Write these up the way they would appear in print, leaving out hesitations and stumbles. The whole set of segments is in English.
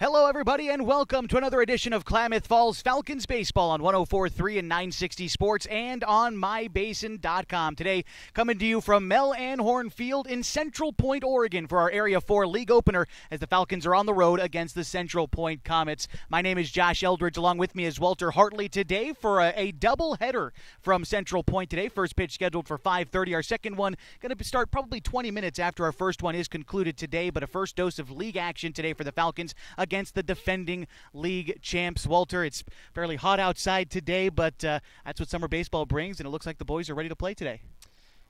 Hello, everybody, and welcome to another edition of Klamath Falls Falcons Baseball on 104.3 and 960 Sports and on mybasin.com. Today, coming to you from Mel Anhorn Field in Central Point, Oregon for our Area 4 League opener as the Falcons are on the road against the Central Point Comets. My name is Josh Eldridge. Along with me is Walter Hartley today for a doubleheader from Central Point today. First pitch scheduled for 5:30. Our second one going to start probably 20 minutes after our first one is concluded today, but a first dose of league action today for the Falcons against the defending league champs. Walter, it's fairly hot outside today, but that's what summer baseball brings, and it looks like the boys are ready to play today.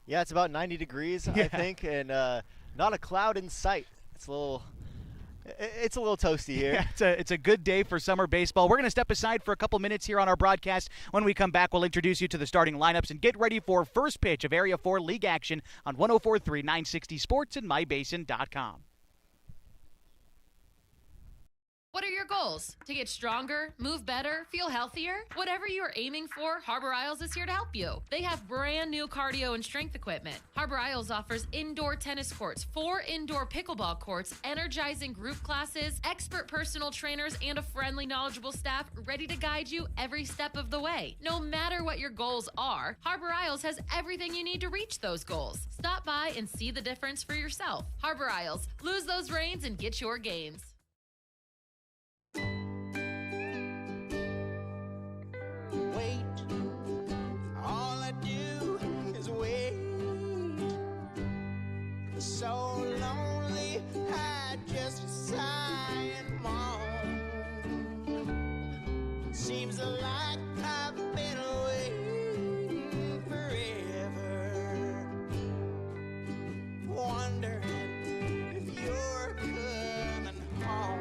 Yeah, it's about 90 degrees, I think, and not a cloud in sight. It's a little toasty here. Yeah, it's a good day for summer baseball. We're going to step aside for a couple minutes here on our broadcast. When we come back, we'll introduce you to the starting lineups and get ready for first pitch of Area 4 League action on 104.3 960 Sports and mybasin.com. What are your goals? To get stronger, move better, feel healthier? Whatever you are aiming for, Harbor Isles is here to help you. They have brand new cardio and strength equipment. Harbor Isles offers indoor tennis courts, 4 indoor pickleball courts, energizing group classes, expert personal trainers, and a friendly, knowledgeable staff ready to guide you every step of the way. No matter what your goals are, Harbor Isles has everything you need to reach those goals. Stop by and see the difference for yourself. Harbor Isles, lose those reins and get your gains. So lonely, I just sigh and moan. Seems like I've been away forever, wondering if you're coming home.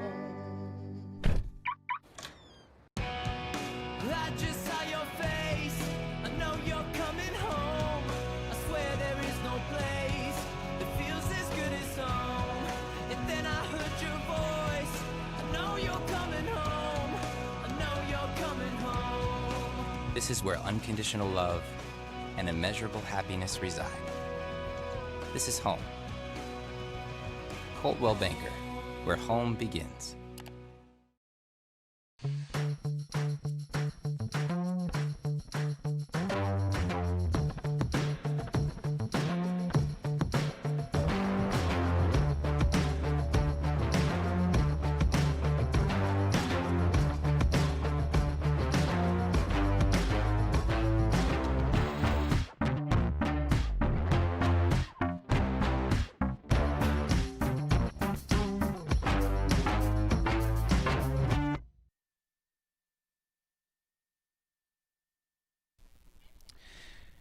I just saw your face, I know you're coming home. I swear there is no place that feels as good as home. And then I heard your voice. I know you're coming home. I know you're coming home. This is where unconditional love and immeasurable happiness reside. This is home. Coltwell Banker, where home begins.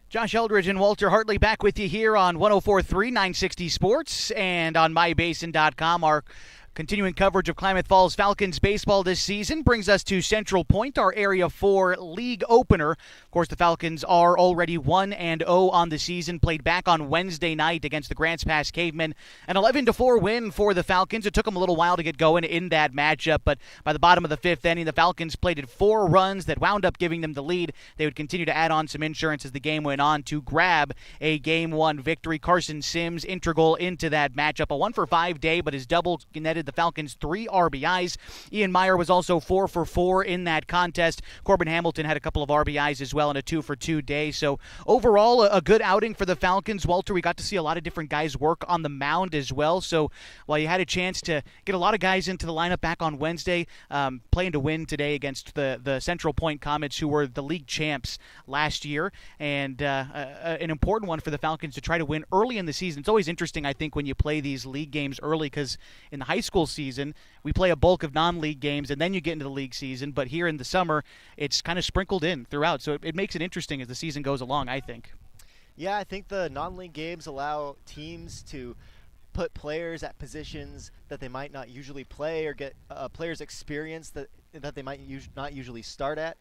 Josh Eldridge and Walter Hartley back with you here on 104.3 960 Sports and on mybasin.com. Our continuing coverage of Klamath Falls Falcons baseball this season brings us to Central Point, our Area 4 League opener. Of course, the Falcons are already 1-0 on the season, played back on Wednesday night against the Grants Pass Cavemen. An 11-4 win for the Falcons. It took them a little while to get going in that matchup, but by the bottom of the fifth inning, the Falcons plated 4 runs that wound up giving them the lead. They would continue to add on some insurance as the game went on to grab a Game 1 victory. Carson Sims integral into that matchup. A 1-for-5 day, but his double netted the Falcons 3 RBIs. Ian Meyer was also 4 for 4 in that contest. Corbin Hamilton had a couple of RBIs as well in a 2 for 2 day. So overall, a good outing for the Falcons. Walter, we got to see a lot of different guys work on the mound as well. So while you had a chance to get a lot of guys into the lineup back on Wednesday, playing to win today against the Central Point Comets, who were the league champs last year, and an important one for the Falcons to try to win early in the season. It's always interesting, I think, when you play these league games early, because in the high school season, we play a bulk of non-league games, and then you get into the league season. But here in the summer, it's kind of sprinkled in throughout. So it makes it interesting as the season goes along, I think. Yeah, I think the non-league games allow teams to put players at positions that they might not usually play, or get players experience that they might not usually start at.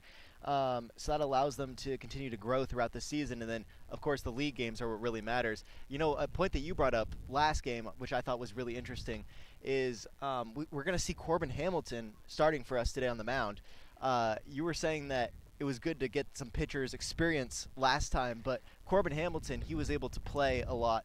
So that allows them to continue to grow throughout the season. And then, of course, the league games are what really matters. You know, a point that you brought up last game, which I thought was really interesting, is we're going to see Corbin Hamilton starting for us today on the mound. You were saying that it was good to get some pitchers experience last time, but Corbin Hamilton, he was able to play a lot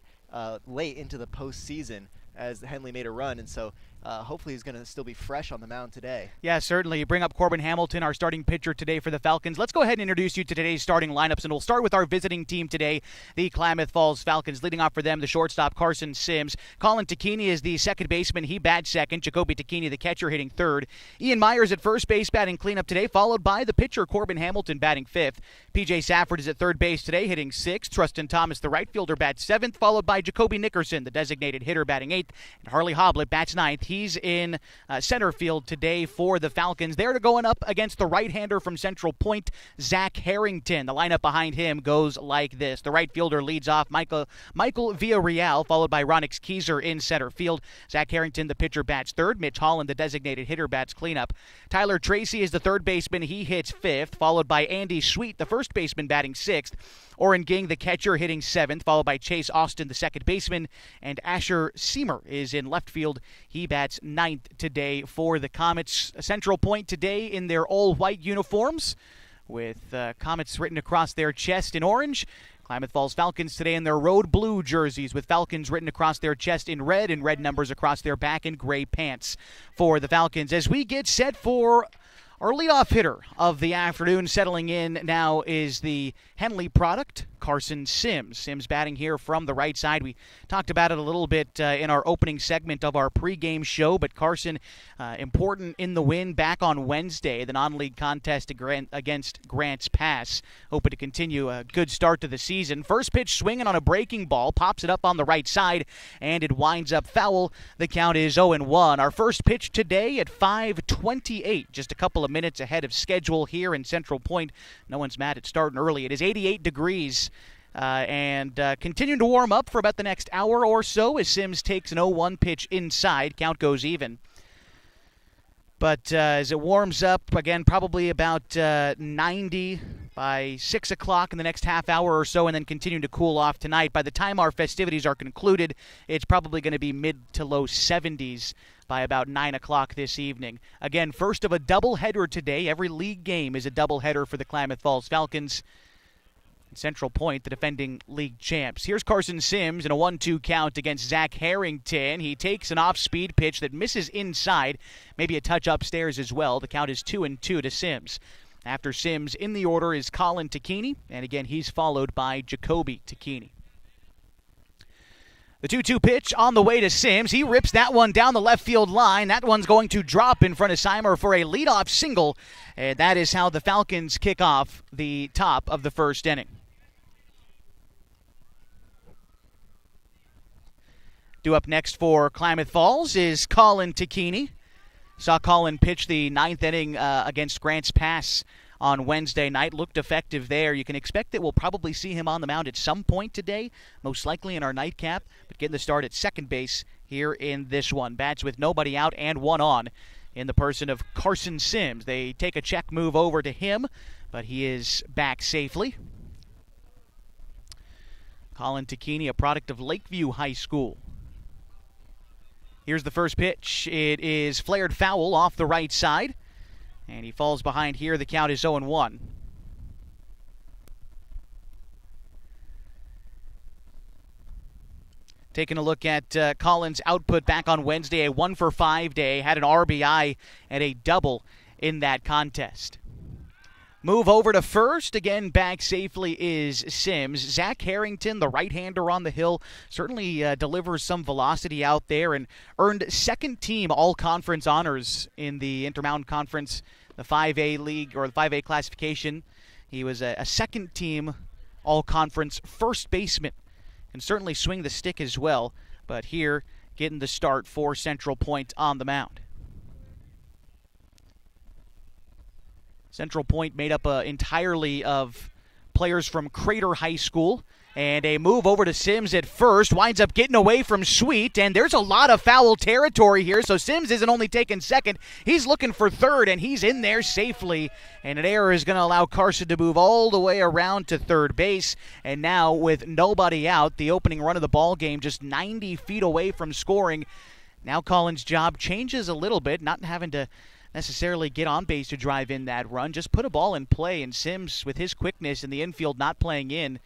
late into the postseason as Henley made a run, and so hopefully he's going to still be fresh on the mound today. Yeah, certainly. You bring up Corbin Hamilton, our starting pitcher today for the Falcons. Let's go ahead and introduce you to today's starting lineups, and we'll start with our visiting team today, the Klamath Falls Falcons. Leading off for them, the shortstop, Carson Sims. Colin Takini is the second baseman. He bats second. Jacoby Takini, the catcher, hitting third. Ian Myers at first base, batting cleanup today, followed by the pitcher, Corbin Hamilton, batting fifth. P.J. Safford is at third base today, hitting sixth. Trustin Thomas, the right fielder, bats seventh, followed by Jacoby Nickerson, the designated hitter, batting eighth. And Harley Hoblet bats ninth. He's in center field today for the Falcons. They're going up against the right-hander from Central Point, Zach Harrington. The lineup behind him goes like this. The right fielder leads off Michael Villarreal, followed by Ronix Kieser in center field. Zach Harrington, the pitcher, bats third. Mitch Holland, the designated hitter, bats cleanup. Tyler Tracy is the third baseman. He hits fifth, followed by Andy Sweet, the first baseman, batting sixth. Oren Ging, the catcher, hitting seventh, followed by Chase Austin, the second baseman, and Asher Seamer is in left field. He bats ninth today for the Comets. Central Point today in their all-white uniforms with Comets written across their chest in orange. Klamath Falls Falcons today in their road blue jerseys with Falcons written across their chest in red and red numbers across their back and gray pants for the Falcons. As we get set for our leadoff hitter of the afternoon, settling in now is the Henley product, Carson Sims. Sims batting here from the right side. We talked about it a little bit in our opening segment of our pregame show, but Carson, important in the win back on Wednesday, the non-league contest against Grants Pass. Hoping to continue a good start to the season. First pitch swinging on a breaking ball, pops it up on the right side, and it winds up foul. The count is 0-1. Our first pitch today at 5:28, just a couple of minutes ahead of schedule here in Central Point. No one's mad at starting early. It is 88 degrees. And continuing to warm up for about the next hour or so as Sims takes an 0-1 pitch inside. Count goes even. But as it warms up, again, probably about 90 by 6 o'clock in the next half hour or so, and then continuing to cool off tonight. By the time our festivities are concluded, it's probably going to be mid to low 70s by about 9 o'clock this evening. Again, first of a doubleheader today. Every league game is a doubleheader for the Klamath Falls Falcons. Central Point, the defending league champs. Here's Carson Sims in a 1-2 count against Zach Harrington. He takes an off-speed pitch that misses inside, maybe a touch upstairs as well. The count is 2-2 to Sims. After Sims, in the order is Colin Takini, and again, he's followed by Jacoby Takini. The 2-2 pitch on the way to Sims. He rips that one down the left field line. That one's going to drop in front of Seimer for a leadoff single, and that is how the Falcons kick off the top of the first inning. Due up next for Klamath Falls is Colin Takini. Saw Colin pitch the ninth inning against Grants Pass on Wednesday night. Looked effective there. You can expect that we'll probably see him on the mound at some point today, most likely in our nightcap, but getting the start at second base here in this one. Bats with nobody out and one on in the person of Carson Sims. They take a check move over to him, but he is back safely. Colin Takini, a product of Lakeview High School. Here's the first pitch. It is flared foul off the right side, and he falls behind here. The count is 0-1. Taking a look at Colin's output back on Wednesday, a 1-for-5 day, had an RBI and a double in that contest. Move over to first. Again, back safely is Sims. Zach Harrington, the right-hander on the hill, certainly delivers some velocity out there and earned second-team all-conference honors in the Intermountain Conference, the 5A league, or the 5A classification. He was a second-team all-conference first baseman. Can certainly swing the stick as well, but here getting the start for Central Point on the mound. Central Point made up entirely of players from Crater High School. And a move over to Sims at first, winds up getting away from Sweet, and there's a lot of foul territory here, so Sims isn't only taking second, he's looking for third, and he's in there safely. And an error is going to allow Carson to move all the way around to third base. And now with nobody out, the opening run of the ball game just 90 feet away from scoring. Now Colin's job changes a little bit, not having to necessarily get on base to drive in that run. Just put a ball in play, and Sims, with his quickness in the infield not playing in,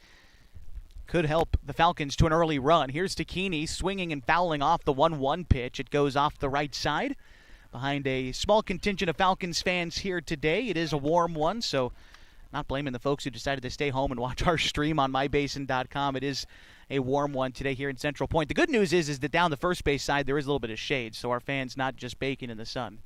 could help the Falcons to an early run. Here's Takini swinging and fouling off the 1-1 pitch. It goes off the right side behind a small contingent of Falcons fans here today. It is a warm one, so not blaming the folks who decided to stay home and watch our stream on mybasin.com. It is a warm one today here in Central Point. The good news is that down the first base side there is a little bit of shade, so our fans not just baking in the sun.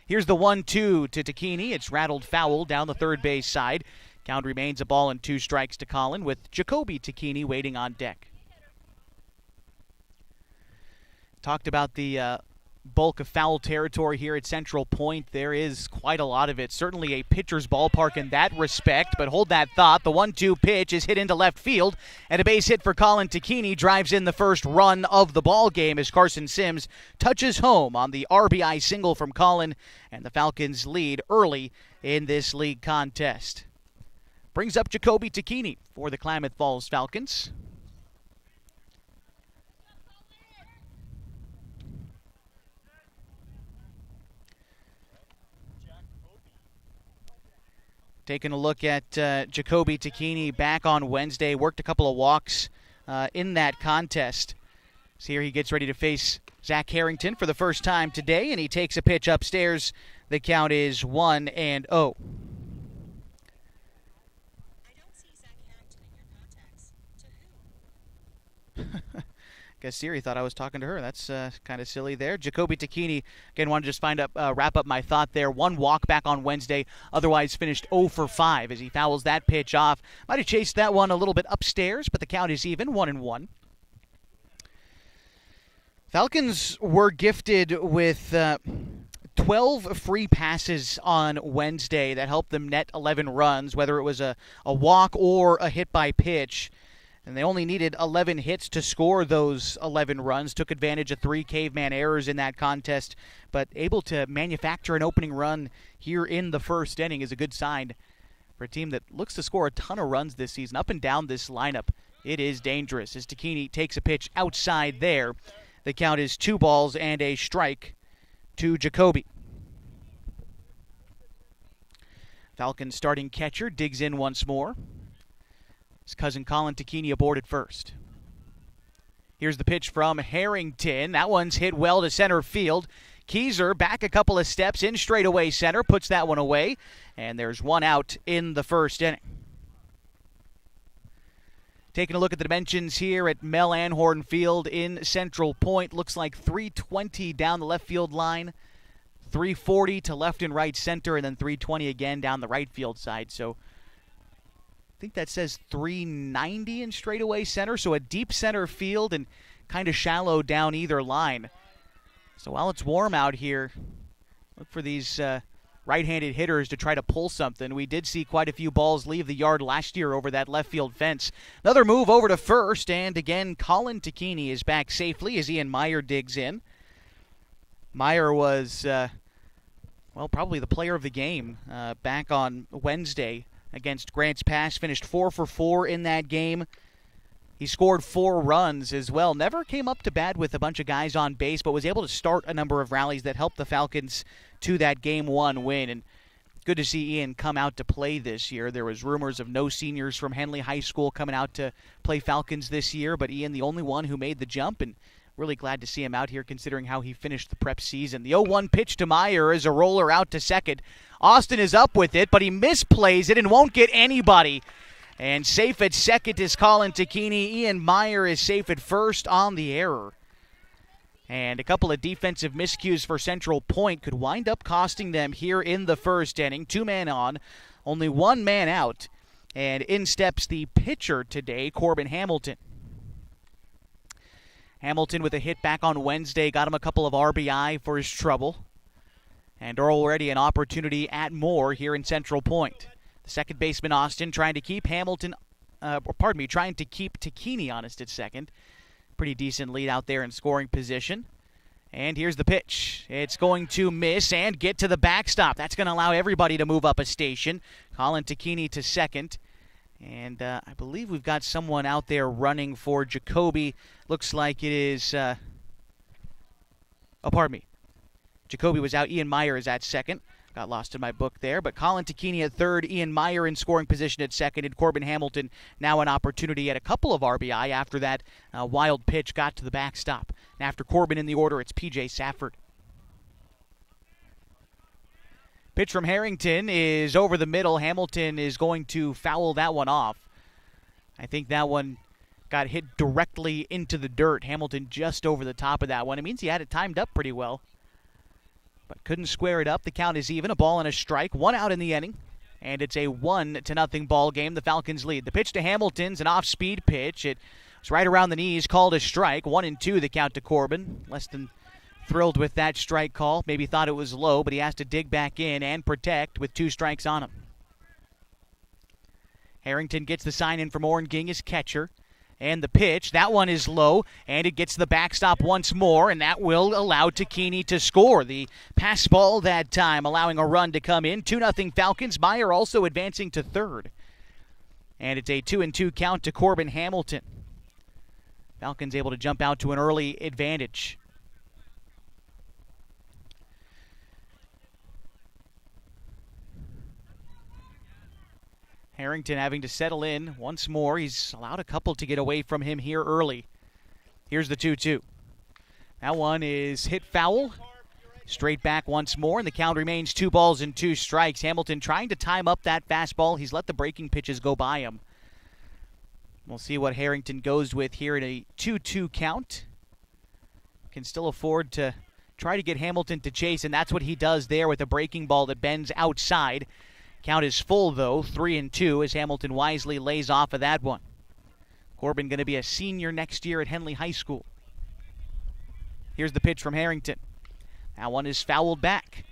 Here's the 1-2 to Takini. It's rattled foul down the third base side. Count remains a ball and 2 strikes to Colin, with Jacoby Takini waiting on deck. Talked about the bulk of foul territory here at Central Point. There is quite a lot of it. Certainly a pitcher's ballpark in that respect, but hold that thought. The 1-2 pitch is hit into left field, and a base hit for Colin Takini drives in the first run of the ball game as Carson Sims touches home on the RBI single from Colin, and the Falcons lead early in this league contest. Brings up Jacoby Takini for the Klamath Falls Falcons. Taking a look at Jacoby Takini back on Wednesday. Worked a couple of walks in that contest. So here he gets ready to face Zach Harrington for the first time today, and he takes a pitch upstairs. The count is 1-0. Guess Siri thought I was talking to her. That's kind of silly there. Jacoby Takini, again, wanted to just wrap up my thought there. 1 walk back on Wednesday, otherwise finished 0 for 5 as he fouls that pitch off. Might have chased that one a little bit upstairs, but the count is even, 1-1. Falcons were gifted with 12 free passes on Wednesday that helped them net 11 runs, whether it was a walk or a hit by pitch. And they only needed 11 hits to score those 11 runs. Took advantage of 3 caveman errors in that contest, but able to manufacture an opening run here in the first inning is a good sign for a team that looks to score a ton of runs this season. Up and down this lineup, it is dangerous as Takini takes a pitch outside there. The count is 2 balls and a strike to Jacoby. Falcons starting catcher digs in once more. His cousin Colin Takini aboard at first. Here's the pitch from Harrington. That one's hit well to center field. Keyser back a couple of steps in straightaway center, puts that one away, and there's 1 out in the first inning. Taking a look at the dimensions here at Mel Anhorn Field in Central Point. Looks like 320 down the left field line, 340 to left and right center, and then 320 again down the right field side. So I think that says 390 in straightaway center, so a deep center field and kind of shallow down either line. So while it's warm out here, look for these right-handed hitters to try to pull something. We did see quite a few balls leave the yard last year over that left field fence. Another move over to first, and again, Colin Takini is back safely as Ian Meyer digs in. Meyer was, probably the player of the game back on Wednesday against Grants Pass. Finished 4 for 4 in that game. He scored 4 runs as well. Never came up to bat with a bunch of guys on base, but was able to start a number of rallies that helped the Falcons to that Game 1 win. And good to see Ian come out to play this year. There was rumors of no seniors from Henley High School coming out to play Falcons this year, but Ian, the only one who made the jump, and really glad to see him out here considering how he finished the prep season. The 0-1 pitch to Meyer is a roller out to second. Austin is up with it, but he misplays it and won't get anybody. And safe at second is Colin Takini. Ian Meyer is safe at first on the error. And a couple of defensive miscues for Central Point could wind up costing them here in the first inning. 2 men on, only 1 man out. And in steps the pitcher today, Corbin Hamilton. Hamilton with a hit back on Wednesday, got him a couple of RBI for his trouble. And already an opportunity at more here in Central Point. The second baseman, Austin, trying to keep trying to keep Takini honest at second. Pretty decent lead out there in scoring position. And here's the pitch. It's going to miss and get to the backstop. That's going to allow everybody to move up a station. Colin Takini to second. And I believe we've got someone out there running for Jacoby. Looks like it is... Jacoby was out. Ian Meyer is at second. got lost in my book there. But Colin Tacchini at third, Ian Meyer in scoring position at second, and Corbin Hamilton now an opportunity at a couple of RBI after that wild pitch got to the backstop. And after Corbin in the order, it's P.J. Safford. Pitch from Harrington is over the middle. Hamilton is going to foul that one off. I think that one got hit directly into the dirt. Hamilton just over the top of that one. It means he had it timed up pretty well, but couldn't square it up. The count is even. A ball and a strike. One out in the inning, and it's a 1-0 ball game. The Falcons lead. The pitch to Hamilton's an off-speed pitch. It was right around the knees, called a strike. 1-2 the count to Corbin. Less than thrilled with that strike call. Maybe thought it was low, but he has to dig back in and protect with 2 strikes on him. Harrington gets the sign in from Oren Ging as catcher. And the pitch, that one is low, and it gets the backstop once more, and that will allow Tacchini to score. The pass ball that time, allowing a run to come in. 2-0 Falcons. Meyer also advancing to third. And it's a 2-2 count to Corbin Hamilton. Falcons able to jump out to an early advantage. Harrington having to settle in once more. He's allowed a couple to get away from him here early. Here's the 2-2. That one is hit foul. Straight back once more, and the count remains 2 balls and 2 strikes. Hamilton trying to time up that fastball. He's let the breaking pitches go by him. We'll see what Harrington goes with here in a 2-2 count. Can still afford to try to get Hamilton to chase, and that's what he does there with a breaking ball that bends outside. Count is full, though, 3-2, as Hamilton wisely lays off of that one. Corbin going to be a senior next year at Henley High School. Here's the pitch from Harrington. That one is fouled back.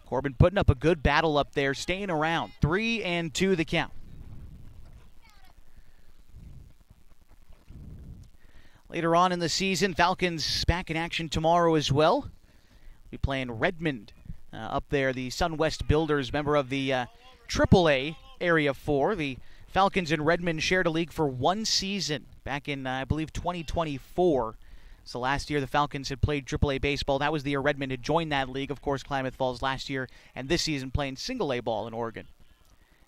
Corbin putting up a good battle up there, staying around. 3-2 the count. Later on in the season, Falcons back in action tomorrow as well. Be playing Redmond up there, the SunWest Builders, member of the AAA Area 4. The Falcons and Redmond shared a league for 1 season back in, I believe, 2024. So last year the Falcons had played AAA baseball. That was the year Redmond had joined that league. Of course, Klamath Falls last year, and this season playing single-A ball in Oregon.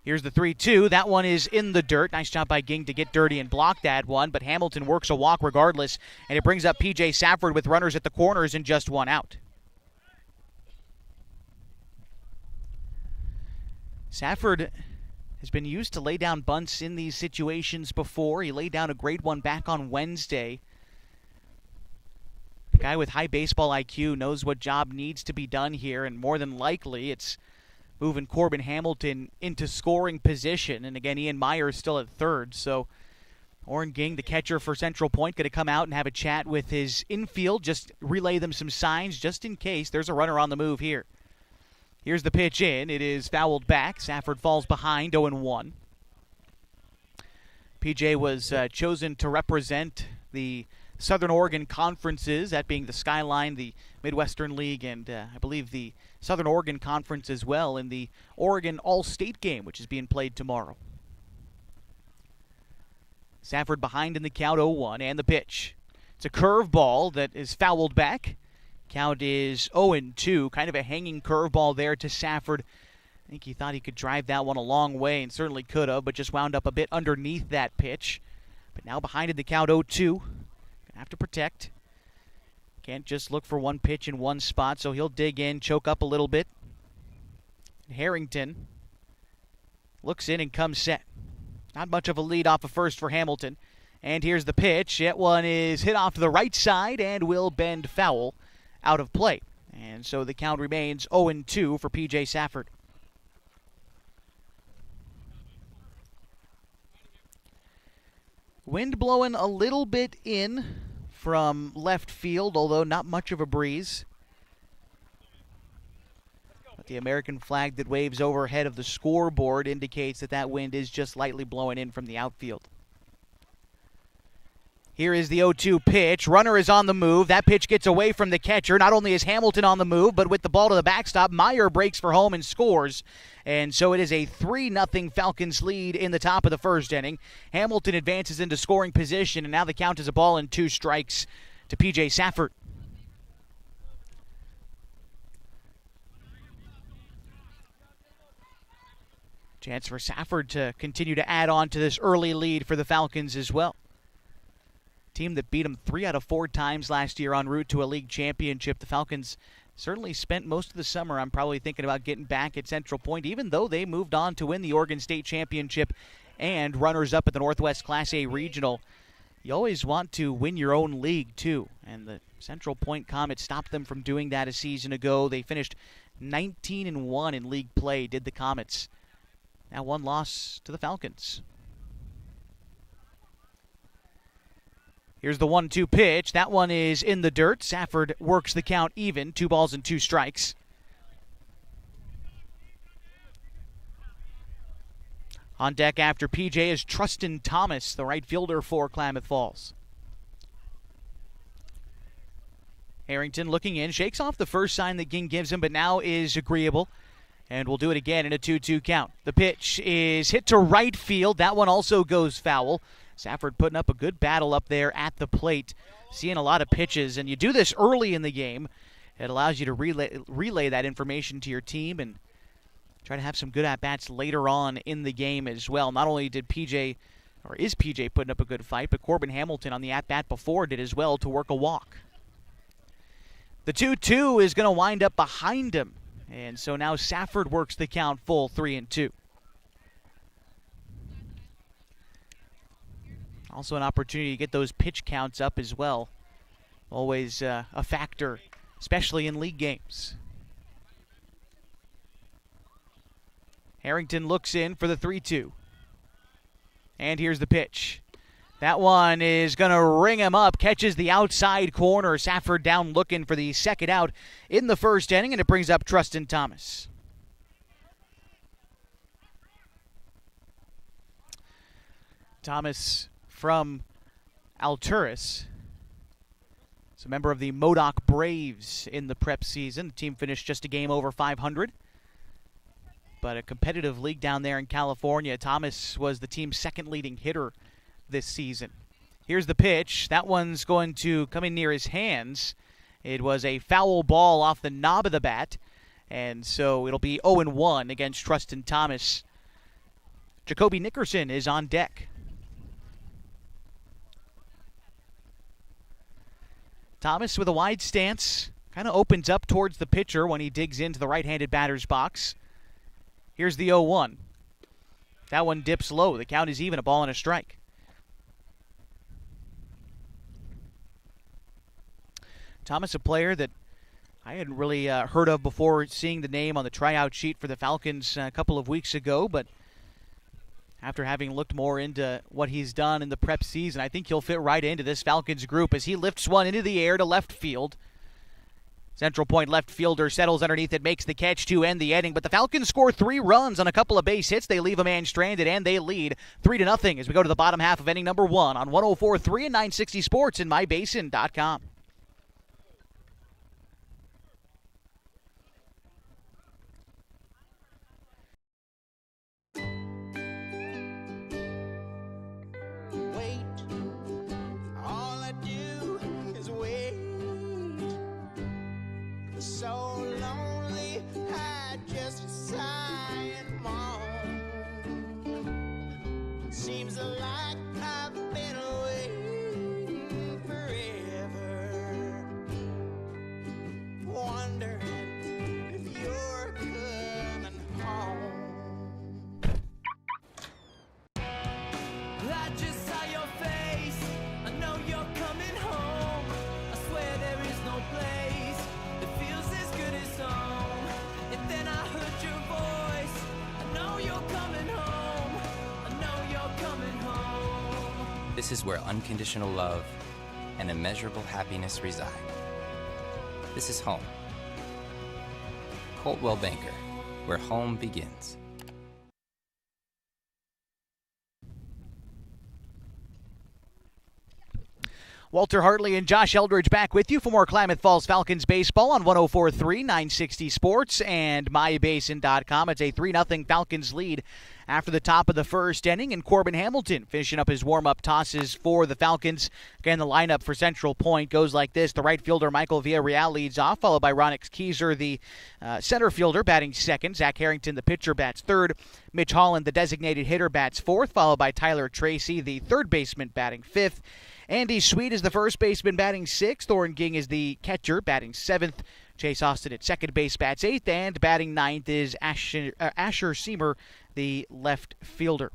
Here's the 3-2. That one is in the dirt. Nice job by Ging to get dirty and block that one, but Hamilton works a walk regardless, and it brings up P.J. Safford with runners at the corners and just 1 out. Safford has been used to lay down bunts in these situations before. He laid down a great one back on Wednesday. A guy with high baseball IQ knows what job needs to be done here, and more than likely it's moving Corbin Hamilton into scoring position. And again, Ian Meyer is still at third, so Oren Ging, the catcher for Central Point, going to come out and have a chat with his infield, just relay them some signs just in case there's a runner on the move here. Here's the pitch in. It is fouled back. Safford falls behind, 0-1. PJ was chosen to represent the Southern Oregon conferences, that being the Skyline, the Midwestern League, and I believe the Southern Oregon Conference as well in the Oregon All-State game, which is being played tomorrow. Safford behind in the count, 0-1, and the pitch. It's a curveball that is fouled back. Count is 0-2, kind of a hanging curveball there to Safford. I think he thought he could drive that one a long way, and certainly could have, but just wound up a bit underneath that pitch. But now behind in the count, 0-2. Gonna have to protect. Can't just look for one pitch in one spot, so he'll dig in, choke up a little bit. Harrington looks in and comes set. Not much of a lead off of first for Hamilton. And here's the pitch. That one is hit off to the right side and will bend foul out of play. And so the count remains 0-2 for P.J. Safford. Wind blowing a little bit in from left field, although not much of a breeze. But the American flag that waves overhead of the scoreboard indicates that that wind is just lightly blowing in from the outfield. Here is the 0-2 pitch. Runner is on the move. That pitch gets away from the catcher. Not only is Hamilton on the move, but with the ball to the backstop, Meyer breaks for home and scores. And so it is a 3-0 Falcons lead in the top of the first inning. Hamilton advances into scoring position, and now the count is a ball and 2 strikes to P.J. Safford. Chance for Safford to continue to add on to this early lead for the Falcons as well. Team that beat them 3 out of 4 times last year en route to a league championship. The Falcons certainly spent most of the summer, I'm probably thinking about getting back at Central Point, even though they moved on to win the Oregon State Championship and runners-up at the Northwest Class A Regional. You always want to win your own league, too, and the Central Point Comets stopped them from doing that a season ago. They finished 19-1 in league play, did the Comets. Now 1 loss to the Falcons. Here's the 1-2 pitch. That one is in the dirt. Safford works the count even. 2 balls and 2 strikes. On deck after PJ is Trustin Thomas, the right fielder for Klamath Falls. Harrington looking in, shakes off the first sign that Ging gives him, but now is agreeable. And we'll do it again in a 2-2 count. The pitch is hit to right field. That one also goes foul. Safford putting up a good battle up there at the plate. Seeing a lot of pitches, and you do this early in the game. It allows you to relay that information to your team and try to have some good at-bats later on in the game as well. Not only is PJ putting up a good fight, but Corbin Hamilton on the at-bat before did as well to work a walk. The 2-2 is going to wind up behind him. And so now Safford works the count full 3-2. Also an opportunity to get those pitch counts up as well. Always a factor, especially in league games. Harrington looks in for the 3-2. And here's the pitch. That one is going to ring him up, catches the outside corner. Safford down looking for the second out in the first inning, and it brings up Trustin Thomas. Thomas from Alturas. He's a member of the Modoc Braves in the prep season. The team finished just a game over 500. But a competitive league down there in California. Thomas was the team's second leading hitter this season. Here's the pitch. That one's going to come in near his hands. It was a foul ball off the knob of the bat, and so it'll be 0-1 against Trustin Thomas. Jacoby Nickerson is on deck. Thomas with a wide stance, kind of opens up towards the pitcher when he digs into the right-handed batter's box. Here's the 0-1. That one dips low. The count is even, a ball and a strike. Thomas, a player that I hadn't really heard of before seeing the name on the tryout sheet for the Falcons a couple of weeks ago, but after having looked more into what he's done in the prep season, I think he'll fit right into this Falcons group as he lifts one into the air to left field. Central Point left fielder settles underneath it, makes the catch to end the inning, but the Falcons score 3 runs on a couple of base hits. They leave a man stranded, and they lead 3-0 as we go to the bottom half of inning number 1 on 104.3 and 960 Sports and MyBasin.com. So lonely, I just sigh and moan. Seems like I've been waiting forever, wondering if you're coming home. I just saw your face, I know you're coming home. I swear there is no place that feels as good as home. And then I heard your voice, I know you're coming home. I know you're coming home. This is where unconditional love and immeasurable happiness reside. This is home. Coltwell Banker, where home begins. Walter Hartley and Josh Eldridge back with you for more Klamath Falls Falcons baseball on 104.3, 960 Sports and MyBasin.com. It's a 3-0 Falcons lead after the top of the first inning, and Corbin Hamilton finishing up his warm-up tosses for the Falcons. Again, the lineup for Central Point goes like this. The right fielder, Michael Villarreal, leads off, followed by Ronix Keyser, the center fielder, batting second. Zach Harrington, the pitcher, bats third. Mitch Holland, the designated hitter, bats fourth, followed by Tyler Tracy, the third baseman, batting fifth. Andy Sweet is the first baseman, batting sixth. Oren Ging is the catcher, batting seventh. Chase Austin at second base bats eighth, and batting ninth is Asher Seamer, the left fielder.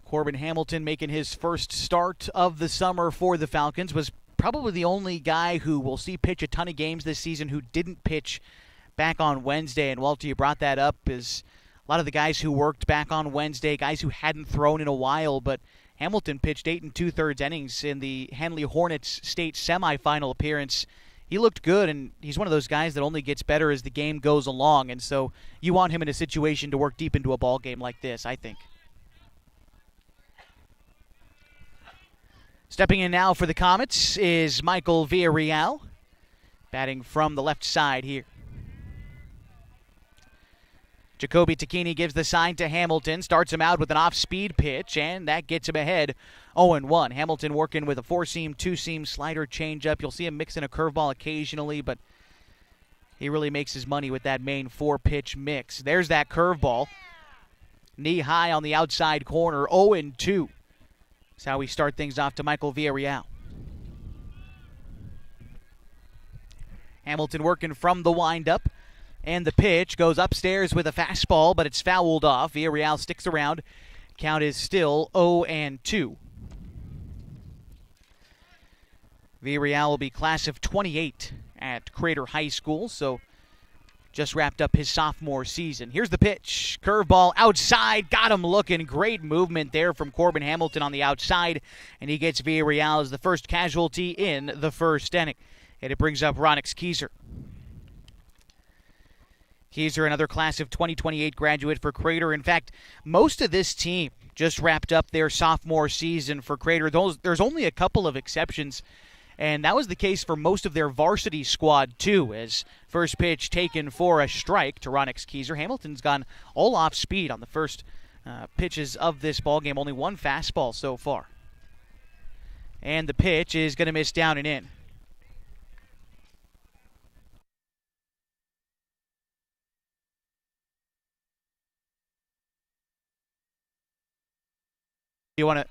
Corbin Hamilton making his first start of the summer for the Falcons, was probably the only guy who will see pitch a ton of games this season who didn't pitch back on Wednesday. And Walter, you brought that up, is a lot of the guys who worked back on Wednesday, guys who hadn't thrown in a while, but Hamilton pitched 8 2/3 innings in the Hanley Hornets state semifinal appearance. He looked good, and he's one of those guys that only gets better as the game goes along, and so you want him in a situation to work deep into a ball game like this, I think. Stepping in now for the Comets is Michael Villarreal, batting from the left side here. Jacoby Tacchini gives the sign to Hamilton, starts him out with an off-speed pitch, and that gets him ahead 0-1. Hamilton working with a four-seam, two-seam slider changeup. You'll see him mixing a curveball occasionally, but he really makes his money with that main four-pitch mix. There's that curveball. Knee high on the outside corner, 0-2. That's how we start things off to Michael Villarreal. Hamilton working from the windup. And the pitch goes upstairs with a fastball, but it's fouled off. Villarreal sticks around. Count is still 0-2. Villarreal will be class of 28 at Crater High School, so just wrapped up his sophomore season. Here's the pitch. Curveball outside. Got him looking. Great movement there from Corbin Hamilton on the outside. And he gets Villarreal as the first casualty in the first inning. And it brings up Ronix Keyser. Keyser, another class of 2028 graduate for Crater. In fact, most of this team just wrapped up their sophomore season for Crater. There's only a couple of exceptions, and that was the case for most of their varsity squad, too, as first pitch taken for a strike to Ronix Keyser. Hamilton's gone all off speed on the first pitches of this ballgame. Only one fastball so far. And the pitch is going to miss down and in. You want to?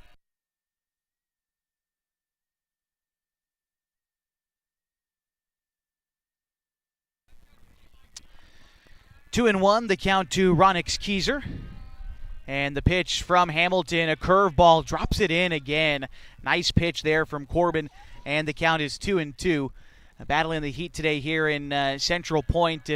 Two and one, the count to Ronix Keyser. And the pitch from Hamilton, a curveball, drops it in again. Nice pitch there from Corbin, and the count is 2-2. Battling the heat today here in Central Point.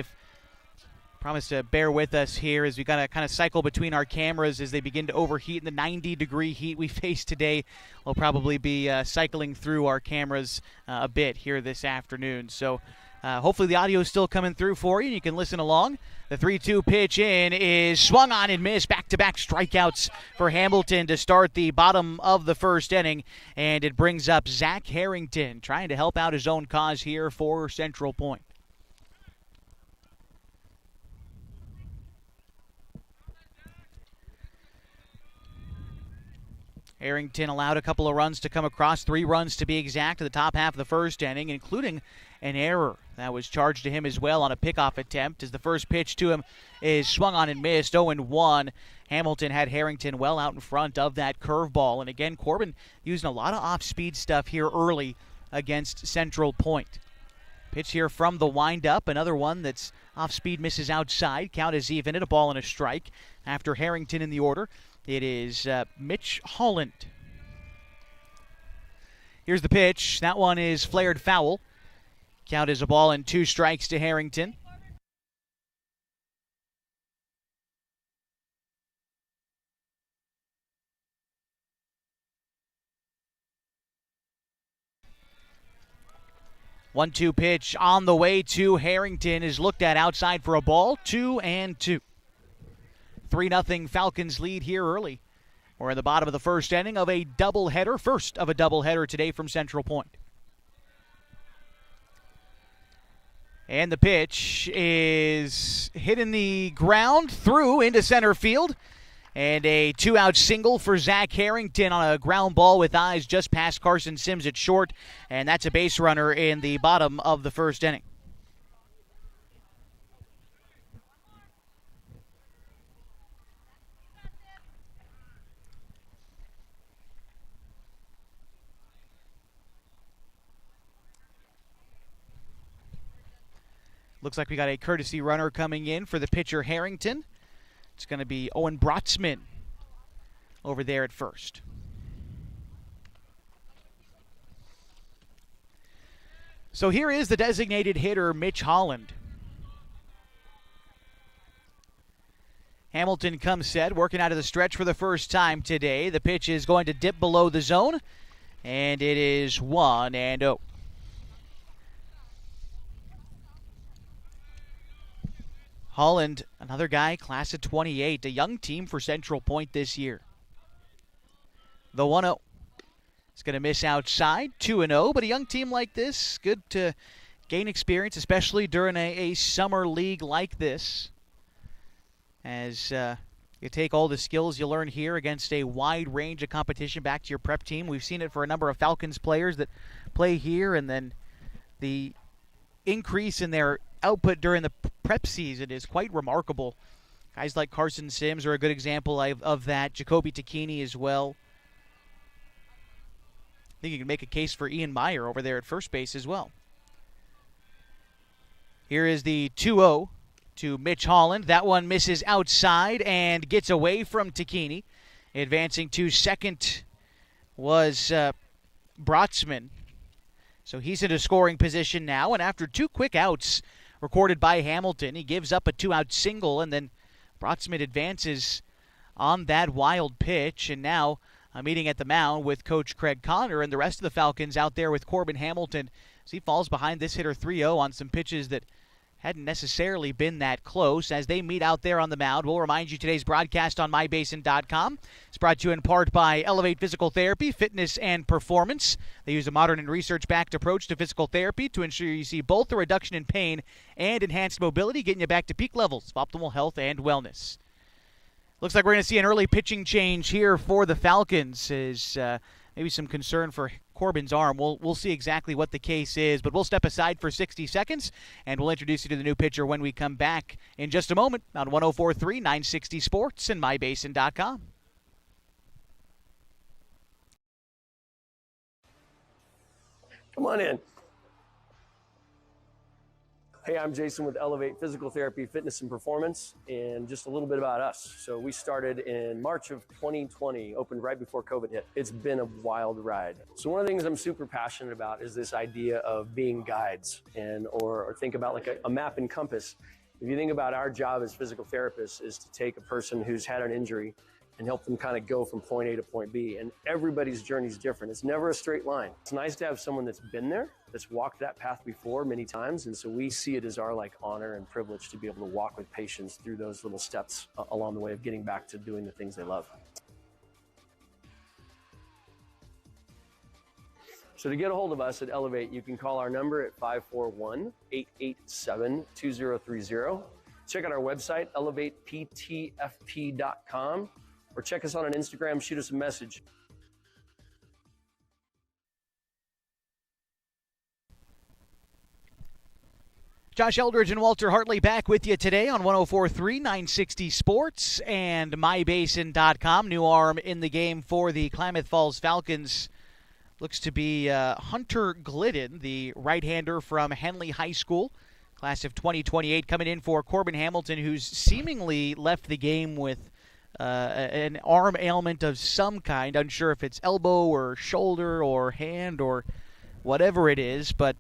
Promise to bear with us here as we gotta kind of cycle between our cameras as they begin to overheat. In the 90-degree heat we face today, we'll probably be cycling through our cameras a bit here this afternoon. So hopefully the audio is still coming through for you and you can listen along. The 3-2 pitch in is swung on and missed. Back-to-back strikeouts for Hamilton to start the bottom of the first inning, and it brings up Zach Harrington trying to help out his own cause here for Central Point. Harrington allowed a couple of runs to come across, 3 runs to be exact, to the top half of the first inning, including an error that was charged to him as well on a pickoff attempt, as the first pitch to him is swung on and missed, 0-1. Hamilton had Harrington well out in front of that curveball, and again, Corbin using a lot of off-speed stuff here early against Central Point. Pitch here from the windup, another one that's off-speed, misses outside. Count is even at a ball and a strike. After Harrington in the order, it is Mitch Holland. Here's the pitch. That one is flared foul. Count is a ball and 2 strikes to Harrington. One-two pitch on the way to Harrington is looked at outside for a ball. 2-2. 3-0 Falcons lead here early. We're in the bottom of the first inning of a doubleheader, first of a doubleheader today from Central Point. And the pitch is hitting the ground through into center field. And a 2-out single for Zach Harrington on a ground ball with eyes just past Carson Sims at short. And that's a base runner in the bottom of the first inning. Looks like we got a courtesy runner coming in for the pitcher Harrington. It's going to be Owen Brotzman over there at first. So here is the designated hitter, Mitch Holland. Hamilton comes set, working out of the stretch for the first time today. The pitch is going to dip below the zone, and it is 1-0. Holland, another guy, class of 28, a young team for Central Point this year. The 1-0 is going to miss outside, 2-0, but a young team like this, good to gain experience, especially during a summer league like this, as you take all the skills you learn here against a wide range of competition back to your prep team. We've seen it for a number of Falcons players that play here, and then the increase in their output during the prep season is quite remarkable. Guys like Carson Sims are a good example of that. Jacoby Takini as well. I think you can make a case for Ian Meyer over there at first base as well. Here is the 2-0 to Mitch Holland. That one misses outside and gets away from Takini. Advancing to second was Brotzman. So he's in a scoring position now, and after 2 quick outs recorded by Hamilton, he gives up a 2-out single, and then Brotzman advances on that wild pitch, and now a meeting at the mound with Coach Craig Connor and the rest of the Falcons out there with Corbin Hamilton as he falls behind this hitter 3-0 on some pitches that hadn't necessarily been that close. As they meet out there on the mound, we'll remind you today's broadcast on mybasin.com. It's brought to you in part by Elevate Physical Therapy, Fitness, and Performance. They use a modern and research-backed approach to physical therapy to ensure you see both a reduction in pain and enhanced mobility, getting you back to peak levels of optimal health and wellness. Looks like we're going to see an early pitching change here for the Falcons. Is maybe some concern for Corbin's arm. We'll see exactly what the case is, but we'll step aside for 60 seconds, and we'll introduce you to the new pitcher when we come back in just a moment on 104.3 960 Sports and mybasin.com. Come on in. Hey, I'm Jason with Elevate Physical Therapy, Fitness, and Performance, and just a little bit about us. So we started in March of 2020, opened right before COVID hit. It's been a wild ride. So one of the things I'm super passionate about is this idea of being guides, or think about like a map and compass. If you think about our job as physical therapists is to take a person who's had an injury and help them kind of go from point A to point B. And everybody's journey is different. It's never a straight line. It's nice to have someone that's been there, that's walked that path before many times. And so we see it as our honor and privilege to be able to walk with patients through those little steps along the way of getting back to doing the things they love. So to get a hold of us at Elevate, you can call our number at 541-887-2030. Check out our website, elevateptfp.com. Or check us out on Instagram, shoot us a message. Josh Eldridge and Walter Hartley back with you today on 104.3 960 Sports and mybasin.com. New arm in the game for the Klamath Falls Falcons looks to be Hunter Glidden, the right-hander from Henley High School, class of 2028, coming in for Corbin Hamilton, who's seemingly left the game with an arm ailment of some kind. Unsure if it's elbow or shoulder or hand or whatever it is, but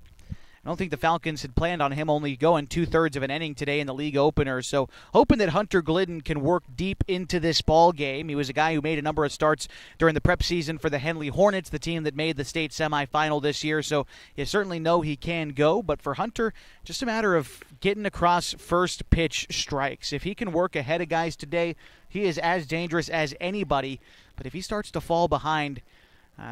I don't think the Falcons had planned on him only going 2/3 of an inning today in the league opener. So hoping that Hunter Glidden can work deep into this ball game. He was a guy who made a number of starts during the prep season for the Henley Hornets, the team that made the state semifinal this year. So you certainly know he can go. But for Hunter, just a matter of getting across first pitch strikes. If he can work ahead of guys today, he is as dangerous as anybody. But if he starts to fall behind,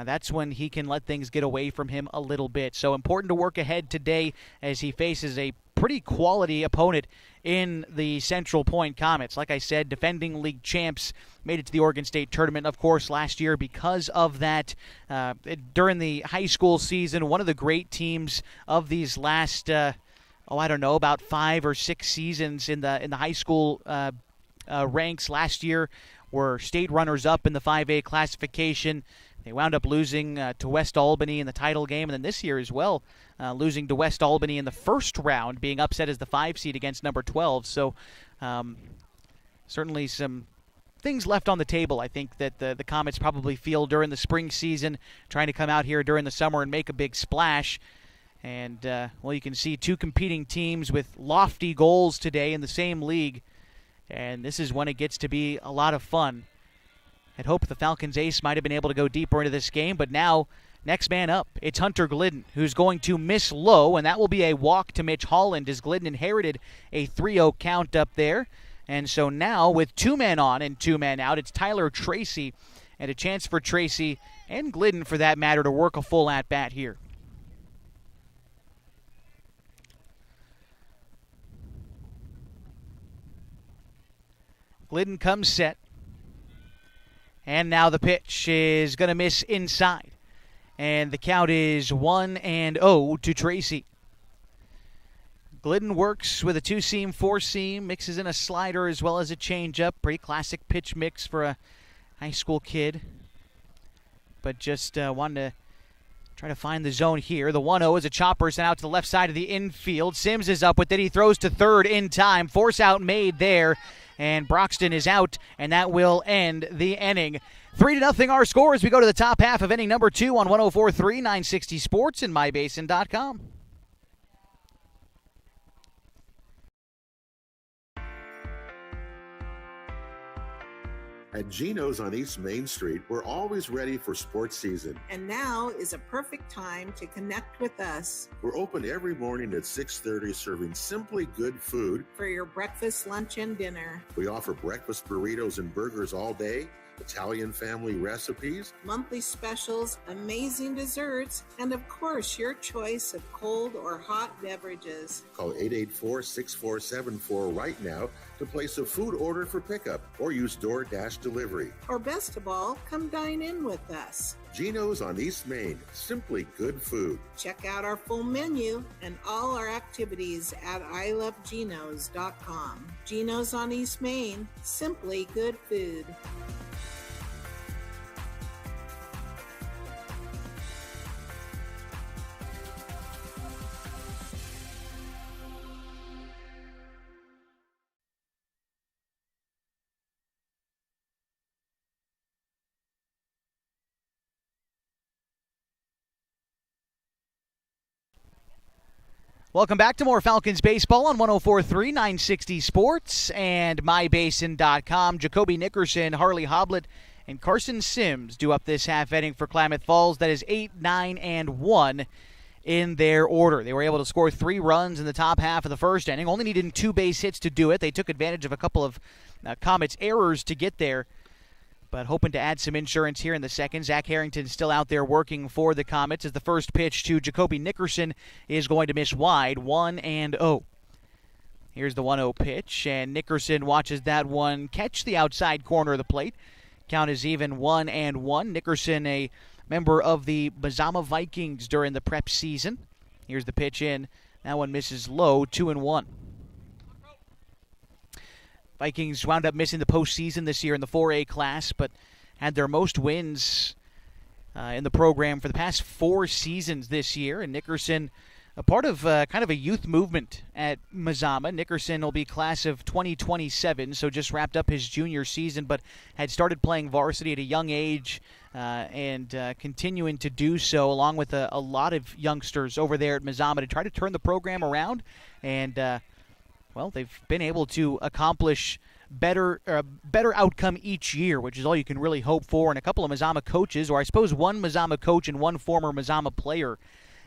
that's when he can let things get away from him a little bit. So important to work ahead today as he faces a pretty quality opponent in the Central Point Comets. Like I said, defending league champs, made it to the Oregon State tournament, of course, last year because of that. During the high school season, one of the great teams of these last, about 5 or 6 seasons in the high school ranks last year were state runners-up in the 5A classification. They wound up losing to West Albany in the title game, and then this year as well, losing to West Albany in the first round, being upset as the 5 seed against number 12. So certainly some things left on the table, I think, that the Comets probably feel during the spring season, trying to come out here during the summer and make a big splash. And, you can see 2 competing teams with lofty goals today in the same league, and this is when it gets to be a lot of fun. I'd hoped the Falcons ace might have been able to go deeper into this game, but now, next man up, it's Hunter Glidden, who's going to miss low, and that will be a walk to Mitch Holland, as Glidden inherited a 3-0 count up there. And so now, with 2 men on and 2 men out, it's Tyler Tracy, and a chance for Tracy, and Glidden for that matter, to work a full at-bat here. Glidden comes set. And now the pitch is going to miss inside. And the count is 1-0 to Tracy. Glidden works with a 2-seam, 4-seam, mixes in a slider as well as a changeup. Pretty classic pitch mix for a high school kid. But just wanted to try to find the zone here. The 1-0 is a chopper sent out to the left side of the infield. Sims is up with it. He throws to third in time. Force out made there. And Broxton is out, and that will end the inning. 3-0 our score as we go to the top half of inning number 2 on 104.3 960 Sports and MyBasin.com. At Geno's on East Main Street, we're always ready for sports season. And now is a perfect time to connect with us. We're open every morning at 6:30, serving simply good food For your breakfast, lunch, and dinner. We offer breakfast burritos and burgers all day, Italian family recipes, Monthly specials, amazing desserts, and of course, your choice of cold or hot beverages. Call 884-6474 right now to place a food order for pickup or use DoorDash delivery. Or best of all, come dine in with us. Geno's on East Main, simply good food. Check out our full menu and all our activities at ilovegenos.com. Geno's on East Main, simply good food. Welcome back to more Falcons baseball on 104.3 960 Sports and MyBasin.com. Jacoby Nickerson, Harley Hoblet, and Carson Sims do up this half inning for Klamath Falls. That is 8, 9, and 1 in their order. They were able to score 3 runs in the top half of the first inning. Only needed 2 base hits to do it. They took advantage of a couple of Comets' errors to get there, but hoping to add some insurance here in the second. Zach Harrington still out there working for the Comets as the first pitch to Jacoby Nickerson is going to miss wide, 1-0. Here's the 1-0 pitch, and Nickerson watches that one catch the outside corner of the plate. Count is even, 1-1. Nickerson, a member of the Mazama Vikings during the prep season. Here's the pitch in. That one misses low, 2-1. Vikings wound up missing the postseason this year in the 4A class, but had their most wins in the program for the past 4 seasons this year. And Nickerson, a part of kind of a youth movement at Mazama. Nickerson will be class of 2027, so just wrapped up his junior season, but had started playing varsity at a young age and continuing to do so, along with a lot of youngsters over there at Mazama to try to turn the program around. And they've been able to accomplish better outcome each year, which is all you can really hope for. And a couple of Mazama coaches, or I suppose one Mazama coach and one former Mazama player,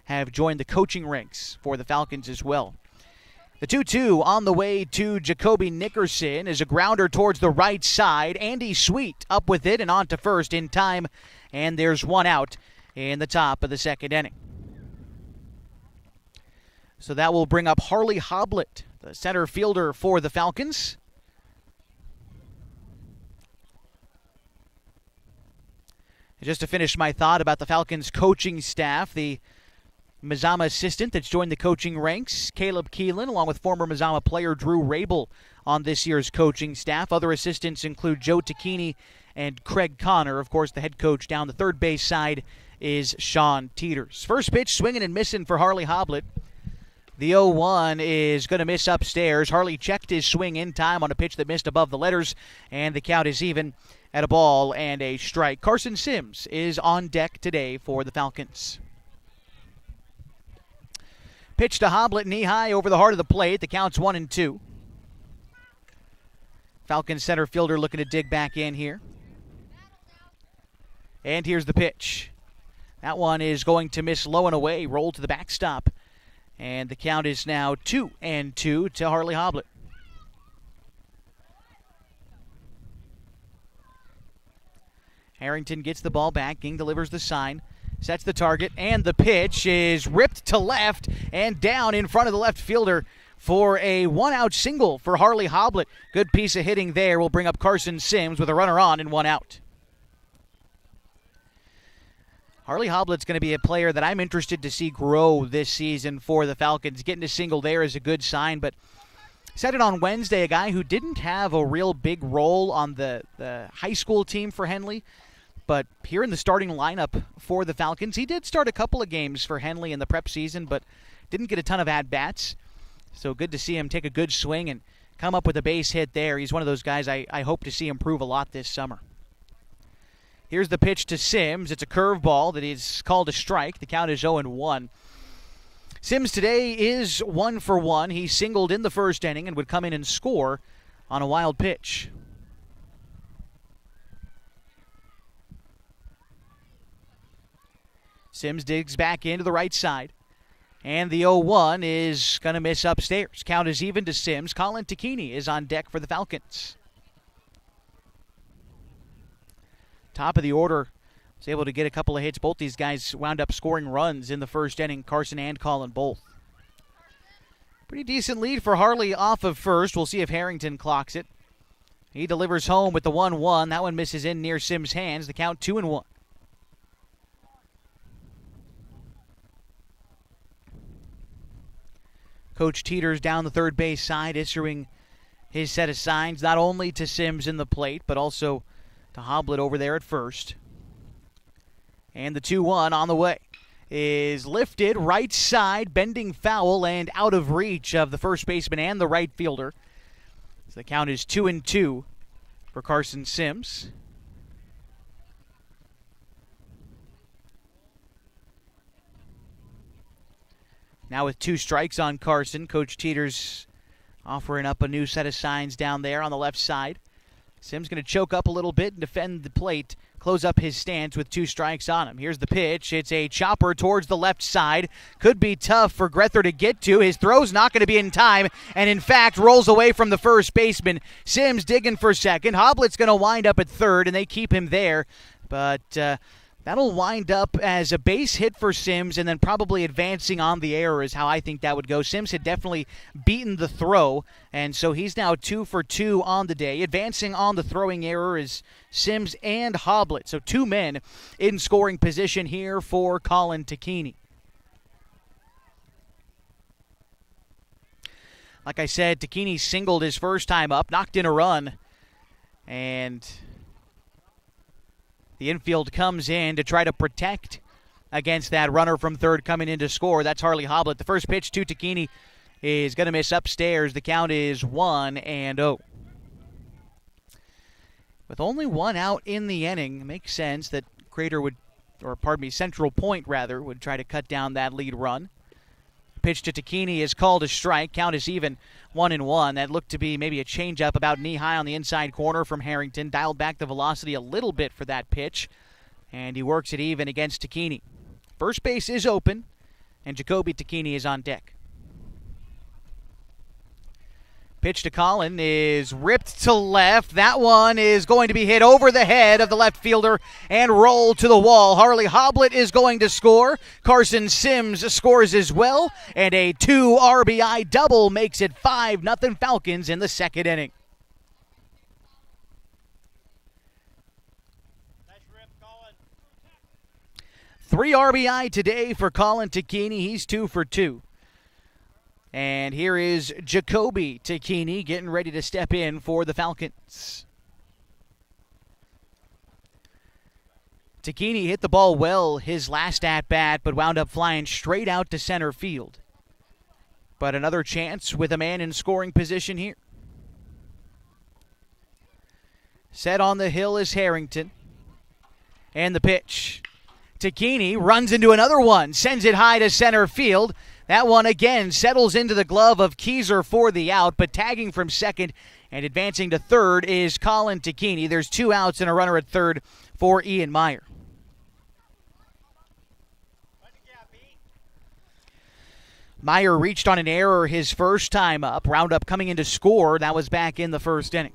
have joined the coaching ranks for the Falcons as well. The 2-2 on the way to Jacoby Nickerson is a grounder towards the right side. Andy Sweet up with it and on to first in time, and there's one out in the top of the second inning. So that will bring up Harley Hoblet, the center fielder for the Falcons. And just to finish my thought about the Falcons coaching staff, the Mazama assistant that's joined the coaching ranks, Caleb Keelan, along with former Mazama player Drew Rabel on this year's coaching staff. Other assistants include Joe Tacchini and Craig Connor. Of course, the head coach down the third base side is Sean Teeters. First pitch swinging and missing for Harley Hoblet. The 0-1 is going to miss upstairs. Harley checked his swing in time on a pitch that missed above the letters, and the count is even at a ball and a strike. Carson Sims is on deck today for the Falcons. Pitch to Hoblet, knee high over the heart of the plate. The count's 1-2. Falcons center fielder looking to dig back in here. And here's the pitch. That one is going to miss low and away, roll to the backstop. And the count is now 2-2 to Harley Hoblet. Harrington gets the ball back. Ging delivers the sign. Sets the target, and the pitch is ripped to left and down in front of the left fielder for a one-out single for Harley Hoblet. Good piece of hitting there will bring up Carson Sims with a runner on and one out. Harley Hoblet's going to be a player that I'm interested to see grow this season for the Falcons. Getting a single there is a good sign, but said it on Wednesday, a guy who didn't have a real big role on the high school team for Henley, but here in the starting lineup for the Falcons, he did start a couple of games for Henley in the prep season, but didn't get a ton of at-bats. So good to see him take a good swing and come up with a base hit there. He's one of those guys I hope to see improve a lot this summer. Here's the pitch to Sims. It's a curveball that is called a strike. The count is 0-1. Sims today is 1 for 1. He singled in the first inning and would come in and score on a wild pitch. Sims digs back into the right side. And the 0-1 is going to miss upstairs. Count is even to Sims. Colin Tacchini is on deck for the Falcons. Top of the order, was able to get a couple of hits. Both these guys wound up scoring runs in the first inning, Carson and Colin both. Pretty decent lead for Harley off of first. We'll see if Harrington clocks it. He delivers home with the 1-1. That one misses in near Sims' hands. The count 2-1. Coach Teeters down the third base side, issuing his set of signs not only to Sims in the plate, but also to Hoblet over there at first. And the 2-1 on the way is lifted right side, bending foul and out of reach of the first baseman and the right fielder. So the count is 2-2 for Carson Sims. Now with 2 strikes on Carson, Coach Teeters offering up a new set of signs down there on the left side. Sims going to choke up a little bit and defend the plate, close up his stance with 2 strikes on him. Here's the pitch. It's a chopper towards the left side. Could be tough for Grether to get to. His throw's not going to be in time, and in fact rolls away from the first baseman. Sims digging for second. Hoblet's going to wind up at third, and they keep him there. But that'll wind up as a base hit for Sims, and then probably advancing on the error is how I think that would go. Sims had definitely beaten the throw, and so he's now 2 for 2 on the day. Advancing on the throwing error is Sims and Hoblet, so 2 men in scoring position here for Colin Tacchini. Like I said, Tacchini singled his first time up, knocked in a run, and the infield comes in to try to protect against that runner from third coming in to score. That's Harley Hoblet. The first pitch to Tacchini is going to miss upstairs. The count is 1-0. With only 1 out in the inning, it makes sense that Central Point would try to cut down that lead run. Pitch to Tacchini is called a strike. Count is even 1-1. That looked to be maybe a changeup about knee-high on the inside corner from Harrington. Dialed back the velocity a little bit for that pitch, and he works it even against Tacchini. First base is open, and Jacoby Tacchini is on deck. Pitch to Colin is ripped to left. That one is going to be hit over the head of the left fielder and roll to the wall. Harley Hoblet is going to score. Carson Sims scores as well. And a 2 RBI double makes it 5-0 Falcons in the second inning. Nice rip, Colin. 3 RBI today for Colin Tacchini. He's 2 for 2. And here is Jacoby Tacchini getting ready to step in for the Falcons. Tacchini hit the ball well his last at-bat, but wound up flying straight out to center field. But another chance with a man in scoring position here. Set on the hill is Harrington. And the pitch. Tacchini runs into another one, sends it high to center field. That one again settles into the glove of Keyser for the out, but tagging from second and advancing to third is Colin Tacchini. There's 2 outs and a runner at third for Ian Meyer. Meyer reached on an error his first time up. Roundup coming in to score. That was back in the first inning.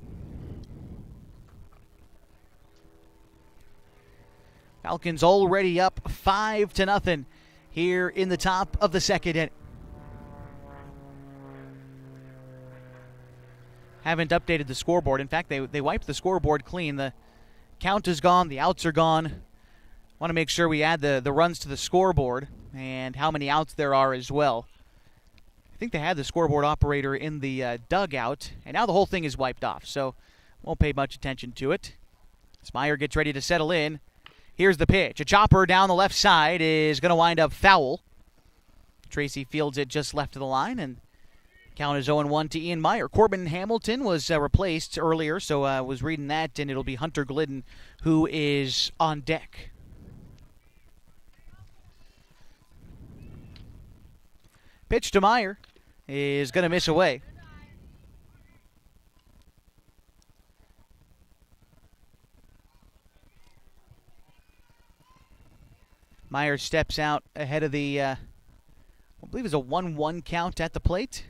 Falcons already up 5-0 here in the top of the second inning. Haven't updated the scoreboard. In fact, they wiped the scoreboard clean. The count is gone. The outs are gone. Want to make sure we add the runs to the scoreboard and how many outs there are as well. I think they had the scoreboard operator in the dugout, and now the whole thing is wiped off, so won't pay much attention to it. As Meyer gets ready to settle in, here's the pitch. A chopper down the left side is going to wind up foul. Tracy fields it just left of the line, and count is 0-1 to Ian Meyer. Corbin Hamilton was replaced earlier, so I was reading that, and it'll be Hunter Glidden who is on deck. Pitch to Meyer is going to miss away. Meyer steps out ahead of the, I believe it's a 1-1 count at the plate.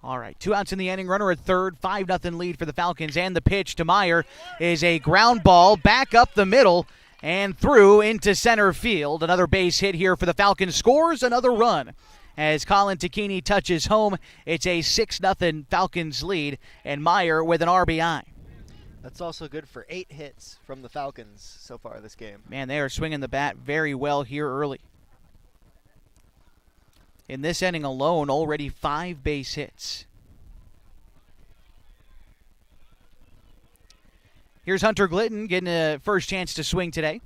All right, 2 outs in the inning, runner at third, 5-0 lead for the Falcons, and the pitch to Meyer is a ground ball back up the middle and through into center field. Another base hit here for the Falcons, scores another run. As Colin Tacchini touches home, it's a 6-0 Falcons lead, and Meyer with an RBI. That's also good for 8 hits from the Falcons so far this game. Man, they are swinging the bat very well here early. In this inning alone, already 5 base hits. Here's Hunter Glidden getting a first chance to swing today.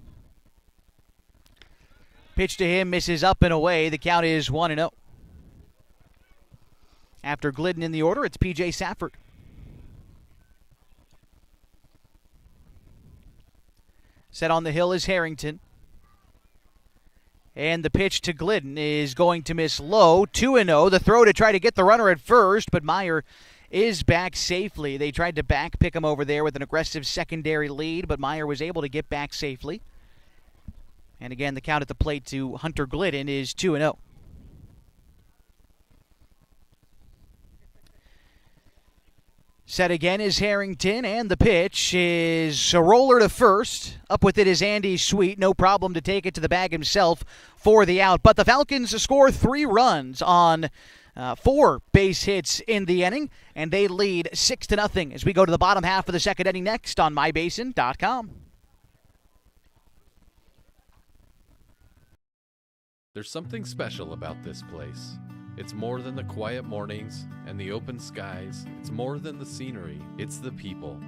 Pitch to him, misses up and away. The count is 1-0. After Glidden in the order, it's P.J. Safford. Set on the hill is Harrington. And the pitch to Glidden is going to miss low. 2-0. The throw to try to get the runner at first, but Meyer is back safely. They tried to back pick him over there with an aggressive secondary lead, but Meyer was able to get back safely. And again, the count at the plate to Hunter Glidden is 2-0. Set again is Harrington, and the pitch is a roller to first. Up with it is Andy Sweet. No problem to take it to the bag himself for the out. But the Falcons score 3 runs on 4 base hits in the inning, and they lead 6-0 as we go to the bottom half of the second inning next on MyBasin.com. There's something special about this place. It's more than the quiet mornings and the open skies. It's more than the scenery. It's the people.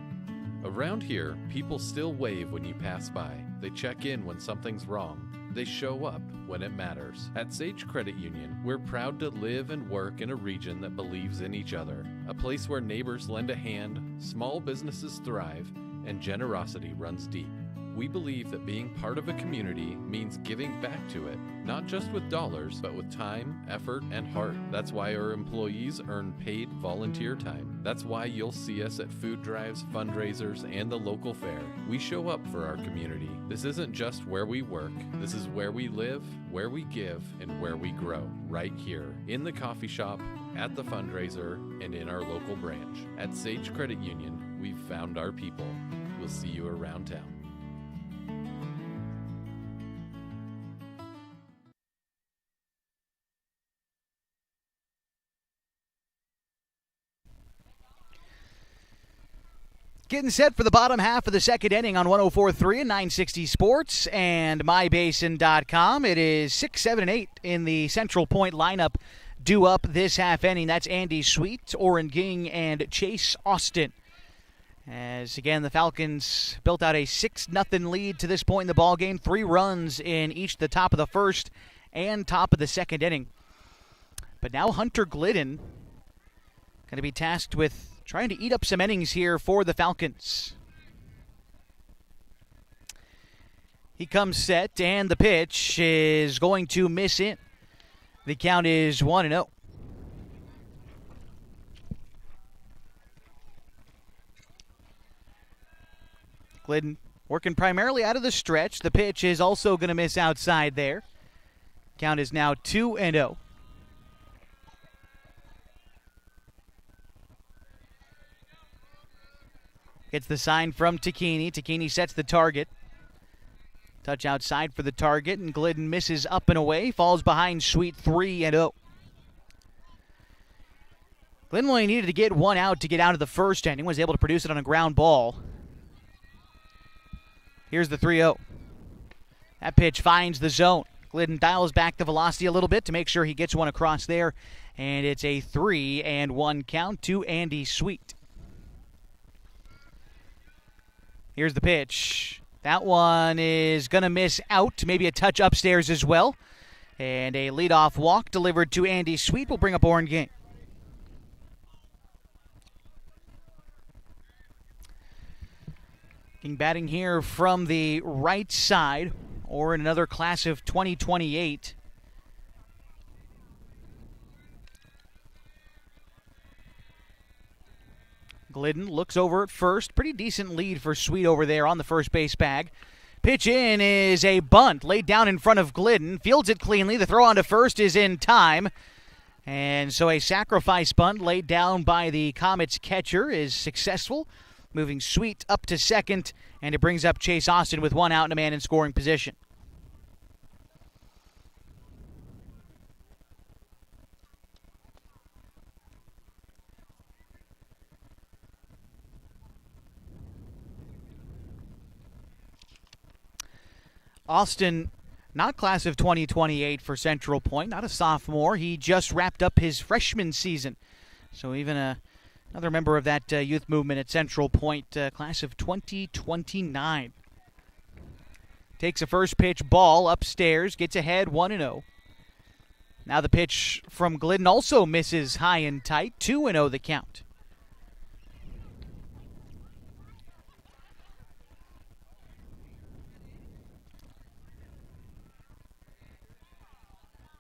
Around here, people still wave when you pass by. They check in when something's wrong. They show up when it matters. At Sage Credit Union, we're proud to live and work in a region that believes in each other. A place where neighbors lend a hand, small businesses thrive, and generosity runs deep. We believe that being part of a community means giving back to it, not just with dollars, but with time, effort, and heart. That's why our employees earn paid volunteer time. That's why you'll see us at food drives, fundraisers, and the local fair. We show up for our community. This isn't just where we work. This is where we live, where we give, and where we grow. Right here, in the coffee shop, at the fundraiser, and in our local branch. At Sage Credit Union, we've found our people. We'll see you around town. Getting set for the bottom half of the second inning on 104.3 and 960 Sports and MyBasin.com. It is 6, 7, and 8 in the Central Point lineup due up this half inning. That's Andy Sweet, Oren Ging, and Chase Austin. As, again, the Falcons built out a 6-0 lead to this point in the ballgame. 3 runs in each the top of the first and top of the second inning. But now Hunter Glidden going to be tasked with trying to eat up some innings here for the Falcons. He comes set, and the pitch is going to miss in. The count is 1-0. Glidden working primarily out of the stretch. The pitch is also going to miss outside there. Count is now 2-0. Gets the sign from Takini. Takini sets the target. Touch outside for the target, and Glidden misses up and away. Falls behind Sweet 3-0. Glidden only needed to get one out to get out of the first inning. Was able to produce it on a ground ball. Here's the 3-0. That pitch finds the zone. Glidden dials back the velocity a little bit to make sure he gets one across there. And it's a 3-1 count to Andy Sweet. Here's the pitch. That one is going to miss out. Maybe a touch upstairs as well. And a leadoff walk delivered to Andy Sweet will bring up Oren Ging. Ging batting here from the right side, or in another class of 2028. Glidden looks over at first. Pretty decent lead for Sweet over there on the first base bag. Pitch in is a bunt laid down in front of Glidden. Fields it cleanly. The throw on to first is in time. And so a sacrifice bunt laid down by the Comets catcher is successful, moving Sweet up to second, and it brings up Chase Austin with one out and a man in scoring position. Austin, not class of 2028 for Central Point, not a sophomore. He just wrapped up his freshman season. So even another member of that youth movement at Central Point, class of 2029. Takes a first pitch ball upstairs, gets ahead 1-0. Now the pitch from Glidden also misses high and tight, 2-0 the count.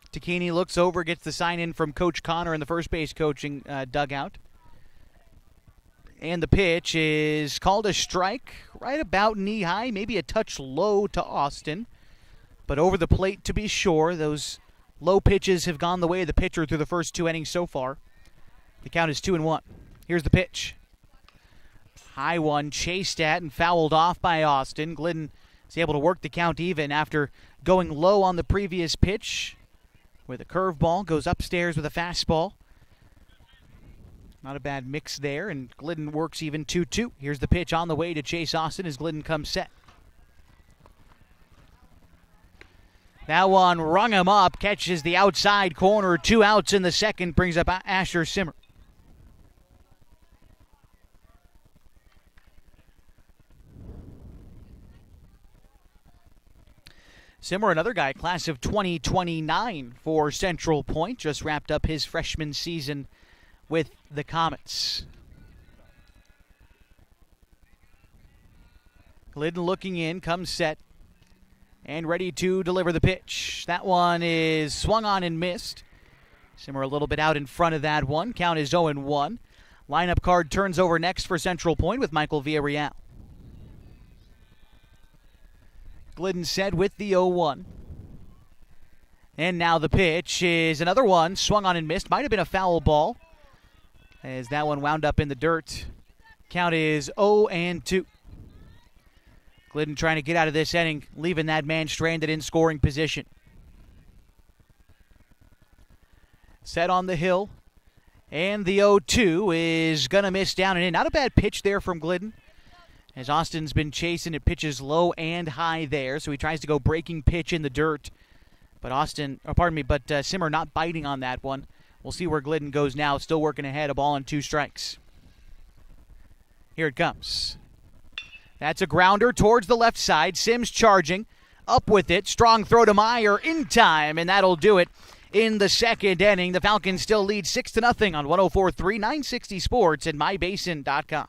Takini looks over, gets the sign in from Coach Connor in the first base coaching dugout. And the pitch is called a strike, right about knee high, maybe a touch low to Austin. But over the plate to be sure. Those low pitches have gone the way of the pitcher through the first 2 innings so far. The count is 2-1. Here's the pitch. High one, chased at and fouled off by Austin. Glidden is able to work the count even after going low on the previous pitch, where the curveball goes upstairs with a fastball. Not a bad mix there, and Glidden works even 2-2. Here's the pitch on the way to Chase Austin as Glidden comes set. That one rung him up, catches the outside corner. 2 outs in the second, brings up Asher Simmer. Simmer, another guy, class of 2029 for Central Point, just wrapped up his freshman season with the Comets. Glidden looking in, comes set, and ready to deliver the pitch. That one is swung on and missed. Simmer a little bit out in front of that one. Count is 0-1. Lineup card turns over next for Central Point with Michael Villarreal. Glidden set with the 0-1. And now the pitch is another one, swung on and missed. Might have been a foul ball, as that one wound up in the dirt. Count is 0-2. Glidden trying to get out of this inning, leaving that man stranded in scoring position. Set on the hill, and the 0-2 is going to miss down and in. Not a bad pitch there from Glidden, as Austin's been chasing it, pitches low and high there, so he tries to go breaking pitch in the dirt. But Simmer not biting on that one. We'll see where Glidden goes now, still working ahead, a ball and 2 strikes. Here it comes. That's a grounder towards the left side. Sims charging, up with it. Strong throw to Meyer in time, and that'll do it in the second inning. The Falcons still lead 6-0 on 104.3 960 Sports and mybasin.com.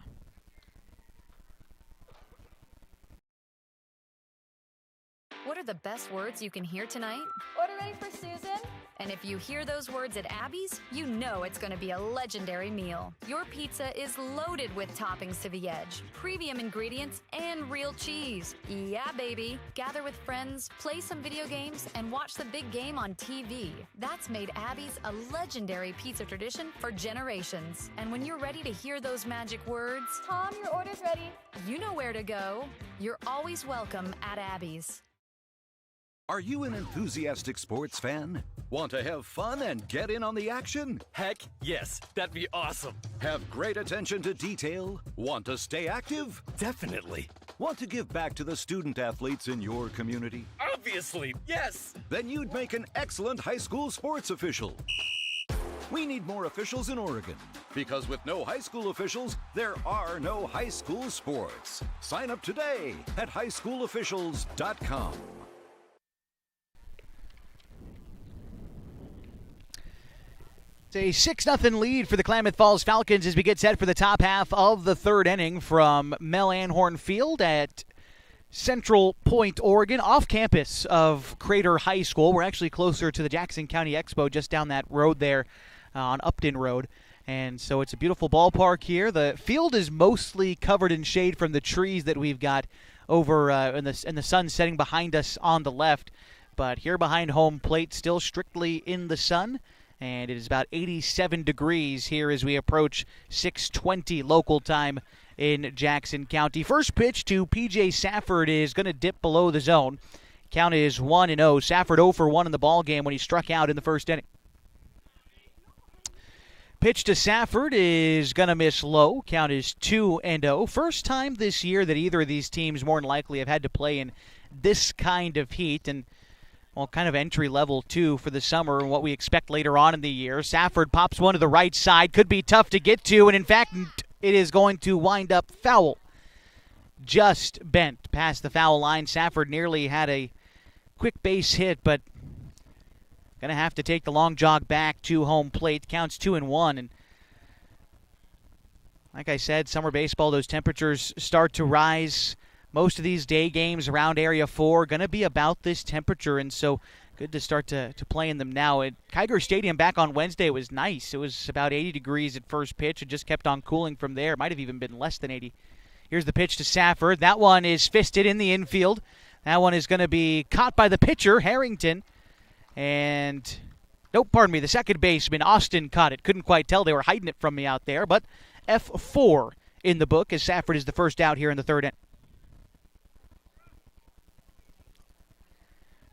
What are the best words you can hear tonight? Order ready for Susan? And if you hear those words at Abby's, you know it's going to be a legendary meal. Your pizza is loaded with toppings to the edge, premium ingredients, and real cheese. Yeah, baby. Gather with friends, play some video games, and watch the big game on TV. That's made Abby's a legendary pizza tradition for generations. And when you're ready to hear those magic words, Tom, your order's ready. you know where to go. You're always welcome at Abby's. Are you an enthusiastic sports fan? Want to have fun and get in on the action? Heck yes, that'd be awesome. Have great attention to detail? Want to stay active? Definitely. Want to give back to the student athletes in your community? Obviously, yes. Then you'd make an excellent high school sports official. We need more officials in Oregon, because with no high school officials, there are no high school sports. Sign up today at highschoolofficials.com. It's a 6-0 lead for the Klamath Falls Falcons as we get set for the top half of the third inning from Mel Anhorn Field at Central Point, Oregon, off campus of Crater High School. We're actually closer to the Jackson County Expo, just down that road there on Upton Road. And so it's a beautiful ballpark here. The field is mostly covered in shade from the trees that we've got over in the sun setting behind us on the left. But here behind home plate, still strictly in the sun. And it is about 87 degrees here as we approach 6:20 local time in Jackson County. First pitch to P.J. Safford is going to dip below the zone. Count is 1-0. Safford 0 for 1 in the ball game when he struck out in the first inning. Pitch to Safford is going to miss low. Count is 2-0. First time this year that either of these teams more than likely have had to play in this kind of heat. And well, kind of entry level, too, for the summer and what we expect later on in the year. Safford pops one to the right side. Could be tough to get to, and in fact, it is going to wind up foul. Just bent past the foul line. Safford nearly had a quick base hit, but going to have to take the long jog back to home plate. Counts 2-1, and like I said, summer baseball, those temperatures start to rise. Most of these day games around Area 4 are going to be about this temperature, and so good to start to play in them now. At Kiger Stadium back on Wednesday, it was nice. It was about 80 degrees at first pitch. It just kept on cooling from there. Might have even been less than 80. Here's the pitch to Safford. That one is fisted in the infield. That one is going to be caught by the pitcher, Harrington. And, the second baseman, Austin, caught it. Couldn't quite tell. They were hiding it from me out there. But F4 in the book as Safford is the first out here in the third inning.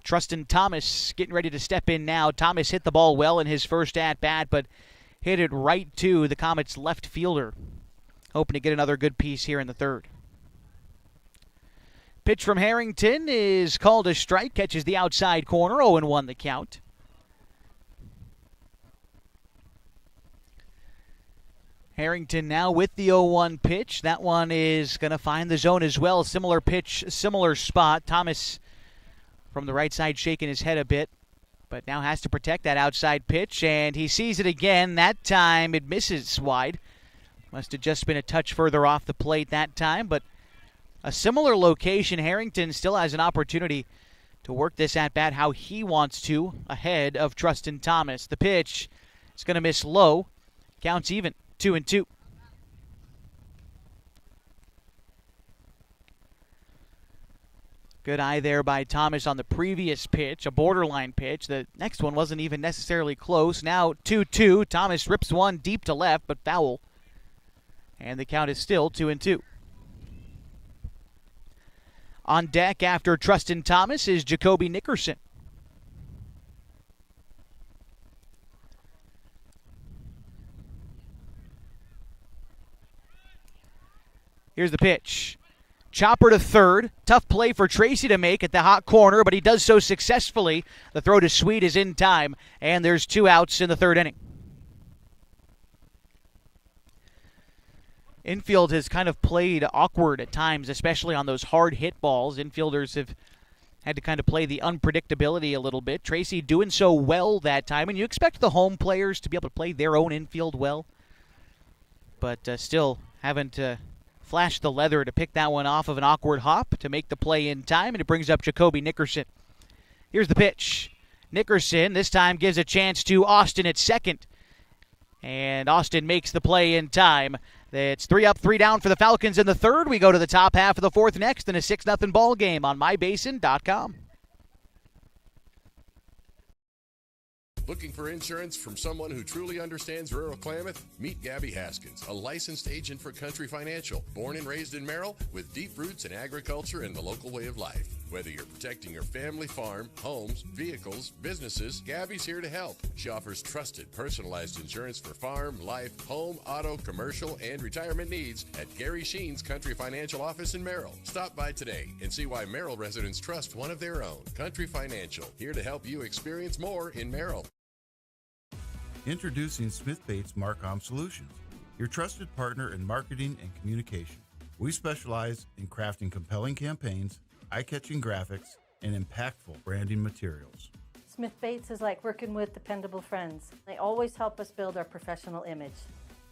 Trustin Thomas getting ready to step in now. Thomas hit the ball well in his first at-bat, but hit it right to the Comets' left fielder. Hoping to get another good piece here in the third. Pitch from Harrington is called a strike. Catches the outside corner. 0-1 the count. Harrington now with the 0-1 pitch. That one is going to find the zone as well. Similar pitch, similar spot. Thomas from the right side shaking his head a bit, but now has to protect that outside pitch, and he sees it again. That time it misses wide. Must have just been a touch further off the plate that time, but a similar location. Harrington still has an opportunity to work this at-bat how he wants to ahead of Trustin Thomas. The pitch is going to miss low. Counts even, 2-2. Good eye there by Thomas on the previous pitch, a borderline pitch. The next one wasn't even necessarily close. Now 2-2. Thomas rips one deep to left, but foul. And the count is still 2-2. On deck after Trustin Thomas is Jacoby Nickerson. Here's the pitch. Chopper to third. Tough play for Tracy to make at the hot corner, but he does so successfully. The throw to Sweet is in time, and there's 2 outs in the third inning. Infield has kind of played awkward at times, especially on those hard hit balls. Infielders have had to kind of play the unpredictability a little bit. Tracy doing so well that time, and you expect the home players to be able to play their own infield well, but still haven't flashed the leather to pick that one off of an awkward hop to make the play in time, and it brings up Jacoby Nickerson. Here's the pitch. Nickerson this time gives a chance to Austin at second, and Austin makes the play in time. It's 3 up, 3 down for the Falcons in the third. We go to the top half of the fourth next in a 6-0 ball game on mybasin.com. Looking for insurance from someone who truly understands rural Klamath? Meet Gabby Haskins, a licensed agent for Country Financial, born and raised in Merrill, with deep roots in agriculture and the local way of life. Whether you're protecting your family farm, homes, vehicles, businesses, Gabby's here to help. She offers trusted, personalized insurance for farm, life, home, auto, commercial, and retirement needs at Gary Sheen's Country Financial office in Merrill. Stop by today and see why Merrill residents trust one of their own. Country Financial, here to help you experience more in Merrill. Introducing Smith Bates Marcom Solutions, your trusted partner in marketing and communication. We specialize in crafting compelling campaigns, eye-catching graphics, and impactful branding materials. Smith Bates is like working with dependable friends. They always help us build our professional image.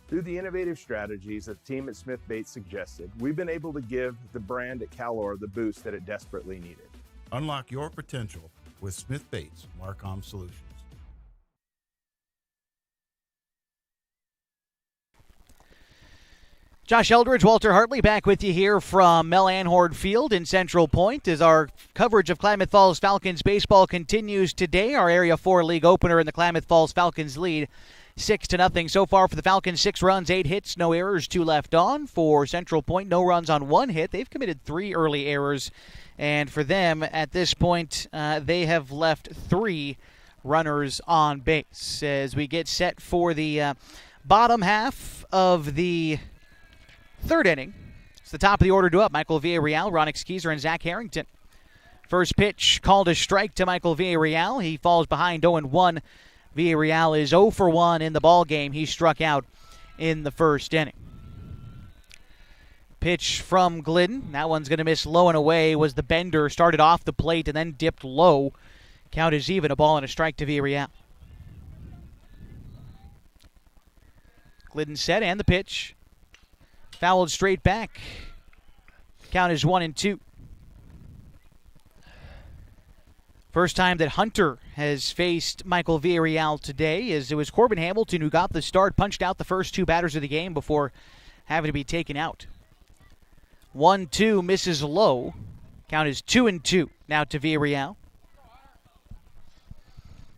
Through the innovative strategies that the team at Smith Bates suggested, we've been able to give the brand at Calor the boost that it desperately needed. Unlock your potential with Smith Bates Marcom Solutions. Josh Eldridge, Walter Hartley back with you here from Mel Anhord Field in Central Point as our coverage of Klamath Falls Falcons baseball continues today. Our Area 4 League opener in the Klamath Falls Falcons lead 6-0 so far for the Falcons. 6 runs, 8 hits, no errors, 2 left on. For Central Point, no runs on 1 hit. They've committed 3 early errors, and for them at this point, they have left 3 runners on base. As we get set for the bottom half of the third inning, it's the top of the order to up. Michael Villarreal, Ronix Keyser, and Zach Harrington. First pitch called a strike to Michael Villarreal. He falls behind 0-1. Villarreal is 0 for 1 in the ball game. He struck out in the first inning. Pitch from Glidden. That one's going to miss low and away. Was the bender. Started off the plate and then dipped low. Count is even. A ball and a strike to Villarreal. Glidden set and the pitch. Fouled straight back. Count is 1-2. First time that Hunter has faced Michael Villarreal today, as it was Corbin Hamilton who got the start, punched out the first 2 batters of the game before having to be taken out. 1-2 misses low. Count is 2-2 now to Villarreal.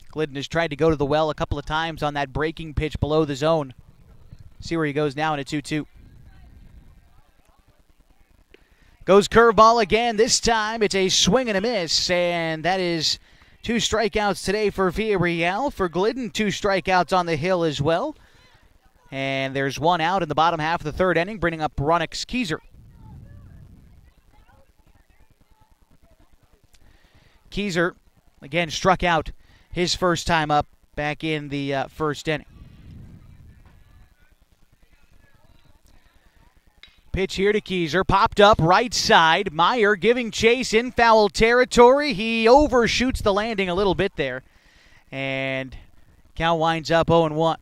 Glidden has tried to go to the well a couple of times on that breaking pitch below the zone. See where he goes now in a 2-2. Goes curveball again. This time it's a swing and a miss, and that is 2 strikeouts today for Villarreal. For Glidden, 2 strikeouts on the hill as well. And there's 1 out in the bottom half of the third inning, bringing up Ronix Keyser. Keyser, again, struck out his first time up back in the first inning. Pitch here to Keyser, popped up right side. Meyer giving chase in foul territory. He overshoots the landing a little bit there. And count winds up 0-1.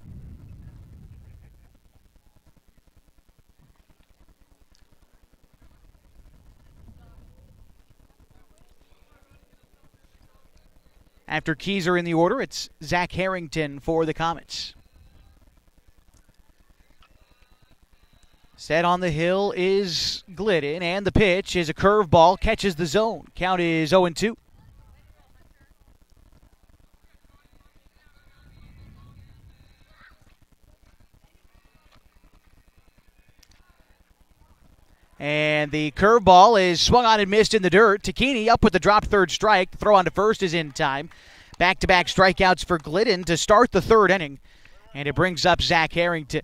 After Keyser in the order, it's Zach Harrington for the Comets. Set on the hill is Glidden, and the pitch is a curveball, catches the zone. Count is 0-2. And the curveball is swung on and missed in the dirt. Takini up with the dropped third strike. Throw on to first is in time. Back-to-back strikeouts for Glidden to start the third inning. And it brings up Zach Harrington.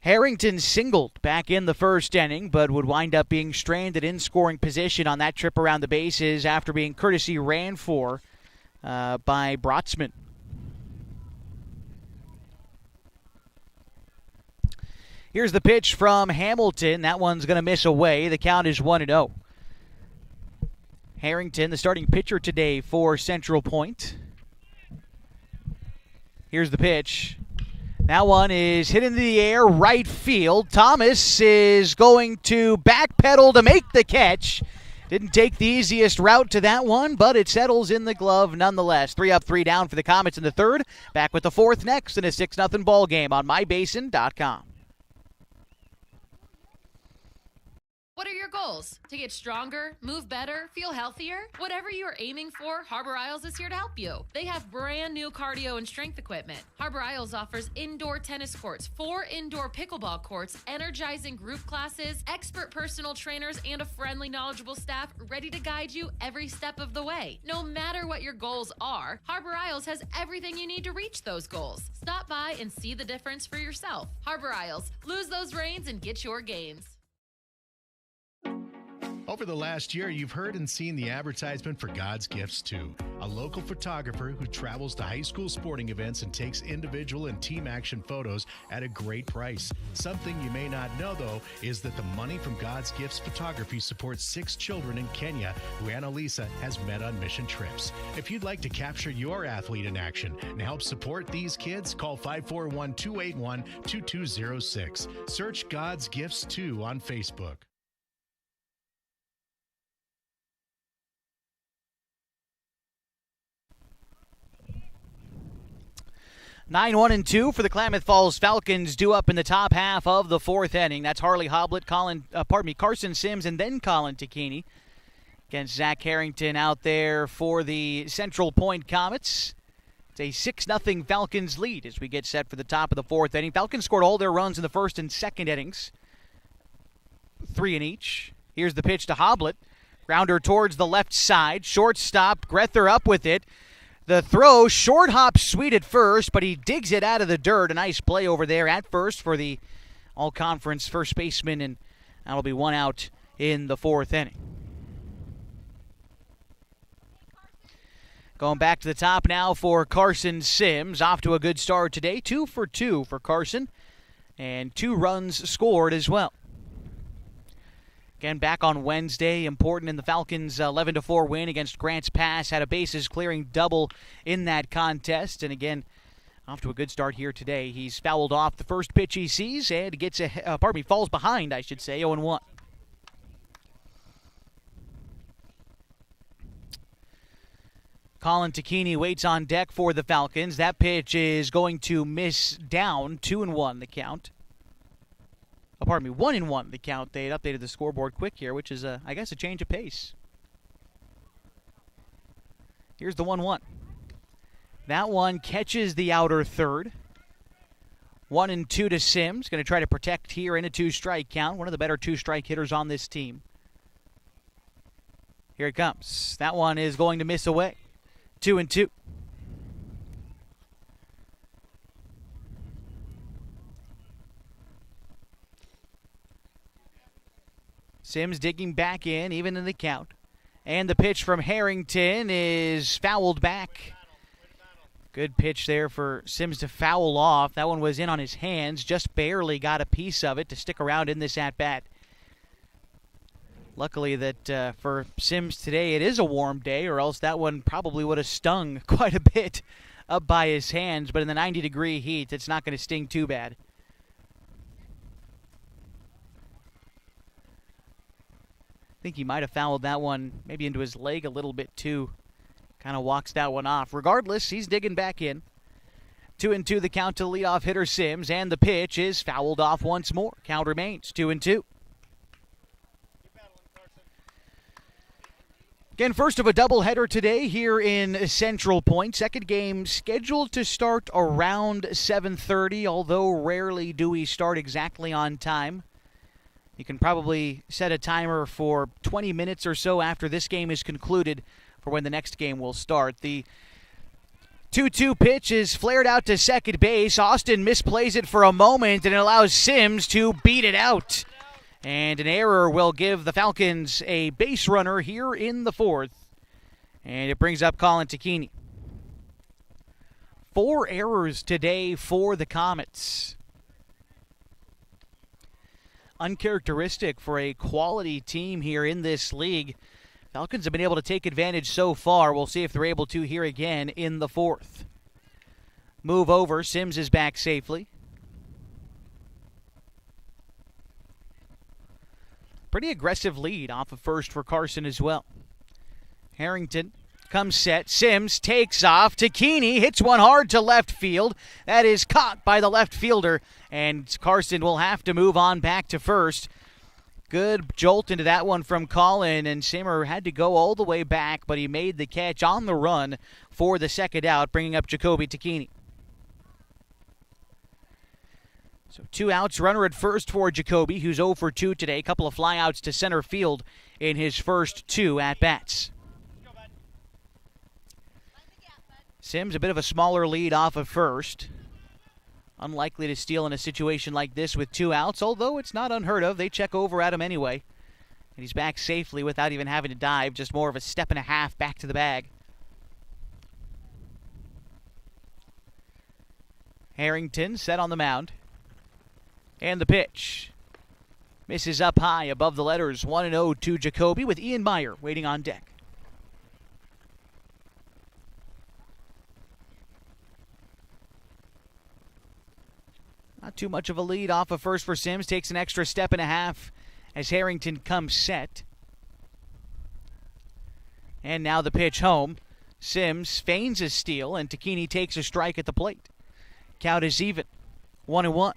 Harrington singled back in the first inning, but would wind up being stranded in scoring position on that trip around the bases after being courtesy ran for by Brotzman. Here's the pitch from Hamilton. That one's going to miss away. The count is 1-0. Harrington, the starting pitcher today for Central Point. Here's the pitch. That one is hit into the air, right field. Thomas is going to backpedal to make the catch. Didn't take the easiest route to that one, but it settles in the glove nonetheless. 3 up, 3 down for the Comets in the third. Back with the fourth next in a 6-0 ball game on mybasin.com. What are your goals? To get stronger, move better, feel healthier? Whatever you are aiming for, Harbor Isles is here to help you. They have brand new cardio and strength equipment. Harbor Isles offers indoor tennis courts, 4 indoor pickleball courts, energizing group classes, expert personal trainers, and a friendly, knowledgeable staff ready to guide you every step of the way. No matter what your goals are, Harbor Isles has everything you need to reach those goals. Stop by and see the difference for yourself. Harbor Isles, lose those reins and get your gains. Over the last year, you've heard and seen the advertisement for God's Gifts 2, a local photographer who travels to high school sporting events and takes individual and team action photos at a great price. Something you may not know, though, is that the money from God's Gifts Photography supports 6 children in Kenya who Annalisa has met on mission trips. If you'd like to capture your athlete in action and help support these kids, call 541-281-2206. Search God's Gifts 2 on Facebook. 9-1-2 for the Klamath Falls Falcons, due up in the top half of the fourth inning. That's Harley Hoblet, Carson Sims, and then Colin Takini against Zach Harrington out there for the Central Point Comets. It's a 6-0 Falcons lead as we get set for the top of the fourth inning. Falcons scored all their runs in the first and second innings, 3 in each. Here's the pitch to Hoblet. Grounder towards the left side. Shortstop, Grether up with it. The throw, short hop sweet at first, but he digs it out of the dirt. A nice play over there at first for the all-conference first baseman, and that'll be 1 out in the fourth inning. Going back to the top now for Carson Sims. Off to a good start today. 2 for 2 for Carson, and 2 runs scored as well. Again, back on Wednesday, important in the Falcons' 11-4 win against Grants Pass. Had a bases-clearing double in that contest. And again, off to a good start here today. He's fouled off the first pitch he sees and gets falls behind, 0-1. Colin Takini waits on deck for the Falcons. That pitch is going to miss down, 2-1 the count. 1-1 the count. They had updated the scoreboard quick here, which is, I guess, a change of pace. Here's the 1-1. That one catches the outer third. 1-2 to Sims. Going to try to protect here in a 2-strike count. One of the better 2-strike hitters on this team. Here it comes. That one is going to miss away. 2-2. Sims digging back in, even in the count. And the pitch from Harrington is fouled back. Good pitch there for Sims to foul off. That one was in on his hands, just barely got a piece of it to stick around in this at-bat. Luckily that for Sims today it is a warm day, or else that one probably would have stung quite a bit up by his hands. But in the 90-degree heat, it's not going to sting too bad. I think he might have fouled that one maybe into his leg a little bit too. Kind of walks that one off. Regardless, he's digging back in. 2-2 the count to leadoff hitter Sims, and the pitch is fouled off once more. Count remains 2-2. Again, first of a doubleheader today here in Central Point. Second game scheduled to start around 7:30, although rarely do we start exactly on time. You can probably set a timer for 20 minutes or so after this game is concluded for when the next game will start. The 2-2 pitch is flared out to second base. Austin misplays it for a moment, and it allows Sims to beat it out. And an error will give the Falcons a base runner here in the fourth. And it brings up Colin Tacchini. 4 errors today for the Comets. Uncharacteristic for a quality team here in this league. Falcons have been able to take advantage so far. We'll see if they're able to here again in the fourth. Move over. Sims is back safely. Pretty aggressive lead off of first for Carson as well. Harrington comes set. Sims takes off. Tacchini hits one hard to left field. That is caught by the left fielder, and Carson will have to move on back to first. Good jolt into that one from Colin, and Simmer had to go all the way back, but he made the catch on the run for the second out, bringing up Jacoby Tacchini. So 2 outs, runner at first for Jacoby, who's 0 for 2 today. A couple of flyouts to center field in his first 2 at-bats. Sims, a bit of a smaller lead off of first. Unlikely to steal in a situation like this with 2 outs, although it's not unheard of. They check over at him anyway. And he's back safely without even having to dive, just more of a step and a half back to the bag. Harrington set on the mound. And the pitch. Misses up high above the letters 1-0 to Jacoby, with Ian Meyer waiting on deck. Not too much of a lead off of first for Sims. Takes an extra step and a half as Harrington comes set. And now the pitch home. Sims feigns a steal, and Tacchini takes a strike at the plate. Count is even. 1-1.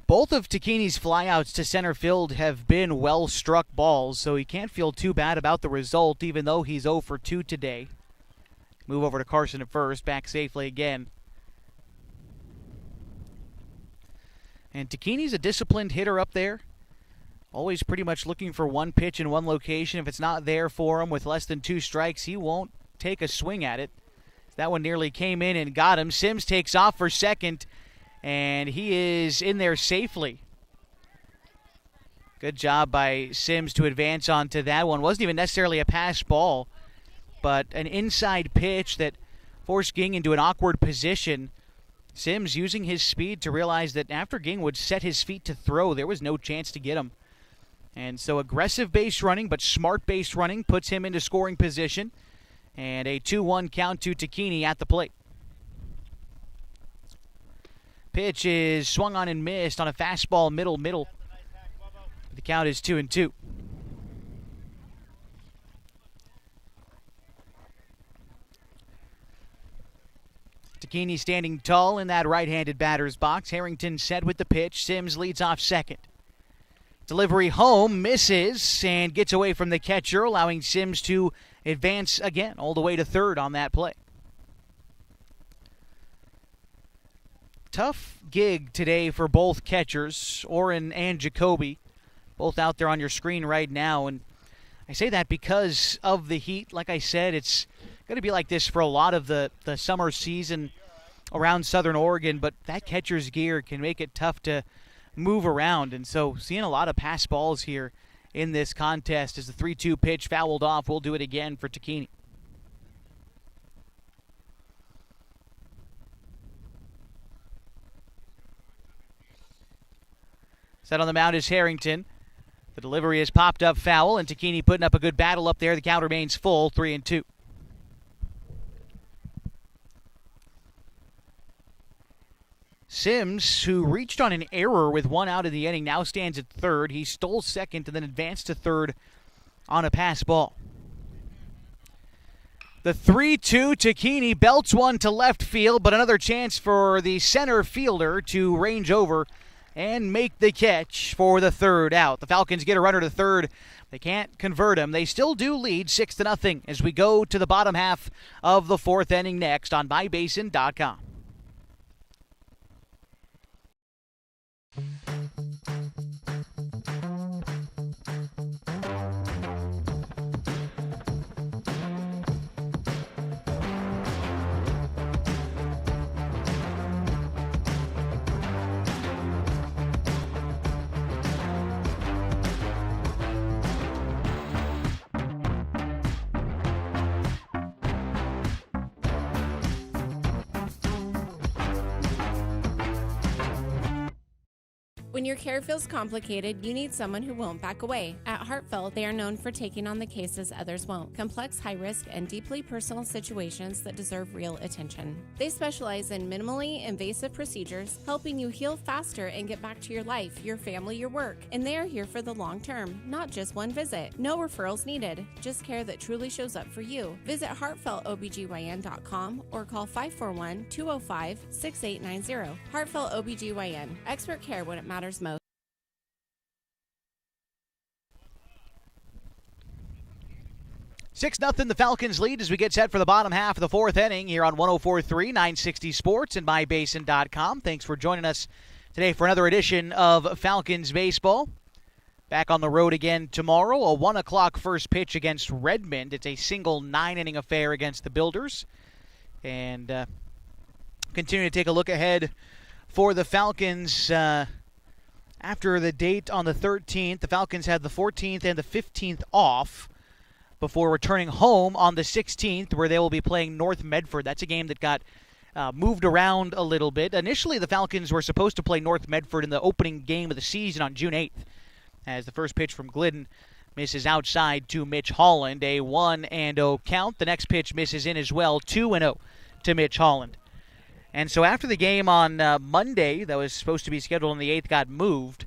Both of Tacchini's flyouts to center field have been well-struck balls, so he can't feel too bad about the result, even though he's 0 for 2 today. Move over to Carson at first, back safely again. And Tacchini's a disciplined hitter up there. Always pretty much looking for one pitch in one location. If it's not there for him with less than 2 strikes, he won't take a swing at it. That one nearly came in and got him. Sims takes off for second, and he is in there safely. Good job by Sims to advance onto that one. Wasn't even necessarily a pass ball, but an inside pitch that forced Ging into an awkward position. Sims using his speed to realize that after Ging would set his feet to throw, there was no chance to get him. And so aggressive base running, but smart base running puts him into scoring position. And a 2-1 count to Tacchini at the plate. Pitch is swung on and missed on a fastball middle. The count is 2-2. Tacchini standing tall in that right-handed batter's box. Harrington set with the pitch. Sims leads off second. Delivery home, misses, and gets away from the catcher, allowing Sims to advance again all the way to third on that play. Tough gig today for both catchers, Oren and Jacoby, both out there on your screen right now. And I say that because of the heat. Like I said, it's going to be like this for a lot of the summer season around Southern Oregon, but that catcher's gear can make it tough to move around. And so seeing a lot of pass balls here in this contest as the 3-2 pitch fouled off. We'll do it again for Tacchini. Set on the mound is Harrington. The delivery is popped up foul, and Tacchini putting up a good battle up there. The count remains full, 3-2. Sims, who reached on an error with one out of the inning, now stands at third. He stole second and then advanced to third on a pass ball. The 3-2 to Keeney belts one to left field, but another chance for the center fielder to range over and make the catch for the third out. The Falcons get a runner to third. They can't convert him. They still do lead 6-0 as we go to the bottom half of the fourth inning next on MyBasin.com. When your care feels complicated, you need someone who won't back away. At Heartfelt, they are known for taking on the cases others won't. Complex, high-risk, and deeply personal situations that deserve real attention. They specialize in minimally invasive procedures, helping you heal faster and get back to your life, your family, your work. And they are here for the long term, not just one visit. No referrals needed, just care that truly shows up for you. Visit heartfeltobgyn.com or call 541-205-6890. Heartfelt OBGYN. Expert care when it matters most. Six 0 the Falcons lead as we get set for the bottom half of the fourth inning here on 104.3 960 Sports and MyBasin.com. Thanks for joining us today for another edition of Falcons baseball. Back on the road again tomorrow, a 1 o'clock first pitch against Redmond. It's a single 9-inning affair against the Builders. And continue to take a look ahead for the Falcons. After the date on the 13th, the Falcons had the 14th and the 15th off before returning home on the 16th, where they will be playing North Medford. That's a game that got moved around a little bit. Initially, the Falcons were supposed to play North Medford in the opening game of the season on June 8th, as the first pitch from Glidden misses outside to Mitch Holland, a 1-0 count. The next pitch misses in as well, 2-0 to Mitch Holland. And so after the game on Monday that was supposed to be scheduled on the 8th got moved,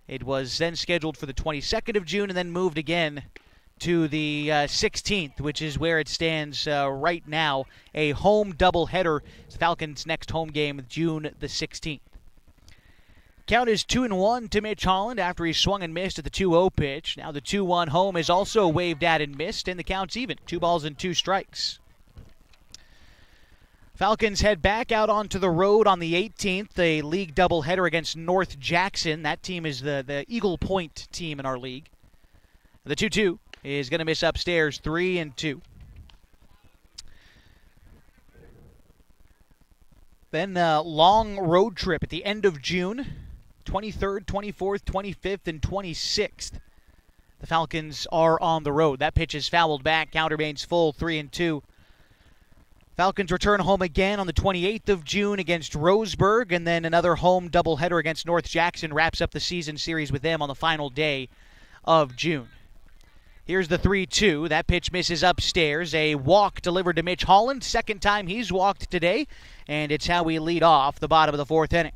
it was then scheduled for the 22nd of June and then moved again to the 16th, which is where it stands right now. A home doubleheader. It's the Falcons' next home game, June the 16th. Count is 2-1 to Mitch Holland after he swung and missed at the 2-0 pitch. Now the 2-1 home is also waved at and missed, and the count's even. 2 balls and 2 strikes. Falcons head back out onto the road on the 18th, a league doubleheader against North Jackson. That team is the Eagle Point team in our league. The 2-2 is going to miss upstairs, 3-2. Then a long road trip at the end of June, 23rd, 24th, 25th, and 26th. The Falcons are on the road. That pitch is fouled back. Count remains full, 3-2. Falcons return home again on the 28th of June against Roseburg, and then another home doubleheader against North Jackson wraps up the season series with them on the final day of June. Here's the 3-2. That pitch misses upstairs. A walk delivered to Mitch Holland. Second time he's walked today, and it's how we lead off the bottom of the fourth inning.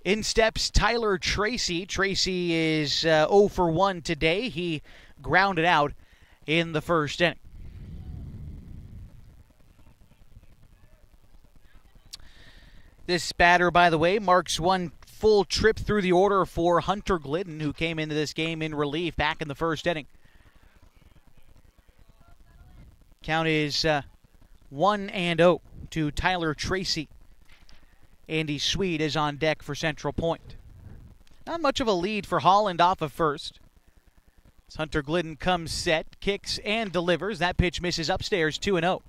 In steps Tyler Tracy. Tracy is 0 for 1 today. He grounded out in the first inning. This batter, by the way, marks one full trip through the order for Hunter Glidden, who came into this game in relief back in the first inning. Count is 1-0 to Tyler Tracy. Andy Sweet is on deck for Central Point. Not much of a lead for Holland off of first. As Hunter Glidden comes set, kicks, and delivers. That pitch misses upstairs, 2-0.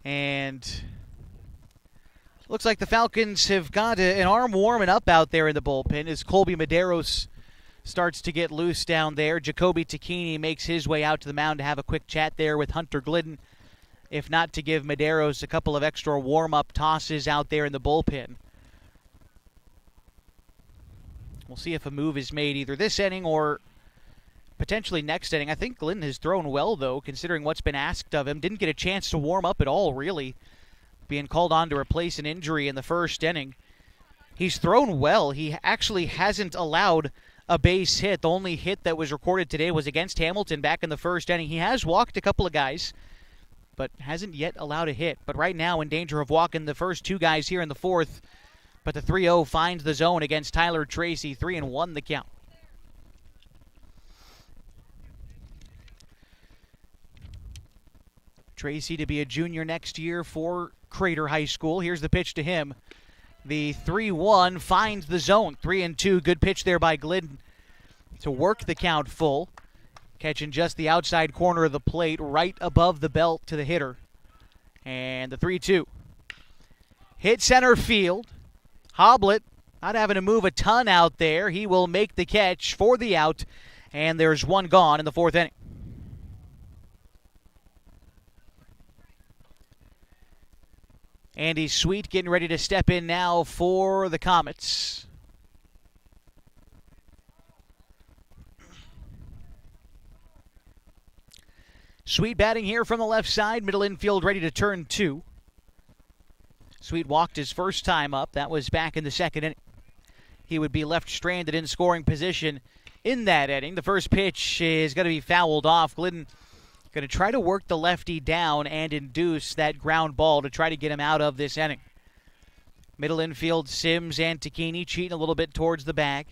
And looks like the Falcons have got an arm warming up out there in the bullpen as Colby Medeiros starts to get loose down there. Jacoby Takini makes his way out to the mound to have a quick chat there with Hunter Glidden, if not to give Medeiros a couple of extra warm-up tosses out there in the bullpen. We'll see if a move is made either this inning or potentially next inning. I think Glidden has thrown well, though, considering what's been asked of him. Didn't get a chance to warm up at all, really, being called on to replace an injury in the first inning. He's thrown well. He actually hasn't allowed a base hit. The only hit that was recorded today was against Hamilton back in the first inning. He has walked a couple of guys, but hasn't yet allowed a hit. But right now in danger of walking the first two guys here in the fourth. But the 3-0 finds the zone against Tyler Tracy. 3-1 the count. Tracy to be a junior next year for Crater High School. Here's the pitch to him. The 3-1 finds the zone. 3-2. Good pitch there by Glidden to work the count full. Catching just the outside corner of the plate, right above the belt to the hitter. And the 3-2. Hit center field. Hoblet not having to move a ton out there. He will make the catch for the out. And there's one gone in the fourth inning. Andy Sweet getting ready to step in now for the Comets. Sweet batting here from the left side. Middle infield ready to turn two. Sweet walked his first time up. That was back in the second inning. He would be left stranded in scoring position in that inning. The first pitch is going to be fouled off. Glidden going to try to work the lefty down and induce that ground ball to try to get him out of this inning. Middle infield, Sims and Tacchini cheating a little bit towards the bag.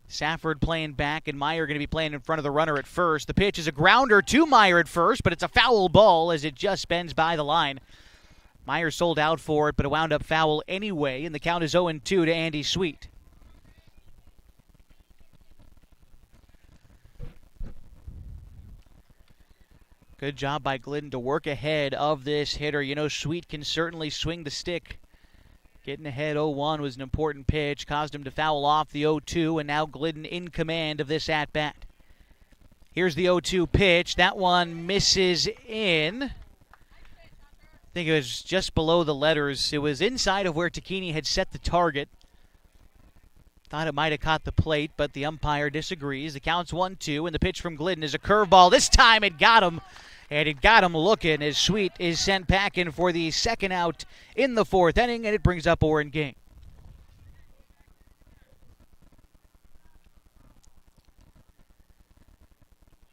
Safford playing back, and Meyer going to be playing in front of the runner at first. The pitch is a grounder to Meyer at first, but it's a foul ball as it just bends by the line. Meyer sold out for it, but it wound up foul anyway, and the count is 0-2 to Andy Sweet. Good job by Glidden to work ahead of this hitter. You know, Sweet can certainly swing the stick. Getting ahead 0-1 was an important pitch. Caused him to foul off the 0-2, and now Glidden in command of this at-bat. Here's the 0-2 pitch. That one misses in. I think it was just below the letters. It was inside of where Tacchini had set the target. Thought it might have caught the plate, but the umpire disagrees. The count's 1-2, and the pitch from Glidden is a curveball. This time it got him, and it got him looking as Sweet is sent packing for the second out in the fourth inning, and it brings up Oren Ging.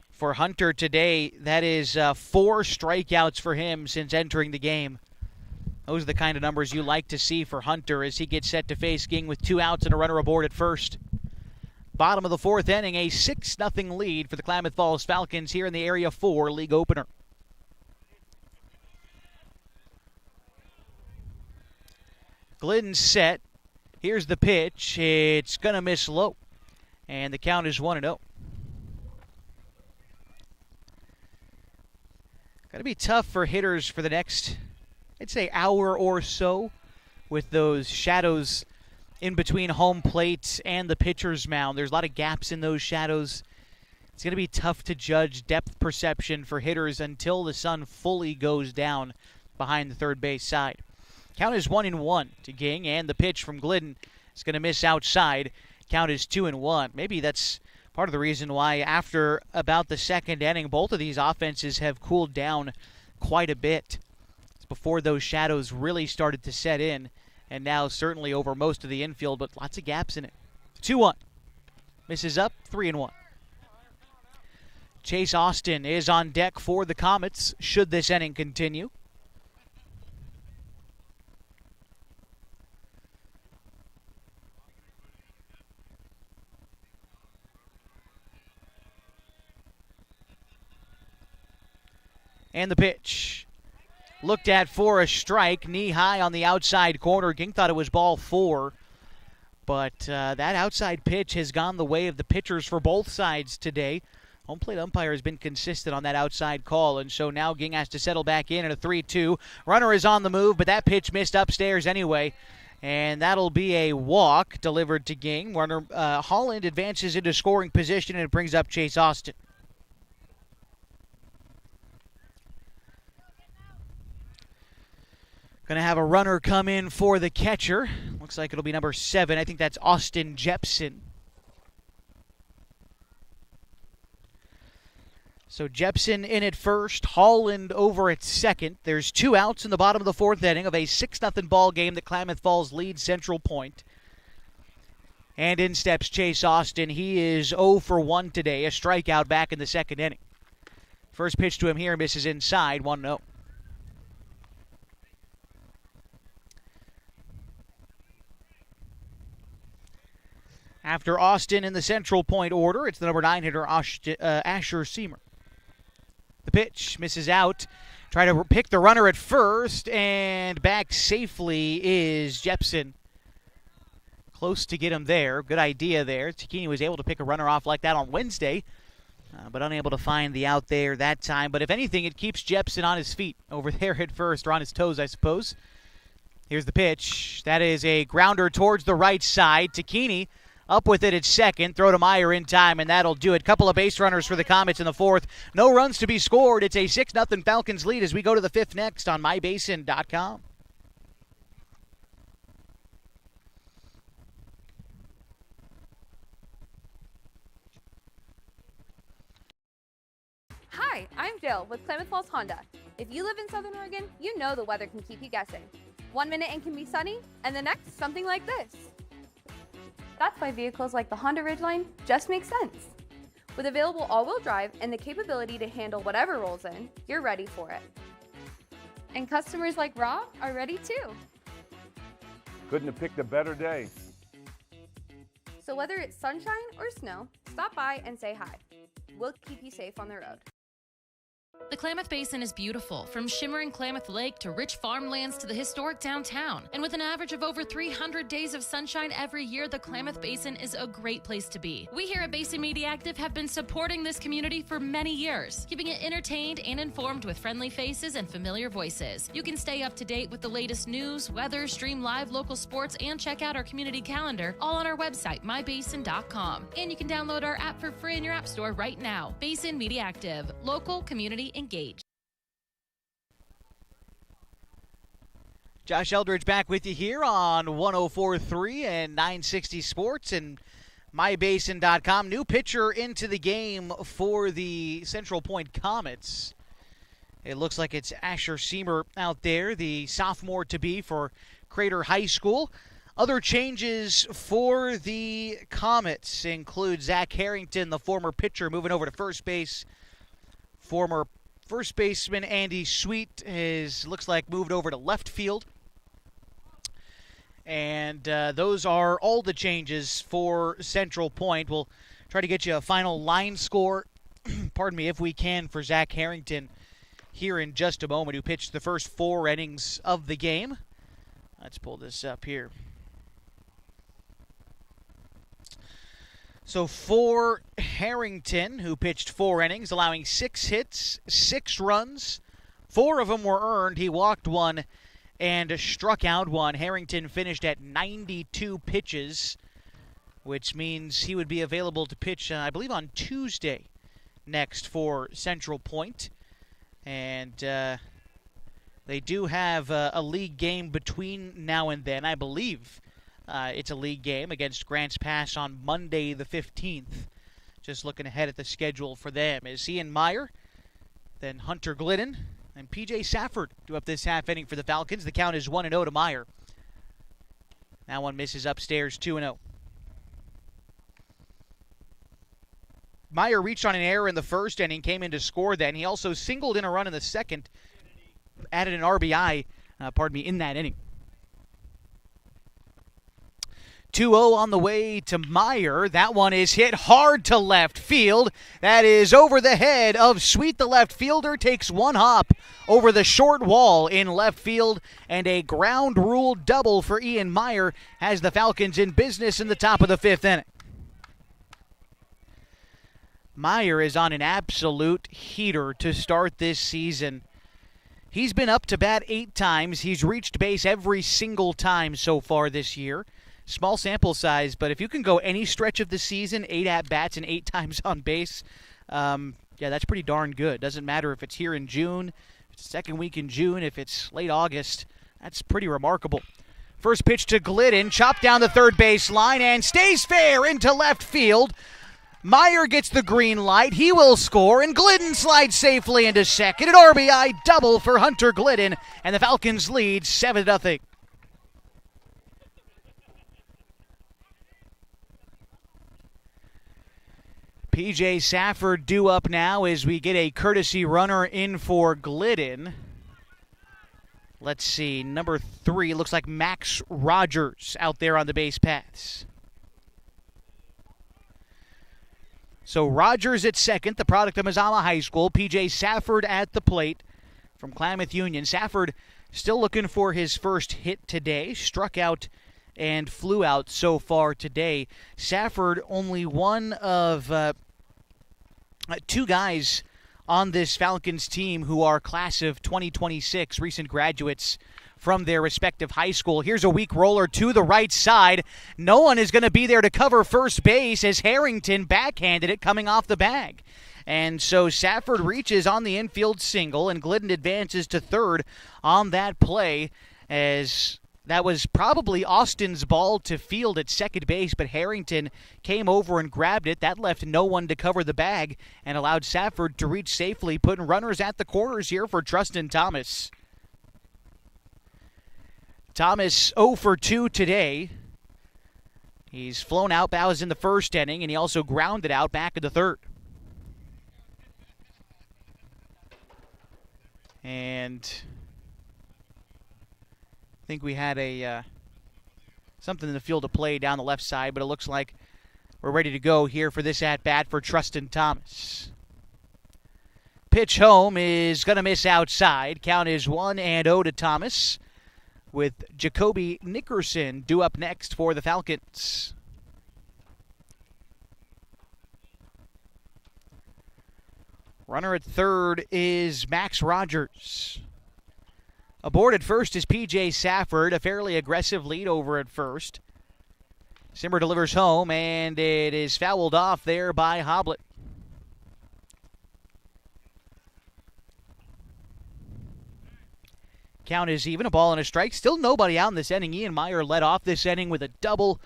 For Hunter today, that is 4 strikeouts for him since entering the game. Those are the kind of numbers you like to see for Hunter as he gets set to face Ging with 2 outs and a runner aboard at first. Bottom of the fourth inning, a 6-0 lead for the Klamath Falls Falcons here in the Area 4 league opener. Glidden set. Here's the pitch. It's going to miss low. And the count is 1-0. Going to be tough for hitters for the next, I'd say, hour or so with those shadows in between home plate and the pitcher's mound. There's a lot of gaps in those shadows. It's going to be tough to judge depth perception for hitters until the sun fully goes down behind the third base side. Count is 1-1 to Ging, and the pitch from Glidden is going to miss outside. Count is 2-1. Maybe that's part of the reason why after about the second inning, both of these offenses have cooled down quite a bit. It's before those shadows really started to set in, and now certainly over most of the infield, but lots of gaps in it. 2-1. Misses up, 3-1. Chase Austin is on deck for the Comets, should this inning continue. And the pitch. Looked at for a strike, knee high on the outside corner. Ging thought it was ball 4. But that outside pitch has gone the way of the pitchers for both sides today. Home plate umpire has been consistent on that outside call, and so now Ging has to settle back in at a 3-2. Runner is on the move, but that pitch missed upstairs anyway. And that'll be a walk delivered to Ging. Runner Holland advances into scoring position, and it brings up Chase Austin. Going to have a runner come in for the catcher. Looks like it'll be number 7. I think that's Austin Jepson. So Jepson in at first, Holland over at second. There's 2 outs in the bottom of the 4th inning of a 6-0 ball game that Klamath Falls leads Central Point. And in steps Chase Austin. He is 0 for 1 today, a strikeout back in the 2nd inning. First pitch to him here misses inside, 1-0. After Austin in the Central Point order, it's the number 9 hitter, Asher Seamer. The pitch misses out. Try to pick the runner at first, and back safely is Jepson. Close to get him there. Good idea there. Takini was able to pick a runner off like that on Wednesday, but unable to find the out there that time. But if anything, it keeps Jepson on his feet over there at first, or on his toes, I suppose. Here's the pitch. That is a grounder towards the right side. Takini up with it at second. Throw to Meyer in time, and that'll do it. Couple of base runners for the Comets in the 4th. No runs to be scored. It's a 6-0 Falcons lead as we go to the 5th next on mybasin.com. Hi, I'm Jill with Klamath Falls Honda. If you live in Southern Oregon, you know the weather can keep you guessing. 1 minute it can be sunny, and the next something like this. That's why vehicles like the Honda Ridgeline just make sense. With available all-wheel drive and the capability to handle whatever rolls in, you're ready for it. And customers like Rob are ready too. Couldn't have picked a better day. So whether it's sunshine or snow, stop by and say hi. We'll keep you safe on the road. The Klamath Basin is beautiful, from shimmering Klamath Lake to rich farmlands to the historic downtown. And with an average of over 300 days of sunshine every year, the Klamath Basin is a great place to be. We here at Basin Media Active have been supporting this community for many years, keeping it entertained and informed with friendly faces and familiar voices. You can stay up to date with the latest news, weather, stream live local sports, and check out our community calendar, all on our website, mybasin.com. And you can download our app for free in your app store right now. Basin Media Active, local community engaged. Josh Eldridge back with you here on 104.3 and 960 Sports and mybasin.com. New pitcher into the game for the Central Point Comets. It looks like it's Asher Seamer out there, the sophomore-to-be for Crater High School. Other changes for the Comets include Zach Harrington, the former pitcher, moving over to first base. Former first baseman Andy Sweet looks like moved over to left field. And those are all the changes for Central Point. We'll try to get you a final line score, pardon me, if we can, for Zach Harrington here in just a moment, who pitched the first 4 innings of the game. Let's pull this up here. So for Harrington, who pitched 4 innings, allowing 6 hits, 6 runs, 4 of them were earned. He walked 1 and struck out 1. Harrington finished at 92 pitches, which means he would be available to pitch, I believe, on Tuesday next for Central Point. And they do have a league game between now and then, I believe. It's a league game against Grants Pass on Monday the 15th. Just looking ahead at the schedule for them is Ian Meyer, then Hunter Glidden, and P.J. Safford do up this half inning for the Falcons. The count is 1-0 to Meyer. That one misses upstairs, 2-0. Meyer reached on an error in the first inning, came in to score then. He also singled in a run in the second, added an RBI, in that inning. 2-0 on the way to Meyer. That one is hit hard to left field. That is over the head of Sweet, the left fielder. Takes 1 hop over the short wall in left field. And a ground rule double for Ian Meyer has the Falcons in business in the top of the 5th inning. Meyer is on an absolute heater to start this season. He's been up to bat 8 times. He's reached base every single time so far this year. Small sample size, but if you can go any stretch of the season, 8 at-bats and 8 times on base, that's pretty darn good. Doesn't matter if it's here in June, if it's the second week in June, if it's late August. That's pretty remarkable. First pitch to Glidden, chopped down the third base line, and stays fair into left field. Meyer gets the green light. He will score, and Glidden slides safely into second. An RBI double for Hunter Glidden, and the Falcons lead 7-0. PJ Safford due up now as we get a courtesy runner in for Glidden. Let's see, number 3 looks like Max Rogers out there on the base paths. So Rogers at second, the product of Mazama High School. PJ Safford at the plate from Klamath Union. Safford still looking for his first hit today. Struck out and flew out so far today. Safford only one of 2 guys on this Falcons team who are class of 2026, recent graduates from their respective high school. Here's a weak roller to the right side. No one is going to be there to cover first base as Harrington backhanded it coming off the bag. And so Safford reaches on the infield single, and Glidden advances to third on that play, as that was probably Austin's ball to field at second base, but Harrington came over and grabbed it. That left no one to cover the bag and allowed Safford to reach safely, putting runners at the corners here for Trustin Thomas. Thomas 0 for 2 today. He's flown out. That was in the first inning, and he also grounded out back in the third. And I think we had a something in the field of play down the left side, but it looks like we're ready to go here for this at-bat for Trustin Thomas. Pitch home is going to miss outside. Count is 1-0 to Thomas, with Jacoby Nickerson due up next for the Falcons. Runner at third is Max Rogers. Aboard at first is PJ Safford, a fairly aggressive lead over at first. Simmer delivers home, and it is fouled off there by Hoblet. Count is even, a ball and a strike. Still nobody out in this inning. Ian Meyer led off this inning with a double.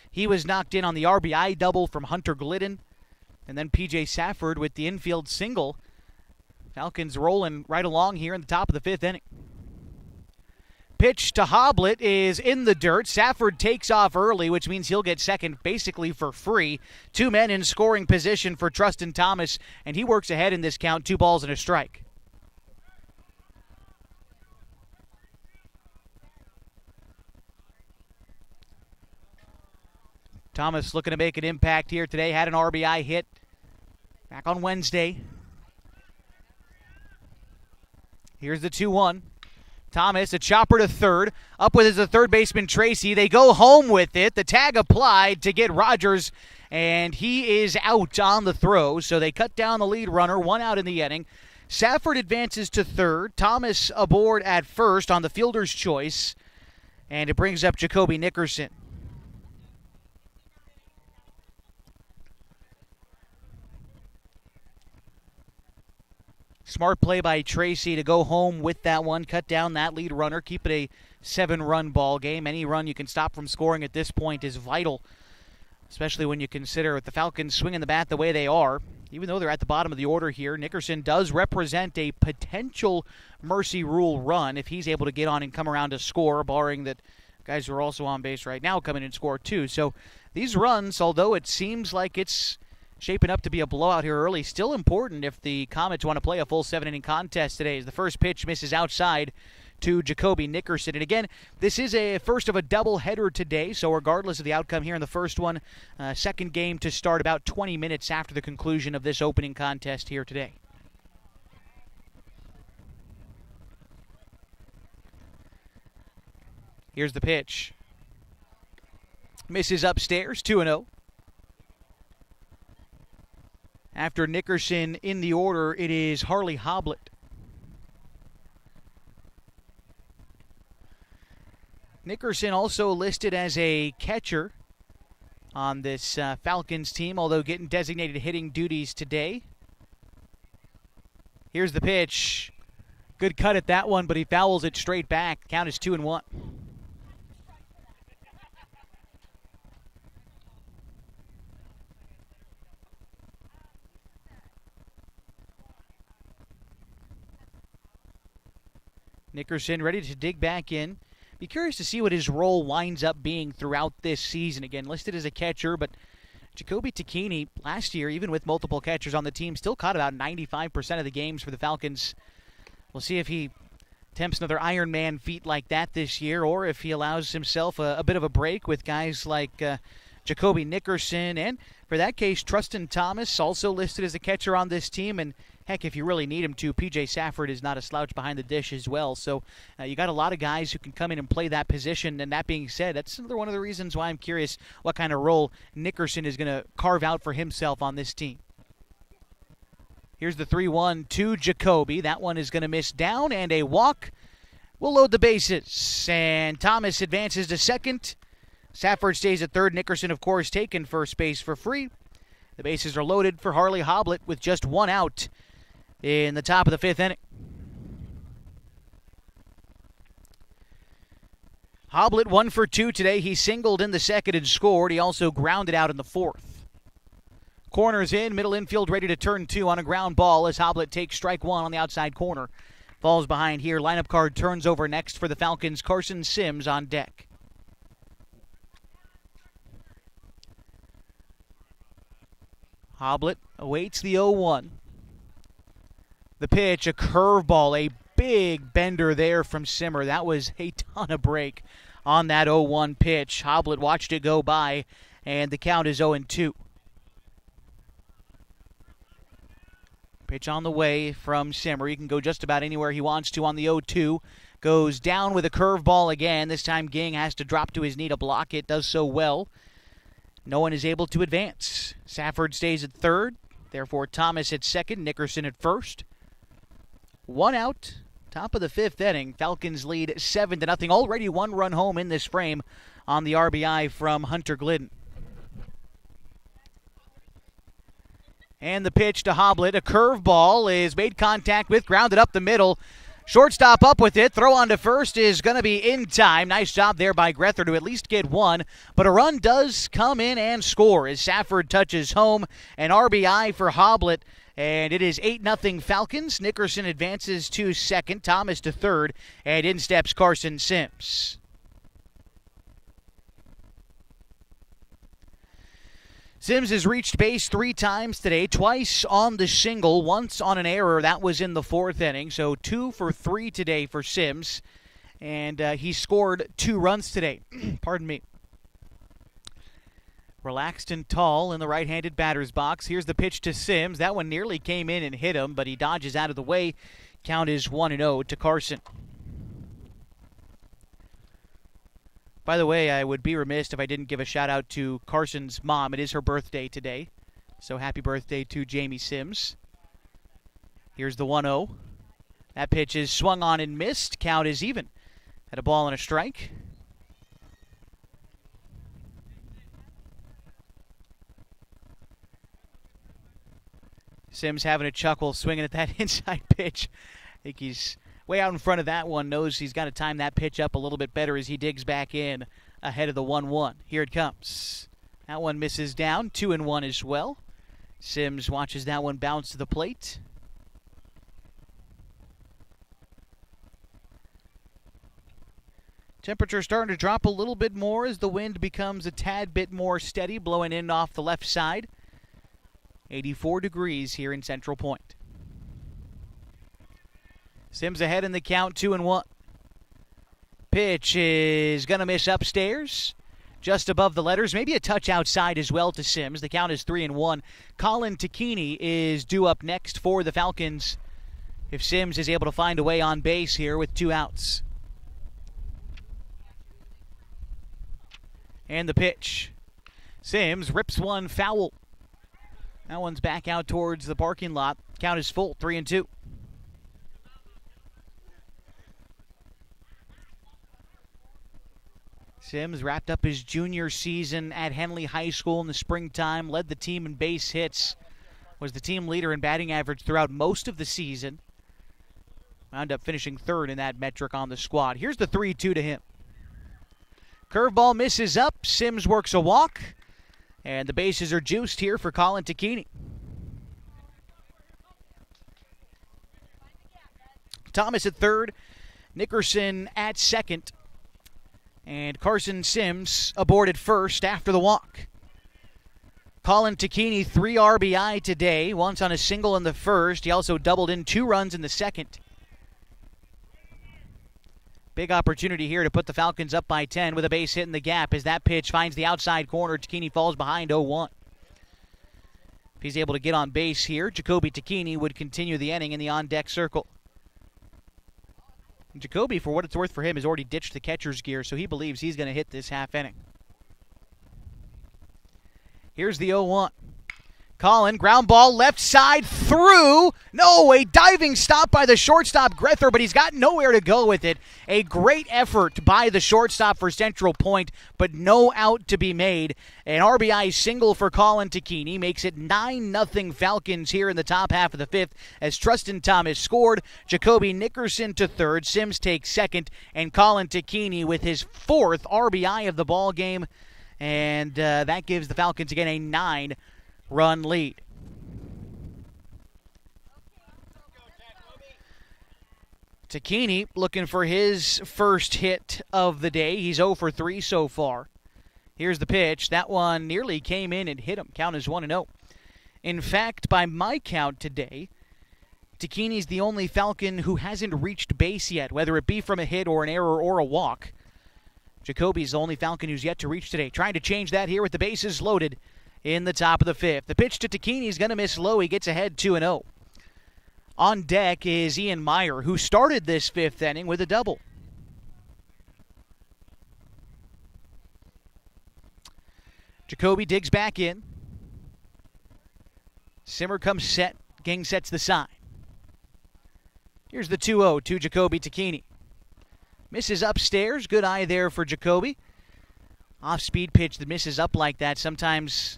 He was knocked in on the RBI double from Hunter Glidden. And then PJ Safford with the infield single. Falcons rolling right along here in the top of the 5th inning. Pitch to Hoblet is in the dirt. Safford takes off early, which means he'll get second basically for free. 2 men in scoring position for Trustin Thomas, and he works ahead in this count, 2 balls and a strike. Thomas looking to make an impact here today. Had an RBI hit back on Wednesday. Here's the 2-1. Thomas, a chopper to third. Up with his third baseman, Tracy. They go home with it. The tag applied to get Rogers, and he is out on the throw. So they cut down the lead runner, 1 out in the inning. Safford advances to third. Thomas aboard at first on the fielder's choice. And it brings up Jacoby Nickerson. Smart play by Tracy to go home with that one, cut down that lead runner, keep it a 7-run ball game. Any run you can stop from scoring at this point is vital, especially when you consider the Falcons swinging the bat the way they are. Even though they're at the bottom of the order here, Nickerson does represent a potential mercy rule run if he's able to get on and come around to score, barring that guys who are also on base right now come in and score too. So these runs, although it seems like it's shaping up to be a blowout here early, still important if the Comets want to play a full 7-inning contest today, as the first pitch misses outside to Jacoby Nickerson. And again, this is a first of a doubleheader today, so regardless of the outcome here in the first one, second game to start about 20 minutes after the conclusion of this opening contest here today. Here's the pitch. Misses upstairs, 2-0. After Nickerson in the order, it is Harley Hoblet. Nickerson also listed as a catcher on this Falcons team, although getting designated hitting duties today. Here's the pitch. Good cut at that one, but he fouls it straight back. Count is 2-1. Nickerson ready to dig back in. Be curious to see what his role winds up being throughout this season. Again, listed as a catcher, but Jacoby Tacchini last year, even with multiple catchers on the team, still caught about 95% of the games for the Falcons. We'll see if he attempts another Iron Man feat like that this year, or if he allows himself a bit of a break with guys like Jacoby Nickerson, and for that case, Trustin Thomas, also listed as a catcher on this team, and heck, if you really need him to, P.J. Safford is not a slouch behind the dish as well. So you got a lot of guys who can come in and play that position, and that being said, that's another one of the reasons why I'm curious what kind of role Nickerson is going to carve out for himself on this team. Here's the 3-1 to Jacoby. That one is going to miss down, and a walk will load the bases. And Thomas advances to second. Safford stays at third. Nickerson, of course, taken first base for free. The bases are loaded for Harley Hoblet with just one out in the top of the fifth inning. Hoblet 1 for 2 today. He singled in the second and scored. He also grounded out in the fourth. Corners in, middle infield ready to turn 2 on a ground ball as Hoblet takes strike 1 on the outside corner. Falls behind here. Lineup card turns over next for the Falcons. Carson Sims on deck. Hoblet awaits the 0-1. The pitch, a curveball, a big bender there from Simmer. That was a ton of break on that 0-1 pitch. Hoblet watched it go by, and the count is 0-2. Pitch on the way from Simmer. He can go just about anywhere he wants to on the 0-2. Goes down with a curveball again. This time Ging has to drop to his knee to block it. Does so well. No one is able to advance. Safford stays at third. Therefore, Thomas at second. Nickerson at first. 1 out. Top of the fifth inning. Falcons lead 7-0. Already 1 run home in this frame on the RBI from Hunter Glidden. And the pitch to Hoblet. A curveball is made contact with, grounded up the middle. Shortstop up with it. Throw on to first is going to be in time. Nice job there by Grether to at least get one. But a run does come in and score as Safford touches home. An RBI for Hoblet. And it is 8-0 Falcons. Nickerson advances to second. Thomas to third. And in steps Carson Sims. Sims has reached base 3 times today, twice on the single, once on an error. That was in the fourth inning, so 2 for 3 today for Sims. And he scored 2 runs today. Pardon me. Relaxed and tall in the right-handed batter's box. Here's the pitch to Sims. That one nearly came in and hit him, but he dodges out of the way. Count is 1-0 to Carson. By the way, I would be remiss if I didn't give a shout-out to Carson's mom. It is her birthday today, so happy birthday to Jamie Sims. Here's the 1-0. That pitch is swung on and missed. Count is even at a ball and a strike. Sims having a chuckle, swinging at that inside pitch. I think he's way out in front of that one, knows he's got to time that pitch up a little bit better as he digs back in ahead of the 1-1. Here it comes. That one misses down, 2-1 as well. Sims watches that one bounce to the plate. Temperature starting to drop a little bit more as the wind becomes a tad bit more steady, blowing in off the left side. 84 degrees here in Central Point. Sims ahead in the count, 2-1. Pitch is going to miss upstairs, just above the letters. Maybe a touch outside as well to Sims. The count is 3-1. Colin Tacchini is due up next for the Falcons if Sims is able to find a way on base here with 2 outs. And the pitch. Sims rips one foul. That one's back out towards the parking lot. Count is full, 3-2. Sims wrapped up his junior season at Henley High School in the springtime, led the team in base hits, was the team leader in batting average throughout most of the season. Wound up finishing 3rd in that metric on the squad. Here's the 3-2 to him. Curveball misses up. Sims works a walk. And the bases are juiced here for Colin Tacchini. Thomas at third. Nickerson at second. And Carson Sims aboard at first after the walk. Colin Tacchini, 3 RBI today, once on a single in the first. He also doubled in 2 runs in the second. Big opportunity here to put the Falcons up by 10 with a base hit in the gap as that pitch finds the outside corner. Tacchini falls behind 0-1. If he's able to get on base here, Jacoby Tacchini would continue the inning in the on-deck circle. And Jacoby, for what it's worth for him, has already ditched the catcher's gear, so he believes he's going to hit this half inning. Here's the 0-1. Colin, ground ball, left side, through. No, a diving stop by the shortstop, Grether, but he's got nowhere to go with it. A great effort by the shortstop for Central Point, but no out to be made. An RBI single for Colin Tacchini makes it 9-0 Falcons here in the top half of the 5th as Trustin Thomas scored. Jacoby Nickerson to third, Sims takes second, and Colin Tacchini with his 4th RBI of the ball game. And that gives the Falcons again a 9-run lead. Tacchini looking for his first hit of the day. He's 0 for 3 so far. Here's the pitch. That one nearly came in and hit him. Count is 1-0. In fact, by my count today, Tacchini's the only Falcon who hasn't reached base yet, whether it be from a hit or an error or a walk. Jacoby's the only Falcon who's yet to reach today. Trying to change that here with the bases loaded in the top of the 5th. The pitch to Tacchini is going to miss low. He gets ahead 2-0. On deck is Ian Meyer, who started this 5th inning with a double. Jacoby digs back in. Simmer comes set. Ging sets the sign. Here's the 2-0 to Jacoby Tacchini. Misses upstairs. Good eye there for Jacoby. Off-speed pitch that misses up like that. Sometimes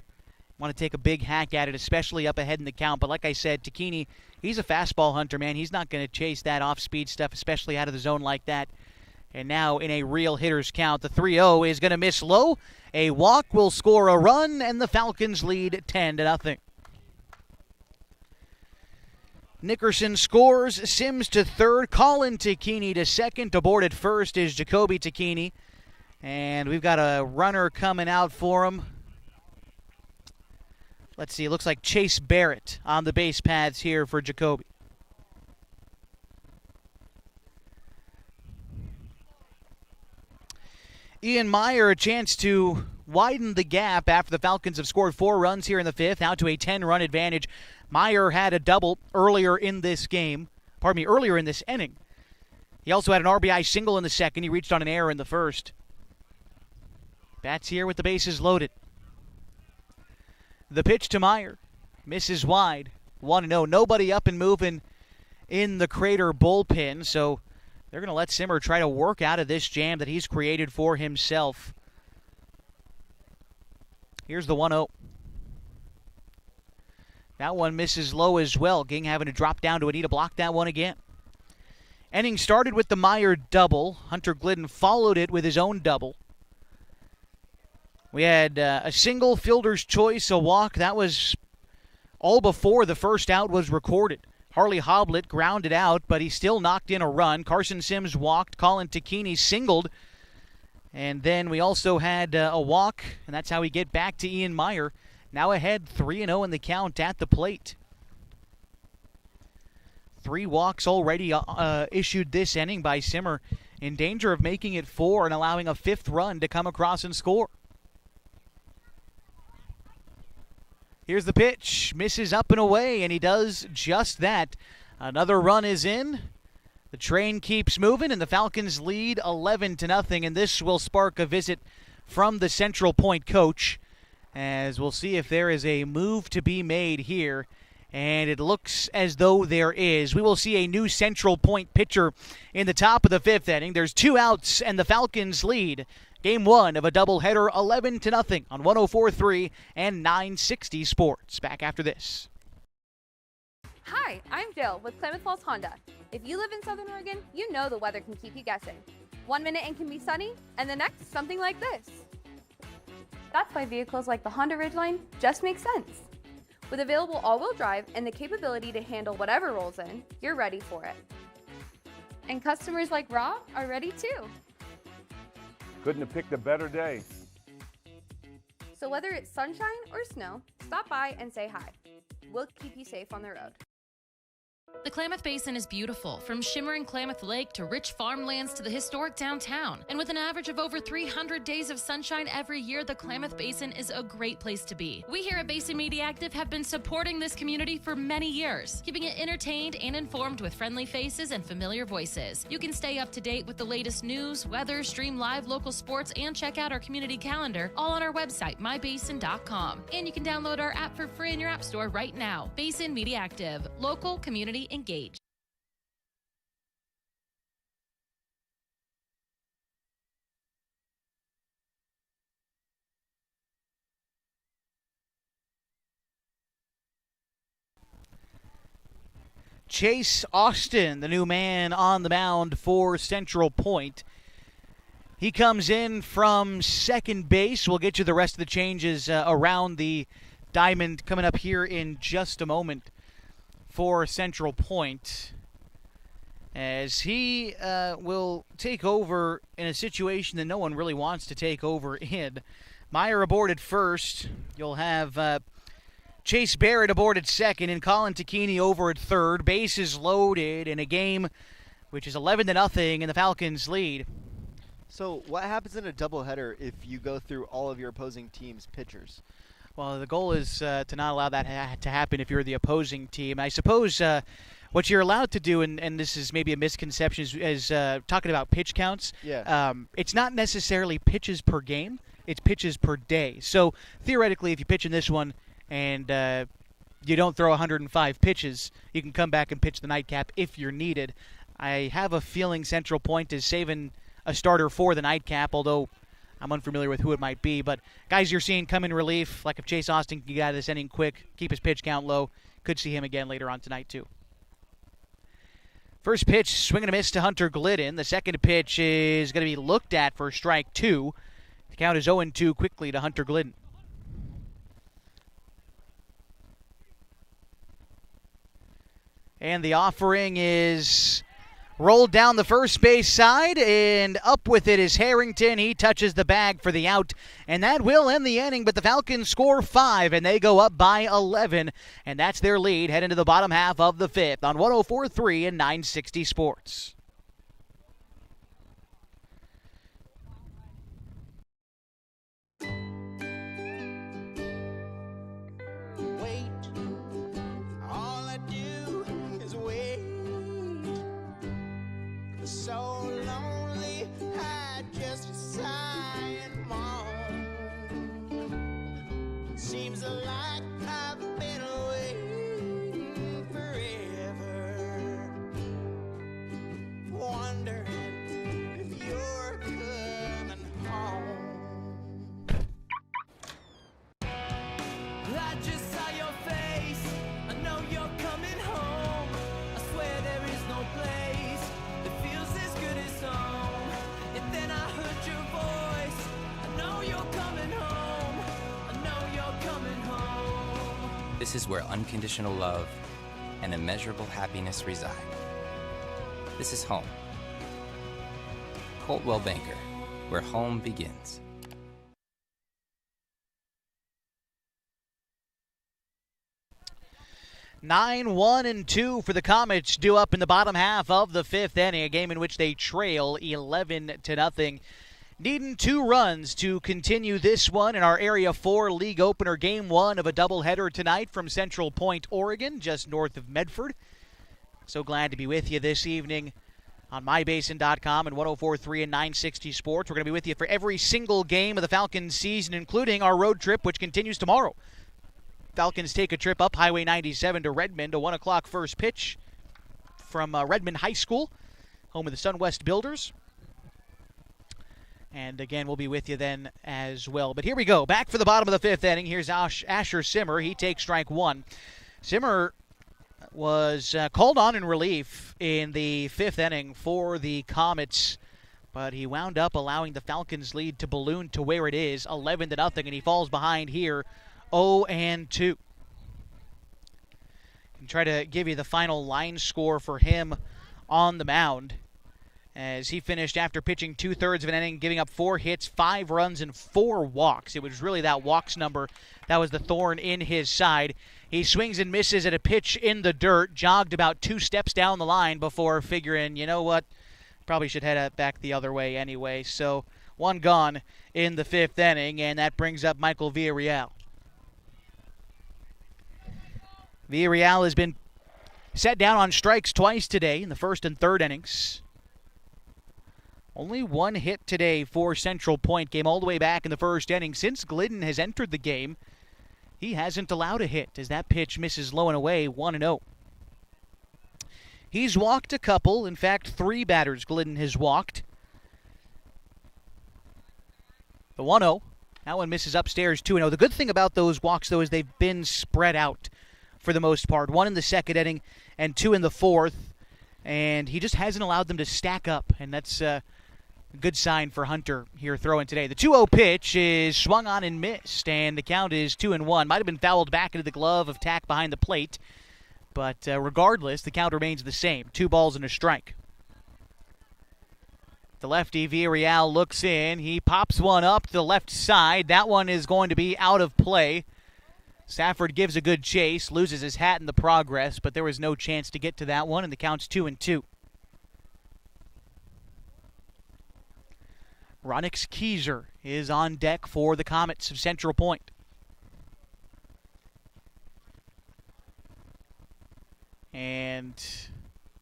want to take a big hack at it, especially up ahead in the count. But like I said, Tacchini, he's a fastball hunter, man. He's not going to chase that off-speed stuff, especially out of the zone like that. And now in a real hitter's count, the 3-0 is going to miss low. A walk will score a run, and the Falcons lead 10-0. Nickerson scores, Sims to third, Colin Tacchini to second. Aboard at first is Jacoby Tacchini. And we've got a runner coming out for him. Let's see, it looks like Chase Barrett on the base paths here for Jacoby. Ian Meyer, a chance to widen the gap after the Falcons have scored 4 runs here in the 5th, out to a 10-run advantage. Meyer had a double earlier in this game, earlier in this inning. He also had an RBI single in the second. He reached on an error in the first. Bats here with the bases loaded. The pitch to Meyer. Misses wide. 1-0. Nobody up and moving in the Crater bullpen, so they're going to let Simmer try to work out of this jam that he's created for himself. Here's the 1-0. That one misses low as well. Ging having to drop down to Anita block that one again. Inning started with the Meyer double. Hunter Glidden followed it with his own double. We had a single, fielder's choice, a walk. That was all before the first out was recorded. Harley Hoblet grounded out, but he still knocked in a run. Carson Sims walked. Colin Tacchini singled. And then we also had a walk, and that's how we get back to Ian Meyer. Now ahead 3-0 in the count at the plate. 3 walks already issued this inning by Simmer, in danger of making it 4 and allowing a 5th run to come across and score. Here's the pitch. Misses up and away, and he does just that. Another run is in. The train keeps moving, and the Falcons lead 11-0, and this will spark a visit from the Central Point coach, as we'll see if there is a move to be made here, and it looks as though there is. We will see a new Central Point pitcher in the top of the 5th inning. There's 2 outs, and the Falcons lead Game 1 of a doubleheader, 11-0 on 104.3 and 960 Sports. Back after this. Hi, I'm Jill with Klamath Falls Honda. If you live in Southern Oregon, you know the weather can keep you guessing. 1 minute it can be sunny, and the next something like this. That's why vehicles like the Honda Ridgeline just make sense. With available all-wheel drive and the capability to handle whatever rolls in, you're ready for it. And customers like Rob are ready too. Couldn't have picked a better day. So whether it's sunshine or snow, stop by and say hi. We'll keep you safe on the road. The Klamath Basin is beautiful, from shimmering Klamath Lake to rich farmlands to the historic downtown. And with an average of over 300 days of sunshine every year, the Klamath Basin is a great place to be. We here at Basin Media Active have been supporting this community for many years, keeping it entertained and informed with friendly faces and familiar voices. You can stay up to date with the latest news, weather, stream live local sports, and check out our community calendar, all on our website, mybasin.com. And you can download our app for free in your app store right now. Basin Media Active, local community engaged. Chase Austin, the new man on the mound for Central Point. He comes in from second base. We'll get you the rest of the changes around the diamond coming up here in just a moment for Central Point, as he will take over in a situation that no one really wants to take over in. Meyer aboard at first. You'll have Chase Barrett aboard at second and Colin Tacchini over at third. Bases loaded in a game which is 11-0 in the Falcons' lead. So what happens in a doubleheader if you go through all of your opposing team's pitchers? Well, the goal is to not allow that to happen if you're the opposing team. I suppose what you're allowed to do, and this is maybe a misconception, is talking about pitch counts. Yeah. It's not necessarily pitches per game. It's pitches per day. So theoretically, if you pitch in this one and you don't throw 105 pitches, you can come back and pitch the nightcap if you're needed. I have a feeling Central Point is saving a starter for the nightcap, although I'm unfamiliar with who it might be. But guys you're seeing come in relief, like if Chase Austin can get out of this inning quick, keep his pitch count low, could see him again later on tonight too. First pitch, swing and a miss to Hunter Glidden. The second pitch is going to be looked at for strike two. The count is 0-2 quickly to Hunter Glidden. And the offering is rolled down the first base side, and up with it is Harrington. He touches the bag for the out, and that will end the inning, but the Falcons score 5, and they go up by 11, and that's their lead heading to the bottom half of the fifth on 104.3 and 960 Sports. So lonely, I just sigh and moan. Seems like I've been waiting forever, wondering if you're coming home. I just saw your face, I know you're coming home. I swear there is no place that feels as good as home. And then I heard your voice. I know you're coming home. I know you're coming home. This is where unconditional love and immeasurable happiness reside. This is home. Coltwell Banker, where home begins. Nine, 1-2 for the Comets, due up in the bottom half of the fifth inning, a game in which they trail 11-0. Needing 2 runs to continue this one in our Area 4 League opener, game 1 of a doubleheader tonight from Central Point, Oregon, just north of Medford. So glad to be with you this evening on mybasin.com and 104.3 and 960 Sports. We're going to be with you for every single game of the Falcons season, including our road trip, which continues tomorrow. Falcons take a trip up Highway 97 to Redmond, a 1 o'clock first pitch from Redmond High School, home of the SunWest Builders. And again, we'll be with you then as well. But here we go, back for the bottom of the fifth inning. Here's Asher Simmer. He takes strike one. Simmer was called on in relief in the fifth inning for the Comets, but he wound up allowing the Falcons' lead to balloon to where it is, 11-0, and he falls behind here 0-2. And try to give you the final line score for him on the mound. as he finished after pitching 2/3 of an inning, giving up 4 hits, 5 runs, and 4 walks. It was really that walks number that was the thorn in his side. He swings and misses at a pitch in the dirt, jogged about 2 steps down the line before figuring, you know what, probably should head back the other way anyway. So 1 gone in the 5th inning, and that brings up Michael Villarreal. Villarreal has been set down on strikes twice today in the 1st and 3rd innings. Only 1 hit today for Central Point. Game all the way back in the 1st inning. Since Glidden has entered the game, he hasn't allowed a hit as that pitch misses low and away, 1-0. He's walked a couple. In fact, 3 batters Glidden has walked. The 1-0. That one misses upstairs, 2-0. The good thing about those walks, though, is they've been spread out for the most part. 1 in the 2nd inning and 2 in the 4th. And he just hasn't allowed them to stack up, and that's a good sign for Hunter here throwing today. The 2-0 pitch is swung on and missed, and the count is 2-1. Might have been fouled back into the glove of Tack behind the plate, but regardless, the count remains the same. 2 balls and a strike. The lefty, Villarreal, looks in. He pops one up to the left side. That one is going to be out of play. Safford gives a good chase, loses his hat in the progress, but there was no chance to get to that one, and the count's 2-2. Ronix Keyser is on deck for the Comets of Central Point. And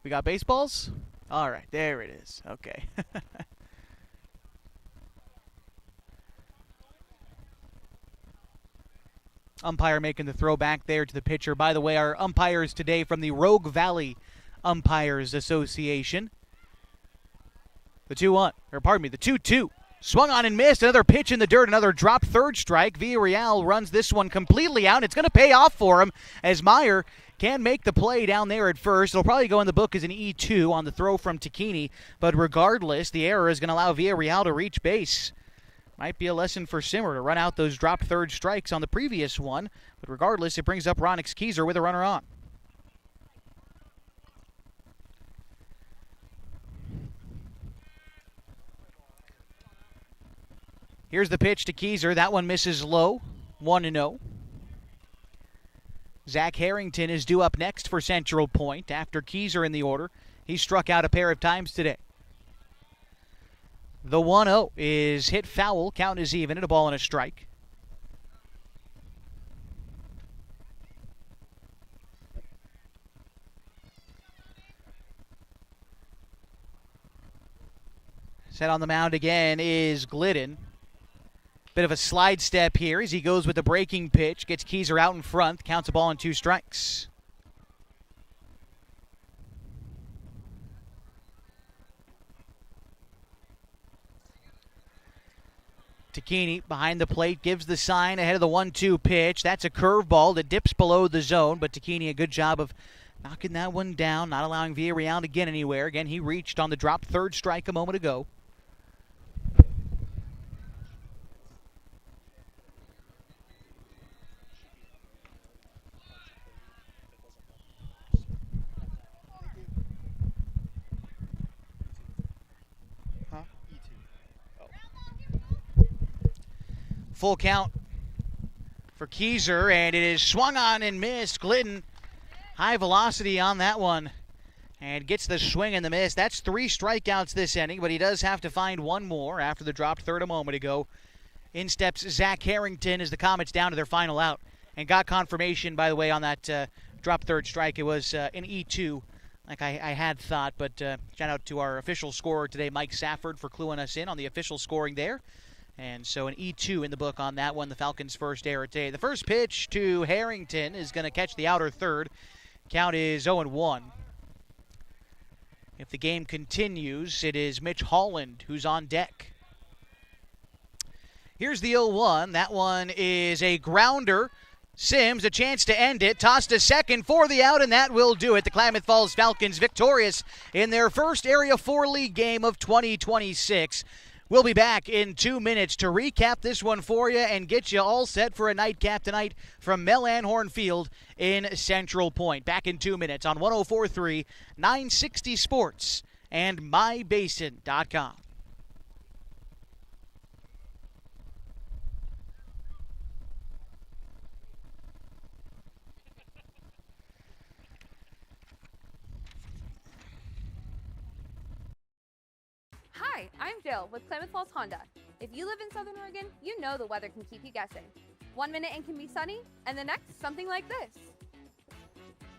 we got baseballs? All right, there it is. Okay. Umpire making the throw back there to the pitcher. By the way, our umpires today from the Rogue Valley Umpires Association. The 2-2. Swung on and missed. Another pitch in the dirt. Another drop 3rd strike. Villarreal runs this one completely out. It's going to pay off for him as Meyer can make the play down there at first. It'll probably go in the book as an E2 on the throw from Tacchini. But regardless, the error is going to allow Villarreal to reach base. Might be a lesson for Simmer to run out those drop 3rd strikes on the previous one. But regardless, it brings up Ronix Keyser with a runner on. Here's the pitch to Keyser. That one misses low. 1-0. Zach Harrington is due up next for Central Point after Keyser in the order. He struck out a pair of times today. The 1-0 is hit foul. Count is even at a ball and a strike. Set on the mound again is Glidden. Bit of a slide step here as he goes with the breaking pitch. Gets Keyser out in front. Counts a ball and 2 strikes. Tacchini behind the plate gives the sign ahead of the 1-2 pitch. That's a curveball that dips below the zone, but Tacchini a good job of knocking that one down, not allowing Villarreal to get anywhere. Again, he reached on the drop 3rd strike a moment ago. Full count for Keyser, and it is swung on and missed. Glidden, high velocity on that one, and gets the swing and the miss. That's 3 strikeouts this inning, but he does have to find 1 more after the dropped 3rd a moment ago. In steps Zach Harrington as the Comets down to their final out, and got confirmation, by the way, on that dropped 3rd strike. It was an E2, like I had thought, but shout out to our official scorer today, Mike Safford, for cluing us in on the official scoring there. And so an E2 in the book on that one, the Falcons' first error today. The first pitch to Harrington is going to catch the outer 3rd. Count is 0-1. If the game continues, it is Mitch Holland who's on deck. Here's the 0-1. That one is a grounder. Sims, a chance to end it. Tossed to second for the out, and that will do it. The Klamath Falls Falcons victorious in their first Area 4 League game of 2026. We'll be back in 2 minutes to recap this one for you and get you all set for a nightcap tonight from Mel Anhorn Field in Central Point. Back in 2 minutes on 104.3, 960 Sports and mybasin.com. Hi, I'm Jill with Klamath Falls Honda. If you live in Southern Oregon, you know the weather can keep you guessing. 1 minute it can be sunny, and the next, something like this.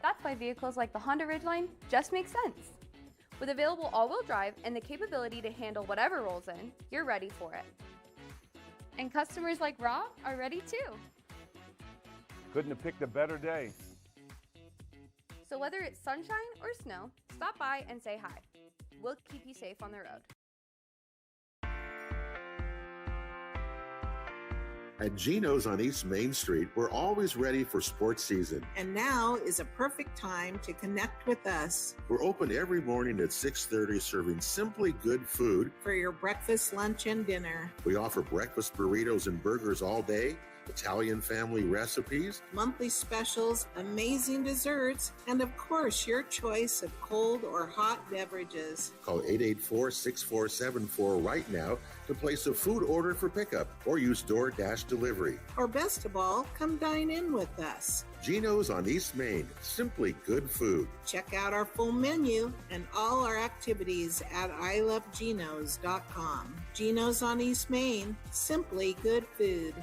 That's why vehicles like the Honda Ridgeline just make sense. With available all-wheel drive and the capability to handle whatever rolls in, you're ready for it. And customers like Rob are ready too. Couldn't have picked a better day. So whether it's sunshine or snow, stop by and say hi. We'll keep you safe on the road. At Geno's on East Main Street, we're always ready for sports season. And now is a perfect time to connect with us We're open every morning at 6:30, serving simply good food. for your breakfast, lunch, and dinner. We offer breakfast burritos and burgers all day, Italian family recipes, Monthly specials, amazing desserts, and of course, your choice of cold or hot beverages. Call 884-6474 right now to place a food order for pickup or use DoorDash delivery. Or best of all, come dine in with us. Geno's on East Main, simply good food. Check out our full menu and all our activities at ilovegenos.com. Geno's on East Main, simply good food.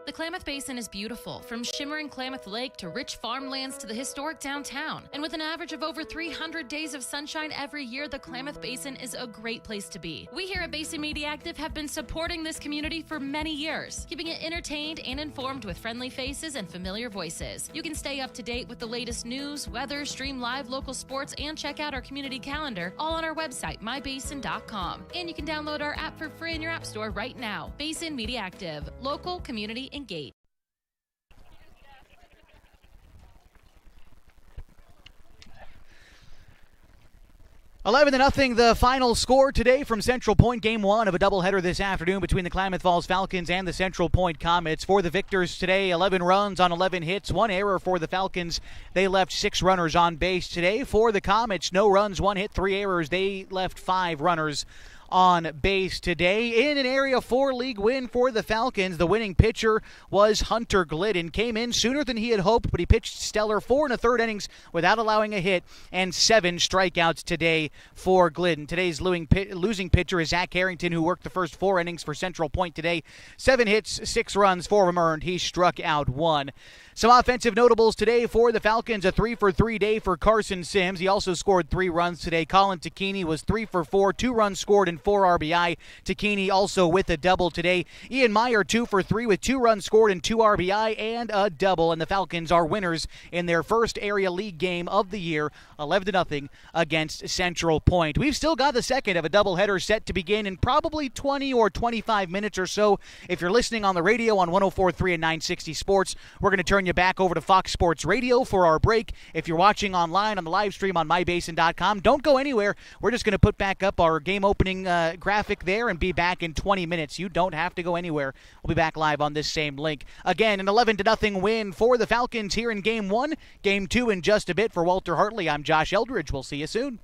The Klamath Basin is beautiful, from shimmering Klamath Lake to rich farmlands to the historic downtown. And with an average of over 300 days of sunshine every year, the Klamath Basin is a great place to be. We here at Basin Media Active have been supporting this community for many years, keeping it entertained and informed with friendly faces and familiar voices. You can stay up to date with the latest news, weather, stream live local sports, and check out our community calendar, all on our website, mybasin.com. And you can download our app for free in your app store right now. Basin Media Active, local, community, engaged. 11-0, the final score today from Central Point, game one of a doubleheader this afternoon between the Klamath Falls Falcons and the Central Point Comets. For the victors today, 11 runs on 11 hits, 1 error for the Falcons. They left 6 runners on base today. For the Comets, no runs, 1 hit, 3 errors. They left 5 runners on base today. In an Area 4 league win for the Falcons, the winning pitcher was Hunter Glidden. Came in sooner than he had hoped, but he pitched stellar 4 1/3 innings without allowing a hit and 7 strikeouts today for Glidden. Today's losing pitcher is Zach Harrington, who worked the first 4 innings for Central Point today. 7 hits, 6 runs, 4 of them earned. He struck out 1. Some offensive notables today for the Falcons, a 3-for-3 day for Carson Sims. He also scored 3 runs today. Colin Takini was 3-for-4, 2 runs scored and 4 RBI. Takini also with a double today. Ian Meyer 2-for-3 with 2 runs scored and 2 RBI and a double. And the Falcons are winners in their first area league game of the year, 11-0 against Central Point. We've still got the second of a doubleheader set to begin in probably 20 or 25 minutes or so. If you're listening on the radio on 104.3 and 960 Sports, we're going to turn you back over to Fox Sports Radio for our break. If you're watching online on the live stream on mybasin.com, don't go anywhere. We're just going to put back up our game opening graphic there and be back in 20 minutes. You don't have to go anywhere. We'll be back live on this same link. Again, an 11-0 win for the Falcons here in Game 1. Game 2 in just a bit. For Walter Hartley, I'm Josh Eldridge. We'll see you soon.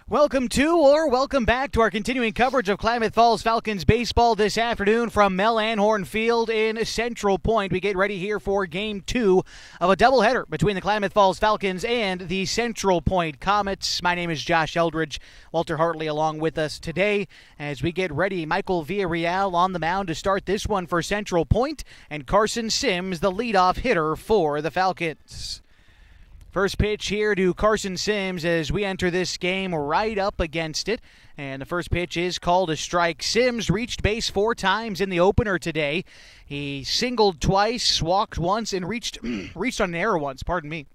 Welcome to or welcome back to our continuing coverage of Klamath Falls Falcons baseball this afternoon from Mel Anhorn Field in Central Point. We get ready here for Game 2 of a doubleheader between the Klamath Falls Falcons and the Central Point Comets. My name is Josh Eldridge. Walter Hartley along with us today as we get ready. Michael Villarreal on the mound to start this one for Central Point, and Carson Sims, the leadoff hitter for the Falcons. First pitch here to Carson Sims as we enter this game right up against it. And the first pitch is called a strike. Sims reached base 4 times in the opener today. He singled twice, walked once, and reached on an error once. Pardon me.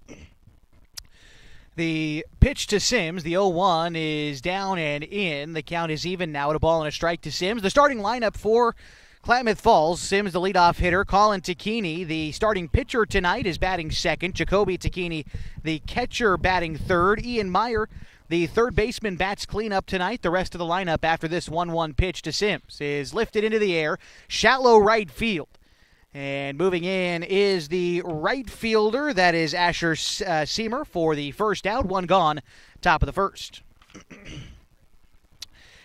The pitch to Sims, the 0-1, is down and in. The count is even now at a ball and a strike to Sims. The starting lineup for Klamath Falls: Sims, the leadoff hitter. Colin Takini, the starting pitcher tonight, is batting second. Jacoby Takini, the catcher, batting third. Ian Meyer, the third baseman, bats cleanup tonight. The rest of the lineup after this 1-1 pitch to Sims is lifted into the air. Shallow right field. And moving in is the right fielder. That is Asher Seamer for the first out. One gone, top of the first.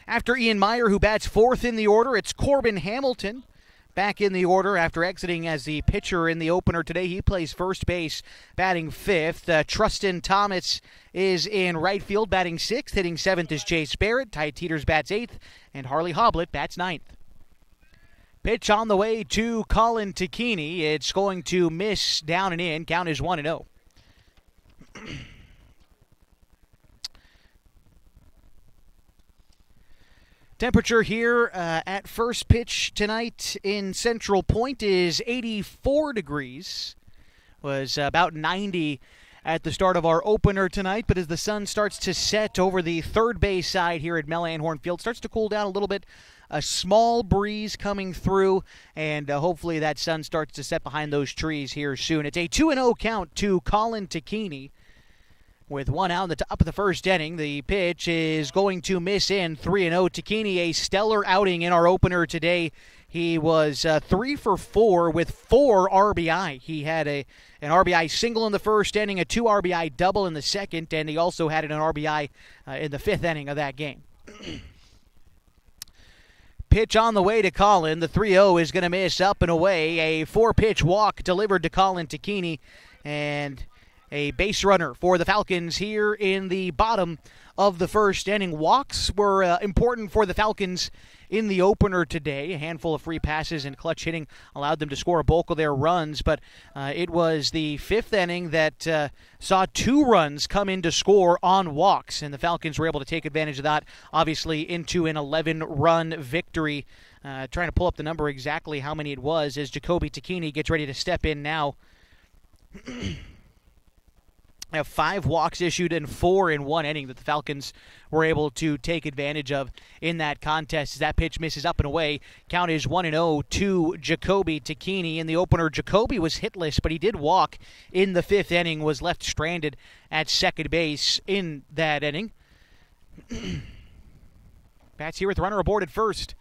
After Ian Meyer, who bats fourth in the order, it's Corbin Hamilton back in the order after exiting as the pitcher in the opener today. He plays first base, batting fifth. Trustin Thomas is in right field, batting sixth. Hitting seventh is Chase Barrett. Ty Teeters bats eighth, and Harley Hoblet bats ninth. Pitch on the way to Colin Takini. It's going to miss down and in. Count is 1-0. Temperature here at first pitch tonight in Central Point is 84 degrees. Was about 90 at the start of our opener tonight, but as the sun starts to set over the third base side here at Mel Anhorn Field, starts to cool down a little bit. A small breeze coming through, and hopefully that sun starts to set behind those trees here soon. It's a 2-0 count to Colin Takini. With one out in the top of the first inning, the pitch is going to miss in. 3-0. Takini, a stellar outing in our opener today. He was 3 for 4 with 4 RBI. He had an RBI single in the first inning, a 2 RBI double in the second, and he also had an RBI in the fifth inning of that game. Pitch on the way to Colin. The 3-0 is going to miss up and away. A 4-pitch walk delivered to Colin Takini, and a base runner for the Falcons here in the bottom of the first inning. Walks were important for the Falcons in the opener today. A handful of free passes and clutch hitting allowed them to score a bulk of their runs, but it was the fifth inning that saw 2 runs come in to score on walks, and the Falcons were able to take advantage of that, obviously, into an 11-run victory. Trying to pull up the number exactly how many it was as Jacoby Takini gets ready to step in now. Have 5 walks issued and 4 in one inning that the Falcons were able to take advantage of in that contest. As that pitch misses up and away, count is 1-0 to Jacoby Takini. In the opener, Jacoby was hitless, but he did walk in the fifth inning, was left stranded at second base in that inning. Bats here with the runner aboard at first.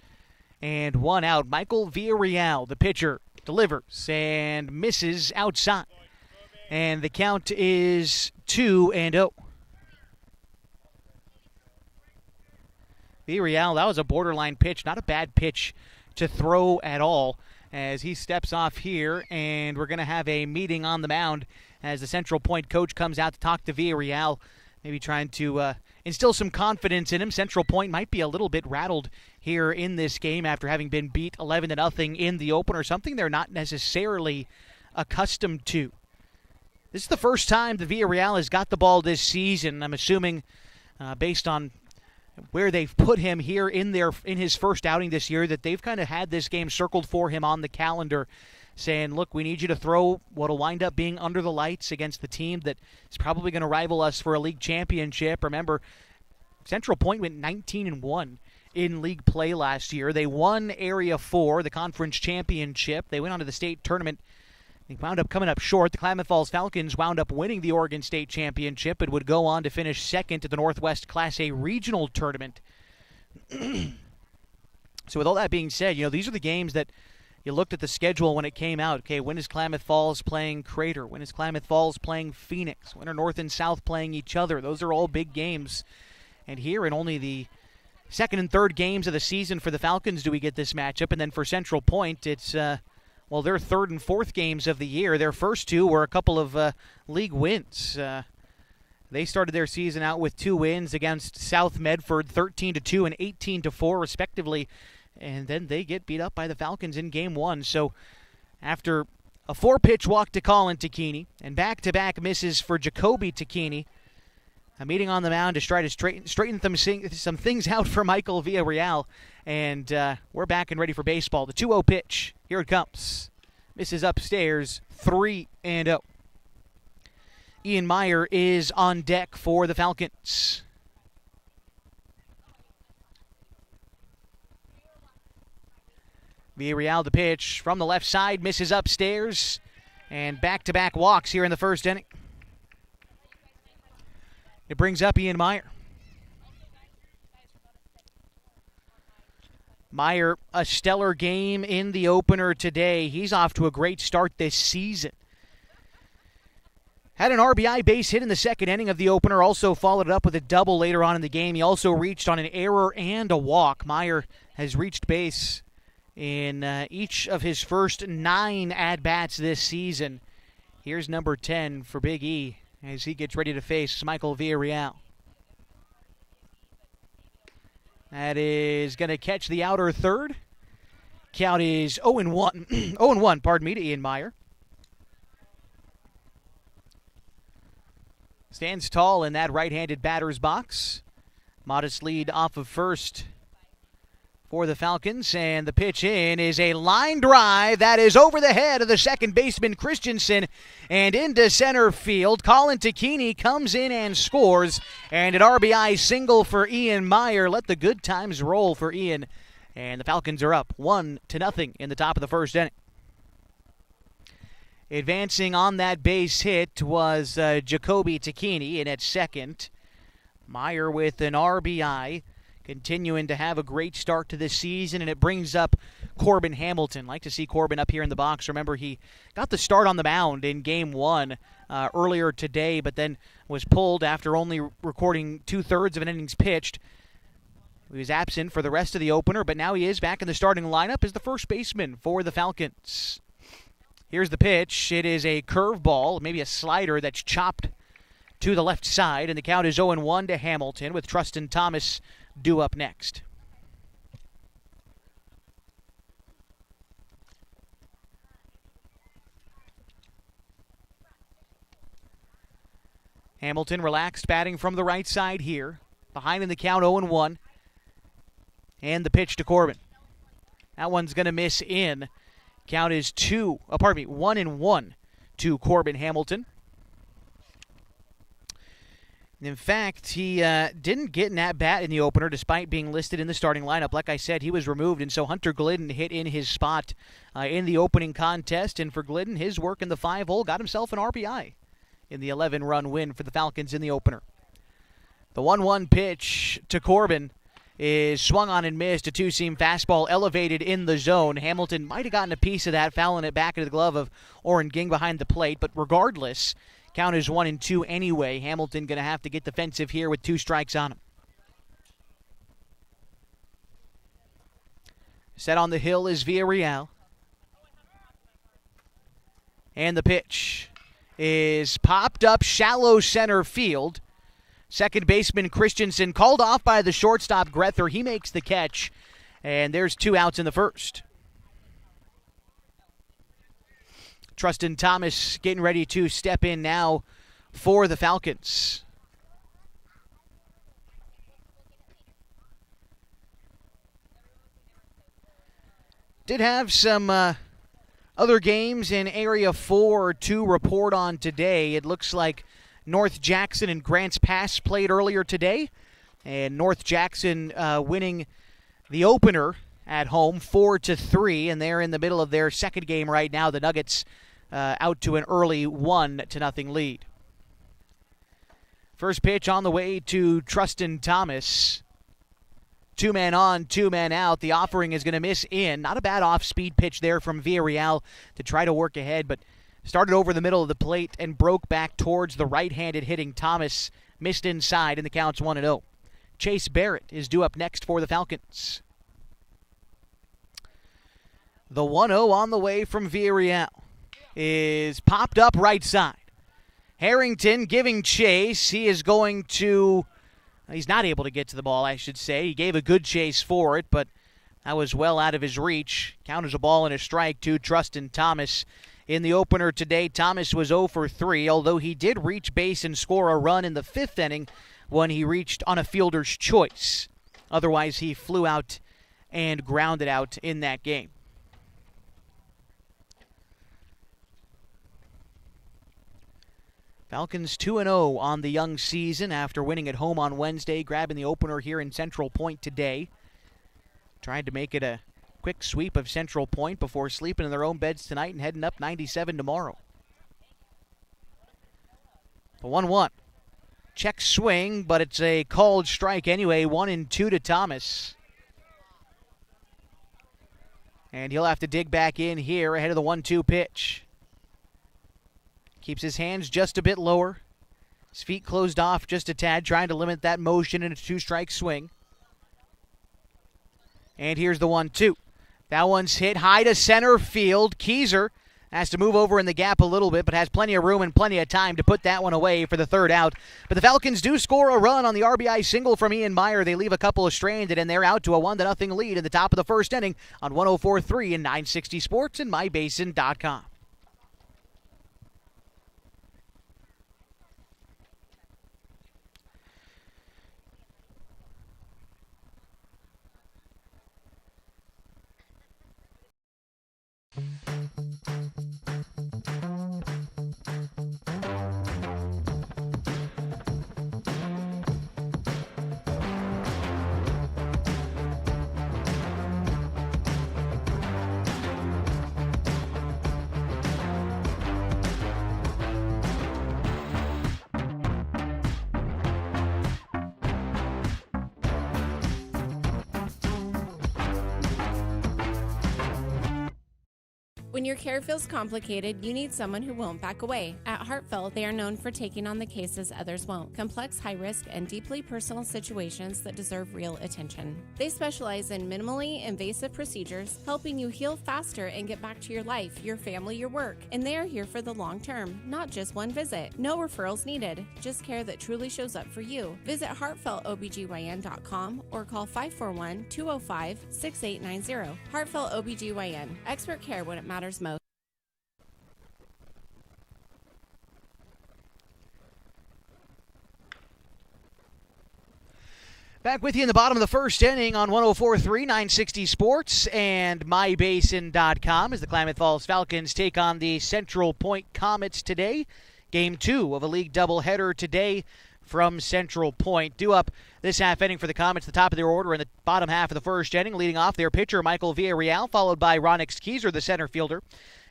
And 1 out. Michael Villarreal, the pitcher, delivers and misses outside. And the count is 2-0. Villarreal, that was a borderline pitch, not a bad pitch to throw at all, as he steps off here, and we're going to have a meeting on the mound as the Central Point coach comes out to talk to Villarreal, maybe trying to instill some confidence in him. Central Point might be a little bit rattled here in this game after having been beat 11-0 in the opener, something they're not necessarily accustomed to. This is the first time that Villarreal has got the ball this season. I'm assuming, based on where they've put him here in his first outing this year, that they've kind of had this game circled for him on the calendar, saying, look, we need you to throw what'll wind up being under the lights against the team that is probably going to rival us for a league championship. Remember, Central Point went 19-1 in league play last year. They won Area 4, the conference championship. They went on to the state tournament. They wound up coming up short. The Klamath Falls Falcons wound up winning the Oregon State Championship and would go on to finish second at the Northwest Class A Regional Tournament. So with all that being said, these are the games that you looked at the schedule when it came out. Okay, when is Klamath Falls playing Crater? When is Klamath Falls playing Phoenix? When are North and South playing each other? Those are all big games. And here in only the second and third games of the season for the Falcons do we get this matchup. And then for Central Point, it's, their third and fourth games of the year. Their first two were a couple of league wins. They started their season out with 2 wins against South Medford, 13-2 and 18-4 respectively. And then they get beat up by the Falcons in game 1. So after a 4-pitch walk to Colin Takini and back-to-back misses for Jacoby Takini, a meeting on the mound to try to straighten some things out for Michael Villarreal. And we're back and ready for baseball. The 2-0 pitch. Here it comes. Misses upstairs, 3-0. Ian Meyer is on deck for the Falcons. Villarreal the pitch from the left side, misses upstairs, and back-to-back walks here in the first inning. It brings up Ian Meyer. Meyer, a stellar game in the opener today. He's off to a great start this season. Had an RBI base hit in the second inning of the opener, also followed it up with a double later on in the game. He also reached on an error and a walk. Meyer has reached base in each of his first 9 at-bats this season. Here's number 10 for Big E as he gets ready to face Michael Villarreal. That is going to catch the outer third. Count is 0-1, 0-1, to Ian Meyer. Stands tall in that right-handed batter's box. Modest lead off of first for the Falcons, and the pitch in is a line drive that is over the head of the second baseman Christensen and into center field. Colin Takini comes in and scores, and an RBI single for Ian Meyer. Let the good times roll for Ian, and the Falcons are up 1-0 in the top of the first inning. Advancing on that base hit was Jacoby Takini in at second. Meyer with an RBI, continuing to have a great start to this season, and it brings up Corbin Hamilton. Like to see Corbin up here in the box. Remember, he got the start on the mound in Game 1 earlier today, but then was pulled after only recording 2/3 of an innings pitched. He was absent for the rest of the opener, but now he is back in the starting lineup as the first baseman for the Falcons. Here's the pitch. It is a curveball, maybe a slider that's chopped to the left side, and the count is 0-1 to Hamilton with Trustin Thomas due up next. Hamilton relaxed, batting from the right side here. Behind in the count, 0-1. And the pitch to Corbin. That one's going to miss in. Count is 1-1 to Corbin Hamilton. In fact, he didn't get an at-bat in the opener despite being listed in the starting lineup. Like I said, he was removed, and so Hunter Glidden hit in his spot in the opening contest. And for Glidden, his work in the 5-hole got himself an RBI in the 11-run win for the Falcons in the opener. The 1-1 pitch to Corbin is swung on and missed. A two-seam fastball elevated in the zone. Hamilton might have gotten a piece of that, fouling it back into the glove of Oren Ging behind the plate. But regardless, count is 1-2 anyway. Hamilton going to have to get defensive here with 2 strikes on him. Set on the hill is Villarreal. And the pitch is popped up shallow center field. Second baseman Christensen called off by the shortstop Grether. He makes the catch, and there's 2 outs in the first. Trustin Thomas getting ready to step in now for the Falcons. Did have some other games in Area 4 to report on today. It looks like North Jackson and Grants Pass played earlier today, and North Jackson winning the opener at home 4-3, and they're in the middle of their second game right now. The Nuggets out to an early 1-0 lead. First pitch on the way to Trustin Thomas. 2 men on, 2 men out. The offering is going to miss in. Not a bad off-speed pitch there from Villarreal to try to work ahead, but started over the middle of the plate and broke back towards the right-handed hitting Thomas. Missed inside, and the count's 1-0. Chase Barrett is due up next for the Falcons. The 1-0 on the way from Villarreal is popped up right side. Harrington giving chase. He's not able to get to the ball, I should say. He gave a good chase for it, but that was well out of his reach. Count as a ball and a strike to Trustin Thomas. In the opener today, Thomas was 0 for 3, although he did reach base and score a run in the 5th inning when he reached on a fielder's choice. Otherwise, he flew out and grounded out in that game. Falcons 2-0 on the young season after winning at home on Wednesday, grabbing the opener here in Central Point today. Trying to make it a quick sweep of Central Point before sleeping in their own beds tonight and heading up 97 tomorrow. The 1-1. Check swing, but it's a called strike anyway. 1-2 to Thomas. And he'll have to dig back in here ahead of the 1-2 pitch. Keeps his hands just a bit lower. His feet closed off just a tad, trying to limit that motion in a 2-strike swing. And here's the 1-2. That one's hit high to center field. Keyser has to move over in the gap a little bit, but has plenty of room and plenty of time to put that one away for the third out. But the Falcons do score a run on the RBI single from Ian Meyer. They leave a couple of stranded, and they're out to a 1-0 lead in the top of the first inning on 104.3 and 960 Sports and MyBasin.com. When your care feels complicated, you need someone who won't back away. At Heartfelt, they are known for taking on the cases others won't. Complex, high-risk, and deeply personal situations that deserve real attention. They specialize in minimally invasive procedures, helping you heal faster and get back to your life, your family, your work. And they are here for the long term, not just one visit. No referrals needed, just care that truly shows up for you. Visit heartfeltobgyn.com or call 541-205-6890. Heartfelt OBGYN. Expert care when it matters most. Back with you in the bottom of the first inning on 104.3 960 Sports and MyBasin.com as the Klamath Falls Falcons take on the Central Point Comets today. Game 2 of a league doubleheader today from Central Point. Due up this half inning for the Comets, the top of their order in the bottom half of the first inning, leading off their pitcher Michael Villarreal, followed by Ronix Keyser, the center fielder.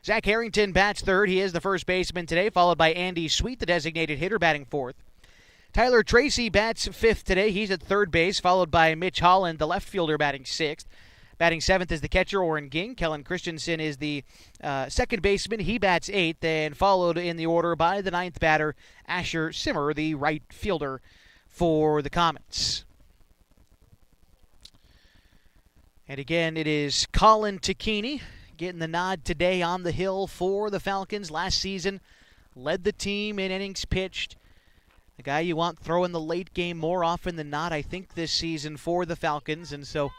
Zach Harrington bats third. He is the first baseman today, followed by Andy Sweet, the designated hitter, batting fourth. Tyler Tracy bats fifth today. He's at third base, followed by Mitch Holland, the left fielder, batting sixth. Batting seventh is the catcher, Oren Ging. Kellen Christensen is the second baseman. He bats eighth, and followed in the order by the ninth batter, Asher Simmer, the right fielder for the Comets. And again, it is Colin Tacchini getting the nod today on the hill for the Falcons. Last season, led the team in innings pitched. The guy you want throwing the late game more often than not, I think, this season for the Falcons. And so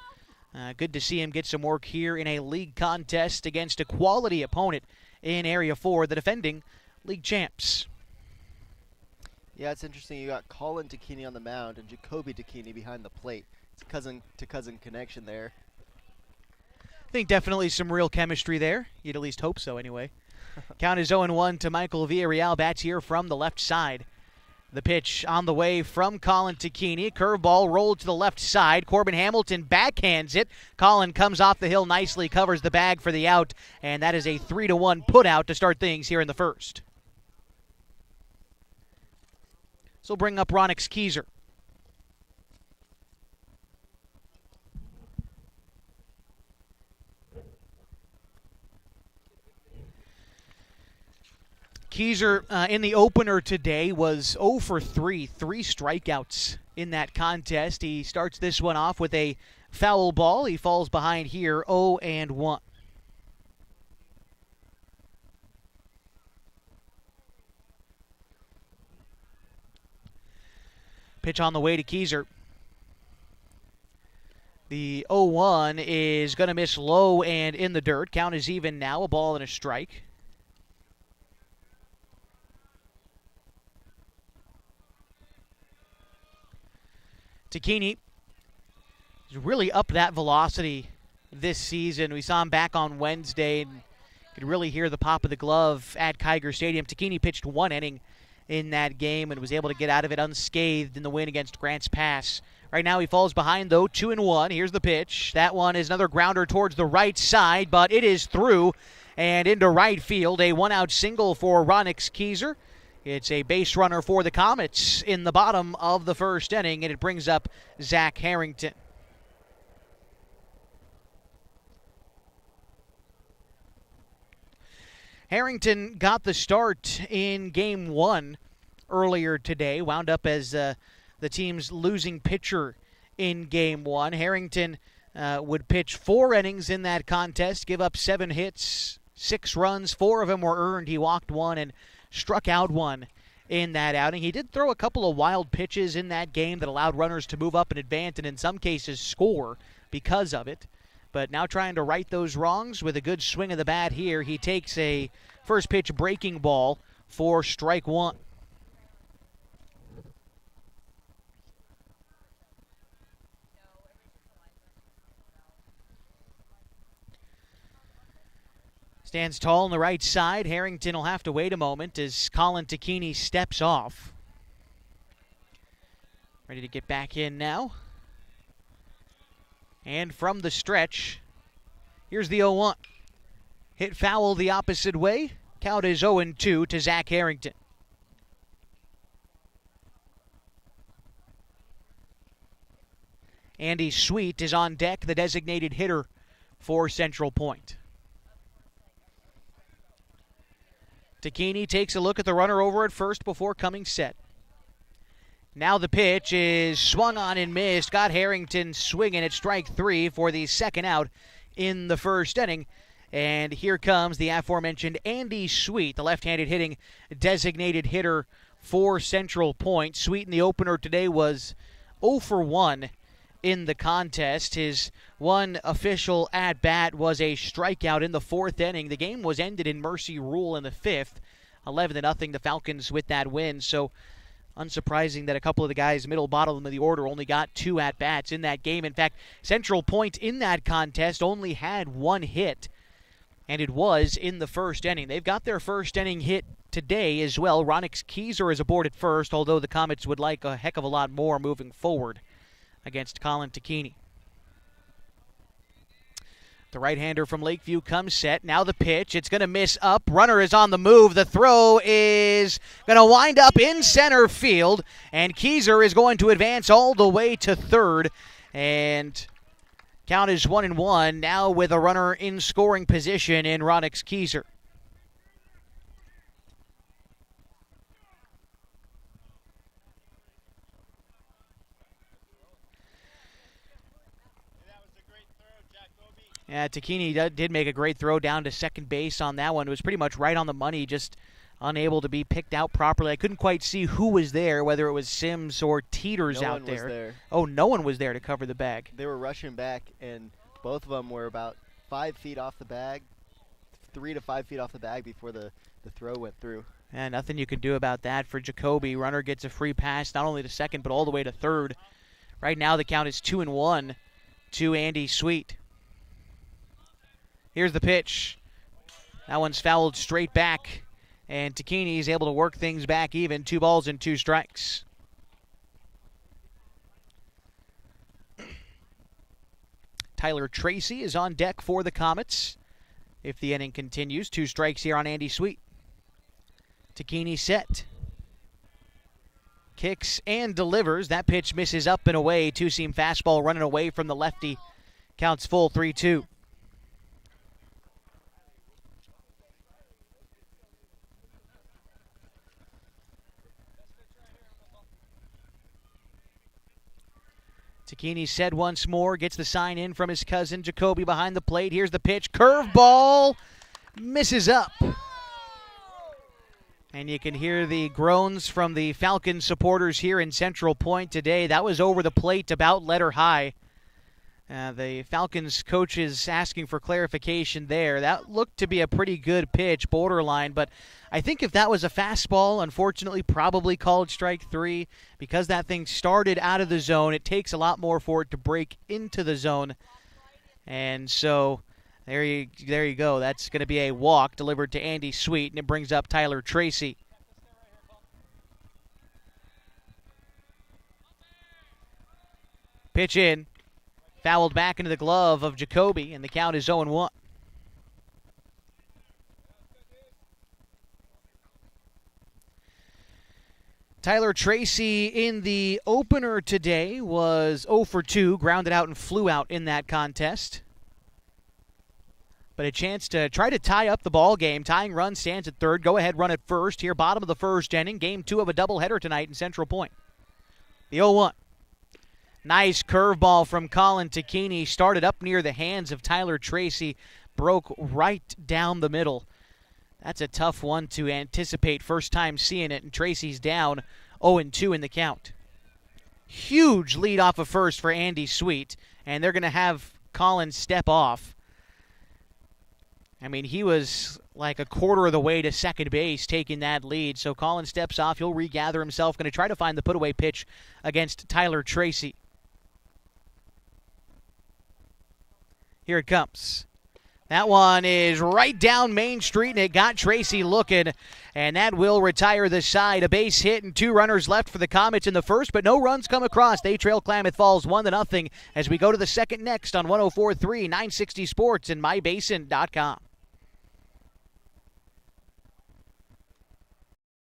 good to see him get some work here in a league contest against a quality opponent in Area 4, the defending league champs. Yeah, it's interesting. You got Colin Tacchini on the mound and Jacoby Tacchini behind the plate. It's a cousin-to-cousin connection there. I think definitely some real chemistry there. You'd at least hope so anyway. Count is 0-1 to Michael Villarreal. Bats here from the left side. The pitch on the way from Colin Tacchini. Curveball rolled to the left side. Corbin Hamilton backhands it. Colin comes off the hill nicely, covers the bag for the out, and that is a 3-1 put out to start things here in the first. So we'll bring up Ronix Keyser. Keyser in the opener today was 0 for 3 strikeouts in that contest. He starts this one off with a foul ball. He falls behind here 0-1. Pitch on the way to Keyser. The 0-1 is going to miss low and in the dirt. Count is even now, a ball and a strike. Takini has really upped that velocity this season. We saw him back on Wednesday and could really hear the pop of the glove at Kiger Stadium. Takini pitched 1 inning in that game and was able to get out of it unscathed in the win against Grants Pass. Right now he falls behind, though, 2-1. Here's the pitch. That one is another grounder towards the right side, but it is through and into right field. A one-out single for Ronix Keyser. It's a base runner for the Comets in the bottom of the first inning, and it brings up Zach Harrington. Harrington got the start in Game 1 earlier today, wound up as the team's losing pitcher in Game 1. Harrington would pitch 4 innings in that contest, give up 7 hits, 6 runs, 4 of them were earned. He walked 1 and struck out 1 in that outing. He did throw a couple of wild pitches in that game that allowed runners to move up and advance and in some cases score because of it. But now trying to right those wrongs with a good swing of the bat here. He takes a first pitch breaking ball for strike 1. Stands tall on the right side. Harrington will have to wait a moment as Colin Takini steps off. Ready to get back in now. And from the stretch, here's the 0-1. Hit foul the opposite way. Count is 0-2 to Zach Harrington. Andy Sweet is on deck, the designated hitter for Central Point. Takini takes a look at the runner over at first before coming set. Now the pitch is swung on and missed. Got Harrington swinging at strike 3 for the second out in the first inning. And here comes the aforementioned Andy Sweet, the left-handed hitting designated hitter for Central Point. Sweet in the opener today was 0 for 1 in the contest. His one official at-bat was a strikeout in the 4th inning. The game was ended in mercy rule in the 5th. 11-0 the Falcons with that win. So unsurprising that a couple of the guys middle bottom of the order only got 2 at-bats in that game. In fact, Central Point in that contest only had 1 hit, and it was in the first inning. They've got their first inning hit today as well. Ronix Keyser is aboard at first, although the Comets would like a heck of a lot more moving forward against Colin Takini. The right-hander from Lakeview comes set. Now the pitch. It's going to miss up. Runner is on the move. The throw is going to wind up in center field. And Keyser is going to advance all the way to third. And count is 1-1. Now with a runner in scoring position in Ronix Keyser. Yeah, Takini did make a great throw down to second base on that one. It was pretty much right on the money, just unable to be picked out properly. I couldn't quite see who was there, whether it was Sims or Teeters out there. No one was there. Oh, no one was there to cover the bag. They were rushing back, and both of them were about 5 feet off the bag, 3 to 5 feet off the bag before the throw went through. And nothing you can do about that for Jacoby. Runner gets a free pass, not only to second, but all the way to third. Right now the count is 2-1 to Andy Sweet. Here's the pitch. That one's fouled straight back, and Takini is able to work things back even. 2 balls and 2 strikes. Tyler Tracy is on deck for the Comets. If the inning continues, 2 strikes here on Andy Sweet. Takini set. Kicks and delivers. That pitch misses up and away. 2-seam fastball running away from the lefty. Counts full 3-2. Tacchini said once more, gets the sign in from his cousin Jacoby behind the plate. Here's the pitch, curveball, misses up. And you can hear the groans from the Falcons supporters here in Central Point today. That was over the plate, about letter high. The Falcons coaches asking for clarification there. That looked to be a pretty good pitch, borderline, but I think if that was a fastball, unfortunately probably called strike 3. Because that thing started out of the zone, it takes a lot more for it to break into the zone. And so there you go. That's going to be a walk delivered to Andy Sweet, and it brings up Tyler Tracy. Pitch in. Fouled back into the glove of Jacoby, and the count is 0-1. Tyler Tracy in the opener today was 0 for 2, grounded out and flew out in that contest. But a chance to try to tie up the ball game. Tying run stands at third. Go ahead run at first here, bottom of the first inning. Game 2 of a doubleheader tonight in Central Point. The 0-1. Nice curveball from Colin Tacchini. Started up near the hands of Tyler Tracy. Broke right down the middle. That's a tough one to anticipate. First time seeing it, and Tracy's down 0-2 in the count. Huge lead off of first for Andy Sweet, and they're going to have Colin step off. I mean, he was like a quarter of the way to second base taking that lead. So Colin steps off. He'll regather himself. Going to try to find the put-away pitch against Tyler Tracy. Here it comes. That one is right down Main Street, and it got Tracy looking, and that will retire the side. A base hit and 2 runners left for the Comets in the first, but no runs come across. They trail Klamath Falls 1-0 as we go to the second next on 104.3 960 Sports and mybasin.com.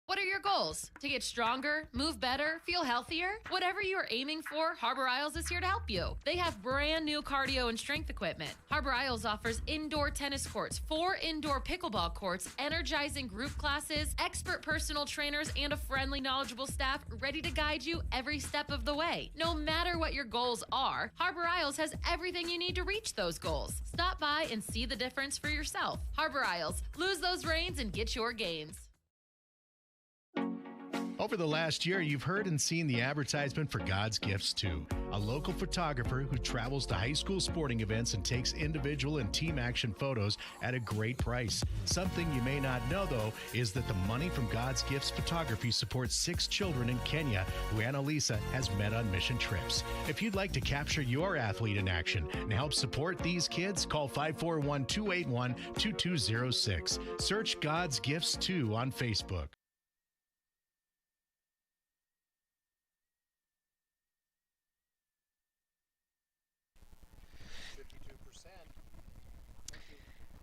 What are your goals? To get stronger, move better, feel healthier? Whatever you are aiming for, Harbor Isles is here to help you. They have brand new cardio and strength equipment. Harbor Isles offers indoor tennis courts, 4 indoor pickleball courts, energizing group classes, expert personal trainers, and a friendly, knowledgeable staff ready to guide you every step of the way. No matter what your goals are, Harbor Isles has everything you need to reach those goals. Stop by and see the difference for yourself. Harbor Isles, lose those reins and get your gains. Over the last year, you've heard and seen the advertisement for God's Gifts 2, a local photographer who travels to high school sporting events and takes individual and team action photos at a great price. Something you may not know, though, is that the money from God's Gifts Photography supports 6 children in Kenya who Annalisa has met on mission trips. If you'd like to capture your athlete in action and help support these kids, call 541-281-2206. Search God's Gifts 2 on Facebook.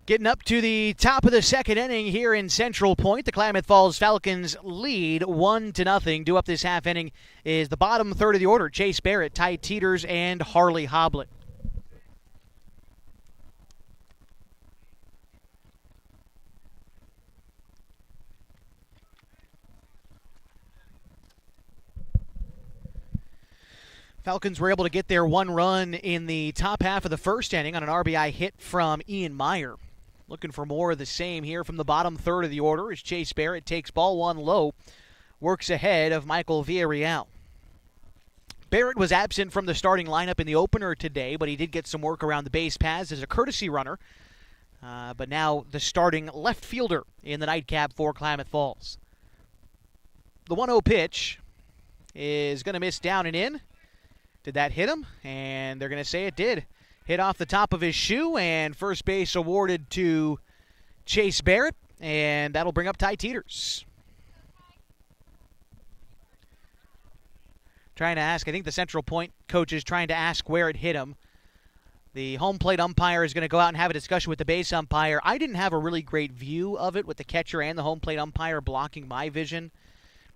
Getting up to the top of the second inning here in Central Point. The Klamath Falls Falcons lead 1-0. Due up this half inning is the bottom third of the order. Chase Barrett, Ty Teeters, and Harley Hoblet. Falcons were able to get their 1 run in the top half of the first inning on an RBI hit from Ian Meyer. Looking for more of the same here from the bottom third of the order as Chase Barrett takes ball 1 low, works ahead of Michael Villarreal. Barrett was absent from the starting lineup in the opener today, but he did get some work around the base paths as a courtesy runner. But now the starting left fielder in the nightcap for Klamath Falls. The 1-0 pitch is going to miss down and in. Did that hit him? And they're going to say it did. Hit off the top of his shoe, and first base awarded to Chase Barrett, and that'll bring up Ty Teeters. Trying to ask, I think the Central Point coach is trying to ask where it hit him. The home plate umpire is going to go out and have a discussion with the base umpire. I didn't have a really great view of it with the catcher and the home plate umpire blocking my vision.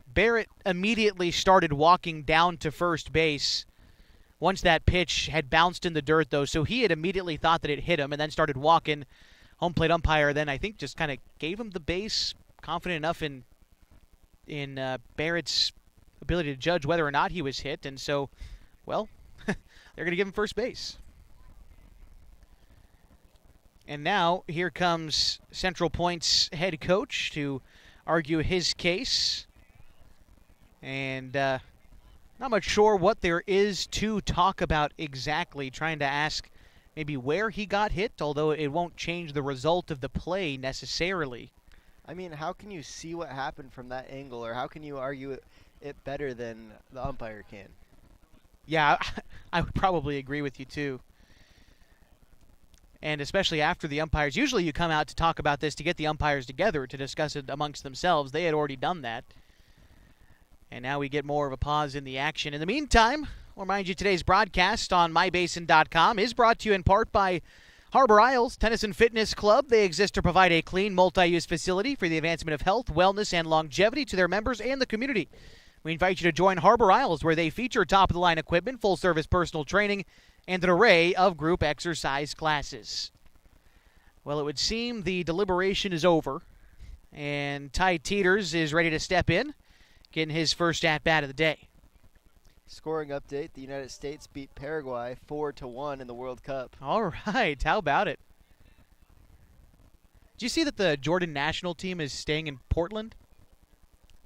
Barrett immediately started walking down to first base once that pitch had bounced in the dirt, though, so he had immediately thought that it hit him and then started walking. Home plate umpire then, I think, just kind of gave him the base, confident enough in Barrett's ability to judge whether or not he was hit. And so, well, they're going to give him first base. And now here comes Central Point's head coach to argue his case. And not much sure what there is to talk about exactly, trying to ask maybe where he got hit, although it won't change the result of the play necessarily. I mean, how can you see what happened from that angle, or how can you argue it better than the umpire can? Yeah, I would probably agree with you too. And especially after the umpires, usually you come out to talk about this to get the umpires together to discuss it amongst themselves. They had already done that. And now we get more of a pause in the action. In the meantime, I'll remind you today's broadcast on mybasin.com is brought to you in part by Harbor Isles Tennis and Fitness Club. They exist to provide a clean, multi-use facility for the advancement of health, wellness, and longevity to their members and the community. We invite you to join Harbor Isles, where they feature top-of-the-line equipment, full-service personal training, and an array of group exercise classes. Well, it would seem the deliberation is over, and Ty Teeters is ready to step in, getting his first at-bat of the day. Scoring update, the United States beat Paraguay 4-1 in the World Cup. All right, how about it? Did you see that the Jordan national team is staying in Portland?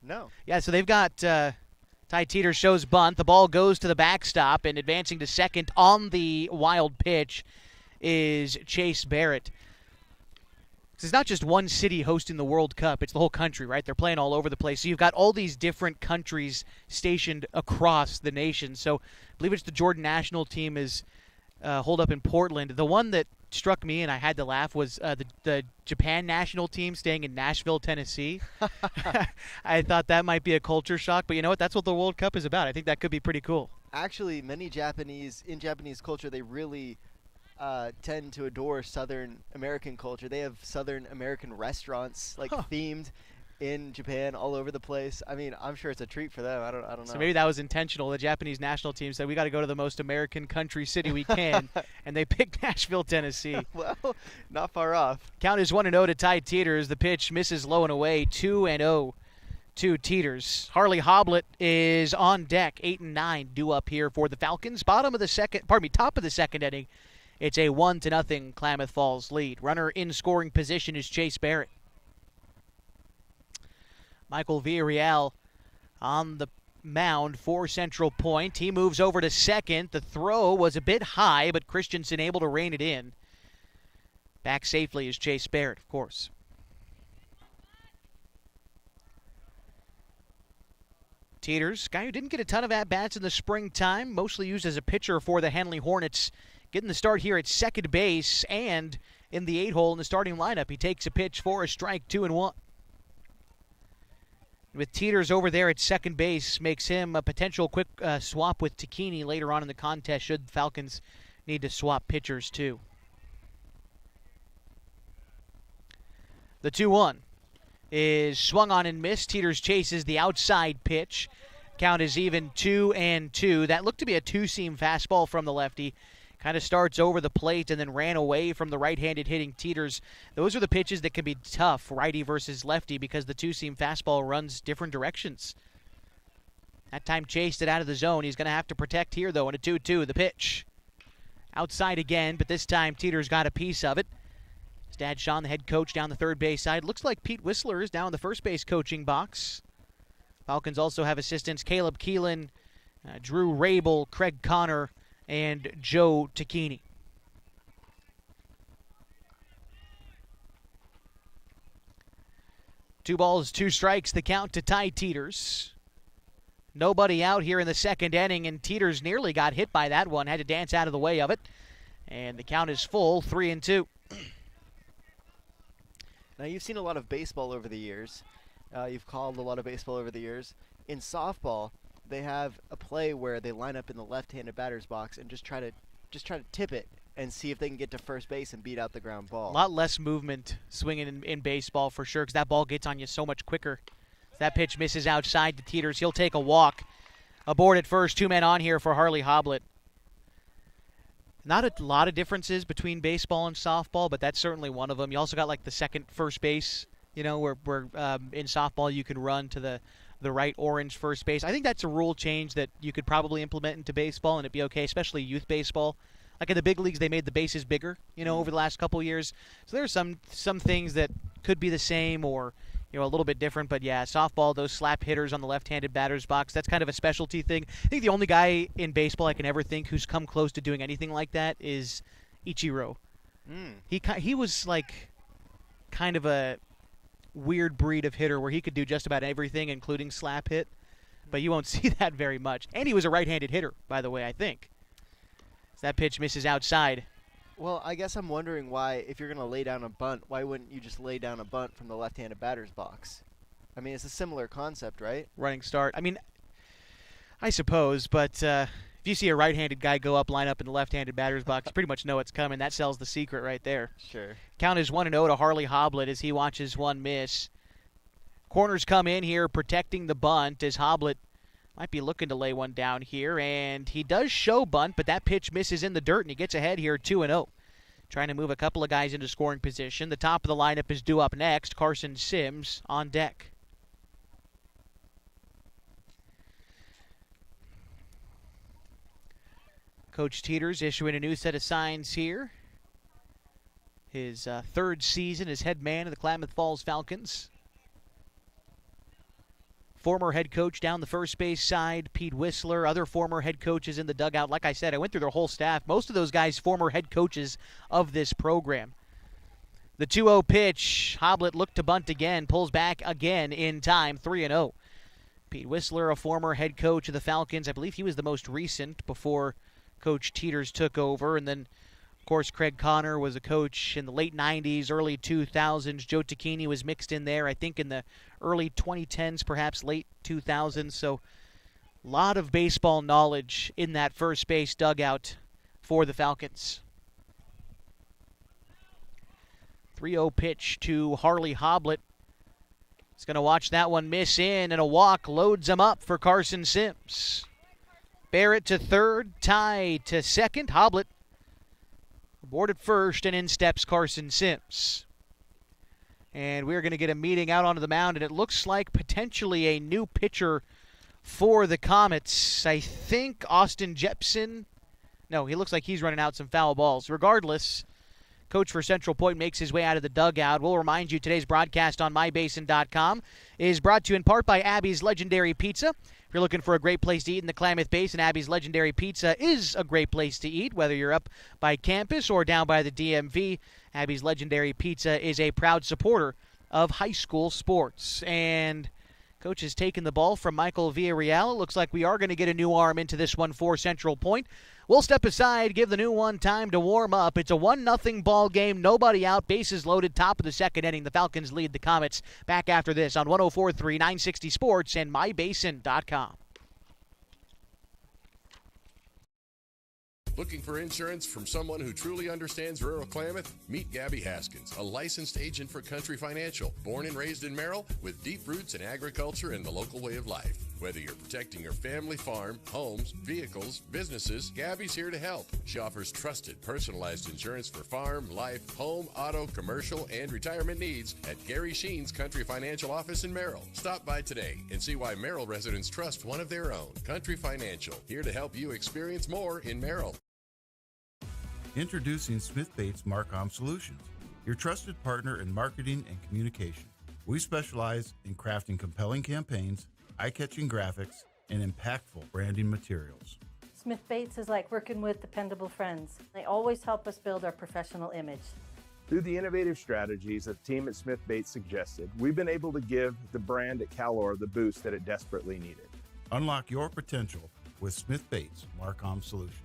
No. Yeah, so they've got Ty Teeters shows bunt. The ball goes to the backstop, and advancing to second on the wild pitch is Chase Barrett. It's not just one city hosting the World Cup. It's the whole country, right? They're playing all over the place. So you've got all these different countries stationed across the nation. So I believe it's the Jordan national team is holed up in Portland. The one that struck me and I had to laugh was the Japan national team staying in Nashville, Tennessee. I thought that might be a culture shock, but you know what? That's what the World Cup is about. I think that could be pretty cool. Actually, many Japanese culture, they really tend to adore Southern American culture. They have Southern American restaurants themed in Japan all over the place. I mean, I'm sure it's a treat for them. I don't know. So maybe that was intentional. The Japanese national team said, we got to go to the most American country city we can, and they picked Nashville, Tennessee. Well, not far off. Count is 1-0 to Ty Teeters. The pitch misses low and away, 2-0 to Teeters. Harley Hoblet is on deck, 8-9 due up here for the Falcons. Top of the second inning. It's a 1-0 Klamath Falls lead. Runner in scoring position is Chase Barrett. Michael Villarreal on the mound for Central Point. He moves over to second. The throw was a bit high, but Christensen able to rein it in. Back safely is Chase Barrett, of course. Teeters, guy who didn't get a ton of at-bats in the springtime, mostly used as a pitcher for the Henley Hornets, getting the start here at second base and in the 8-hole in the starting lineup. He takes a pitch for a strike, 2-1. With Teeters over there at second base, makes him a potential quick swap with Tacchini later on in the contest should the Falcons need to swap pitchers too. The 2-1 is swung on and missed. Teeters chases the outside pitch. Count is even 2-2. That looked to be a two-seam fastball from the lefty. Kind of starts over the plate and then ran away from the right-handed hitting Teeters. Those are the pitches that can be tough, righty versus lefty, because the two-seam fastball runs different directions. That time chased it out of the zone. He's going to have to protect here, though, in a 2-2. The pitch. Outside again, but this time Teeters got a piece of it. His dad, Sean, the head coach, down the third base side. Looks like Pete Whistler is down in the first base coaching box. Falcons also have assistants Caleb Keelan, Drew Rabel, Craig Connor, and Joe Tacchini. Two balls, two strikes, the count to Ty Teeters. Nobody out here in the second inning, and Teeters nearly got hit by that one. Had to dance out of the way of it. And the count is full, 3-2. Now, you've seen a lot of baseball over the years. You've called a lot of baseball over the years. In softball, they have a play where they line up in the left-handed batter's box and just try to tip it and see if they can get to first base and beat out the ground ball. A lot less movement swinging in baseball for sure, because that ball gets on you so much quicker. That pitch misses outside to Teeters. He'll take a walk. Aboard at first, 2 men on here for Harley Hoblet. Not a lot of differences between baseball and softball, but that's certainly one of them. You also got like the second first base, where in softball you can run to the the right orange first base. I think that's a rule change that you could probably implement into baseball and it'd be okay, especially youth baseball. Like in the big leagues, they made the bases bigger, over the last couple years. So there are some things that could be the same or a little bit different. But yeah, softball, those slap hitters on the left-handed batter's box, that's kind of a specialty thing. I think the only guy in baseball I can ever think who's come close to doing anything like that is Ichiro. He was like kind of a weird breed of hitter where he could do just about everything, including slap hit. But you won't see that very much. And he was a right-handed hitter, by the way, I think. So that pitch misses outside. Well, I guess I'm wondering why, if you're going to lay down a bunt, why wouldn't you just lay down a bunt from the left-handed batter's box? I mean, it's a similar concept, right? Running start. I mean, I suppose, but if you see a right-handed guy go up, line up in the left-handed batter's box, you pretty much know it's coming. That sells the secret right there. Sure. Count is 1-0 to Harley Hoblet as he watches one miss. Corners come in here protecting the bunt as Hoblet might be looking to lay one down here, and he does show bunt, but that pitch misses in the dirt, and he gets ahead here 2-0. Trying to move a couple of guys into scoring position. The top of the lineup is due up next. Carson Sims on deck. Coach Teeters issuing a new set of signs here. His third season as head man of the Klamath Falls Falcons. Former head coach down the first base side, Pete Whistler. Other former head coaches in the dugout. Like I said, I went through their whole staff. Most of those guys former head coaches of this program. The 2-0 pitch. Hoblet looked to bunt again. Pulls back again in time. 3-0. Pete Whistler, a former head coach of the Falcons. I believe he was the most recent before Coach Teeters took over. And then, of course, Craig Connor was a coach in the late 90s, early 2000s. Joe Tacchini was mixed in there, I think, in the early 2010s, perhaps late 2000s. So a lot of baseball knowledge in that first base dugout for the Falcons. 3-0 pitch to Harley Hoblet. He's going to watch that one miss in, and a walk loads him up for Carson Sims. Barrett to third, Ty to second. Hoblet aboard at first, and in steps Carson Sims. And we're going to get a meeting out onto the mound, and it looks like potentially a new pitcher for the Comets. I think Austin Jepson. No, he looks like he's running out some foul balls. Regardless, coach for Central Point makes his way out of the dugout. We'll remind you today's broadcast on mybasin.com is brought to you in part by Abby's Legendary Pizza. If you're looking for a great place to eat in the Klamath Basin, Abby's Legendary Pizza is a great place to eat, whether you're up by campus or down by the DMV. Abby's Legendary Pizza is a proud supporter of high school sports. And coach has taken the ball from Michael Villarreal. It looks like we are going to get a new arm into this one for Central Point. We'll step aside, give the new one time to warm up. It's a 1-0 ball game, nobody out, bases loaded, top of the second inning. The Falcons lead the Comets. Back after this on 104.3 960 Sports and mybasin.com. Looking for insurance from someone who truly understands rural Klamath? Meet Gabby Haskins, a licensed agent for Country Financial, born and raised in Merrill, with deep roots in agriculture and the local way of life. Whether you're protecting your family farm, homes, vehicles, businesses, Gabby's here to help. She offers trusted, personalized insurance for farm, life, home, auto, commercial, and retirement needs at Gary Sheen's Country Financial office in Merrill. Stop by today and see why Merrill residents trust one of their own. Country Financial, here to help you experience more in Merrill. Introducing Smith Bates Marcom Solutions, your trusted partner in marketing and communication. We specialize in crafting compelling campaigns, eye-catching graphics, and impactful branding materials. Smith Bates is like working with dependable friends. They always help us build our professional image. Through the innovative strategies that the team at Smith Bates suggested, we've been able to give the brand at Calor the boost that it desperately needed. Unlock your potential with Smith Bates Marcom Solutions.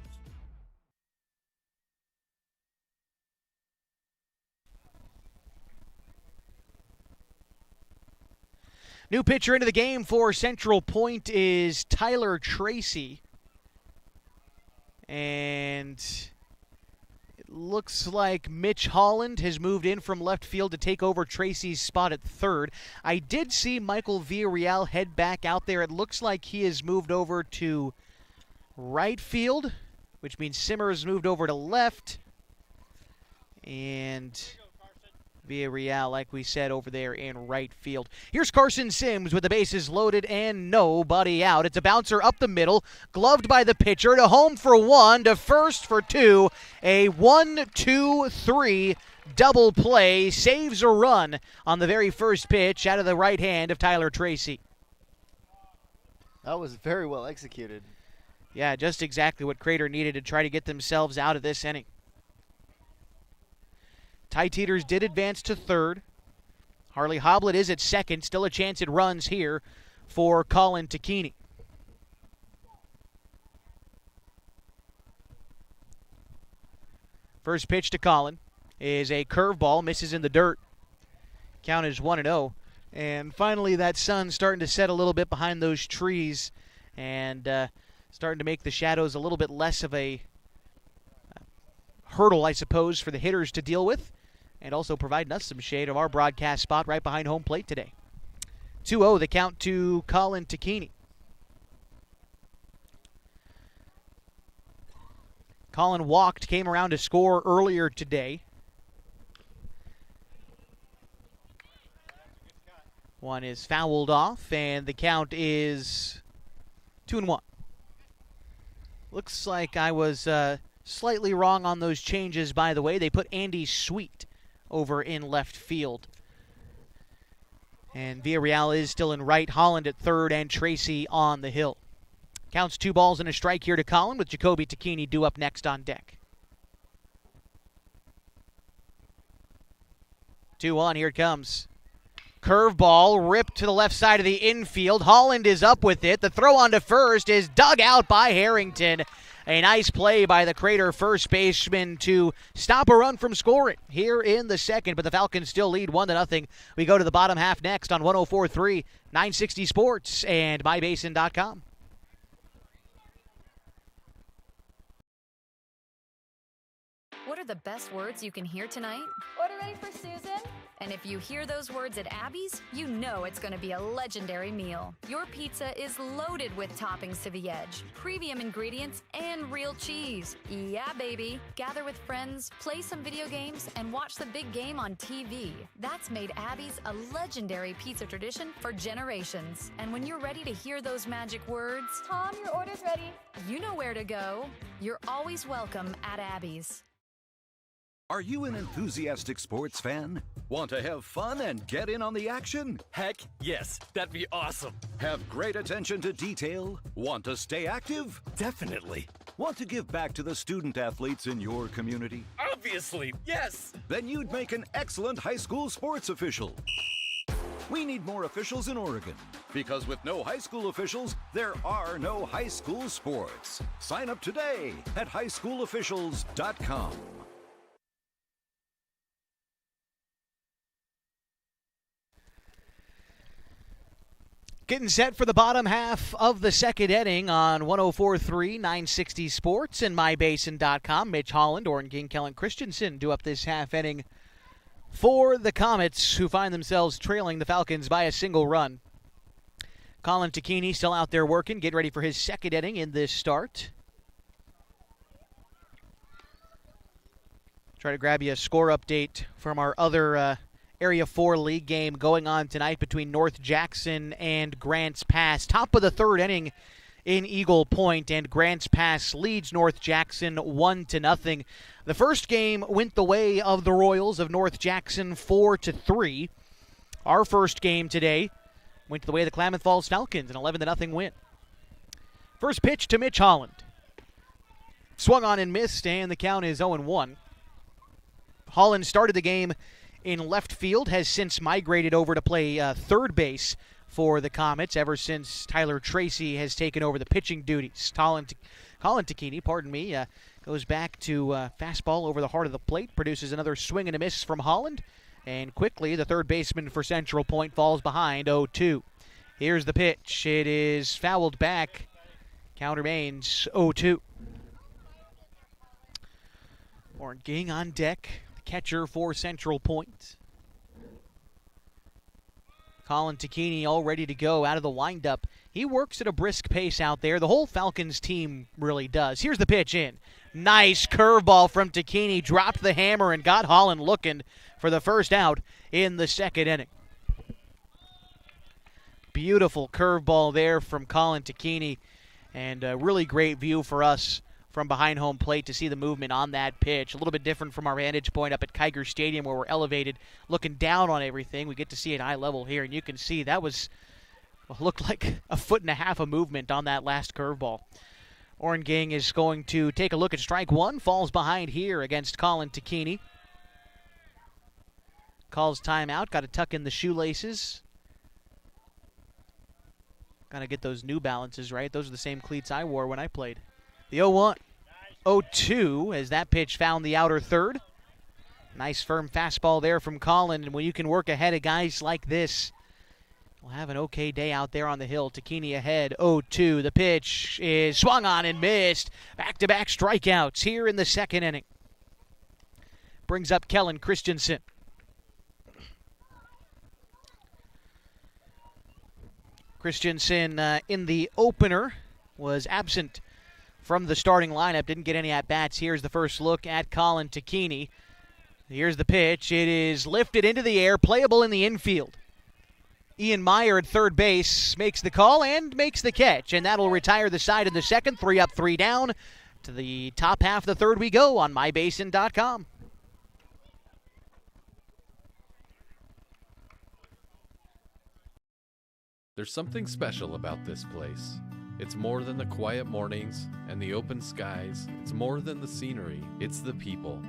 New pitcher into the game for Central Point is Tyler Tracy. And it looks like Mitch Holland has moved in from left field to take over Tracy's spot at third. I did see Michael Villarreal head back out there. It looks like he has moved over to right field, which means Simmer has moved over to left. And Villarreal, like we said, over there in right field. Here's Carson Sims with the bases loaded and nobody out. It's a bouncer up the middle, gloved by the pitcher, to home for one, to first for two. A 1-2-3 double play, saves a run on the very first pitch out of the right hand of Tyler Tracy. That was very well executed. Yeah, just exactly what Crater needed to try to get themselves out of this inning. Tide-Teeters did advance to third. Harley Hoblet is at second. Still a chance at runs here for Colin Takini. First pitch to Colin is a curveball. Misses in the dirt. Count is 1-0. And finally that sun's starting to set a little bit behind those trees and starting to make the shadows a little bit less of a hurdle, I suppose, for the hitters to deal with, and also providing us some shade of our broadcast spot right behind home plate today. 2-0 the count to Colin Takini. Colin walked, came around to score earlier today. One is fouled off, and the count is 2-1. Looks like I was slightly wrong on those changes, by the way. They put Andy Sweet over in left field. And Villarreal is still in right, Holland at third, and Tracy on the hill. Counts 2 balls and a strike here to Colin, with Jacoby Takini due up next on deck. 2-1, here it comes. Curveball ripped to the left side of the infield. Holland is up with it. The throw on to first is dug out by Harrington. A nice play by the Crater first baseman to stop a run from scoring here in the second, but the Falcons still lead 1-0. We go to the bottom half next on 104.3, 960 Sports, and MyBasin.com. What are the best words you can hear tonight? Order ready for Susan? And if you hear those words at Abby's, you know it's going to be a legendary meal. Your pizza is loaded with toppings to the edge, premium ingredients, and real cheese. Yeah, baby. Gather with friends, play some video games, and watch the big game on TV. That's made Abby's a legendary pizza tradition for generations. And when you're ready to hear those magic words, Tom, your order's ready. you know where to go. You're always welcome at Abby's. Are you an enthusiastic sports fan? Want to have fun and get in on the action? Heck yes, that'd be awesome. Have great attention to detail? Want to stay active? Definitely. Want to give back to the student athletes in your community? Obviously, yes. Then you'd make an excellent high school sports official. We need more officials in Oregon, because with no high school officials, there are no high school sports. Sign up today at highschoolofficials.com. Getting set for the bottom half of the second inning on 104.3, 960 Sports, and MyBasin.com. Mitch Holland, Oren King, Kellen Christensen do up this half inning for the Comets, who find themselves trailing the Falcons by a single run. Colin Takini still out there working, getting ready for his second inning in this start. Try to grab you a score update from our other Area 4 League game going on tonight between North Jackson and Grants Pass. Top of the third inning in Eagle Point, and Grants Pass leads North Jackson 1-0. The first game went the way of the Royals of North Jackson 4-3. Our first game today went the way of the Klamath Falls Falcons, an 11-0 win. First pitch to Mitch Holland. Swung on and missed, and the count is 0-1. Holland started the game in left field, has since migrated over to play third base for the Comets ever since Tyler Tracy has taken over the pitching duties. Colin Takini, goes back to fastball over the heart of the plate, produces another swing and a miss from Holland, and quickly the third baseman for Central Point falls behind 0-2. Here's the pitch. It is fouled back. Count remains 0-2. Oren Ging on deck. Catcher for Central Point. Colin Takini all ready to go out of the windup. He works at a brisk pace out there. The whole Falcons team really does. Here's the pitch in. Nice curveball from Takini. Dropped the hammer and got Holland looking for the first out in the second inning. Beautiful curveball there from Colin Takini, and a really great view for us from behind home plate to see the movement on that pitch. A little bit different from our vantage point up at Kiger Stadium where we're elevated, looking down on everything. We get to see it eye level here, and you can see that looked like a foot and a half of movement on that last curveball. Orngang is going to take a look at strike one, falls behind here against Colin Takini. Calls timeout, got to tuck in the shoelaces. Got to get those New Balances right. Those are the same cleats I wore when I played. The 0-1, 0-2 as that pitch found the outer third. Nice firm fastball there from Colin, and when you can work ahead of guys like this, we'll have an okay day out there on the hill. Takini ahead, 0-2. The pitch is swung on and missed. Back-to-back strikeouts here in the second inning. Brings up Kellen Christensen. Christensen in the opener was absent from the starting lineup. Didn't get any at-bats. Here's the first look at Colin Takini. Here's the pitch. It is lifted into the air, playable in the infield. Ian Meyer at third base makes the call and makes the catch, and that'll retire the side in the second. 3 up, 3 down. To the top half of the third we go on mybasin.com. There's something special about this place. It's more than the quiet mornings and the open skies. It's more than the scenery. It's the people.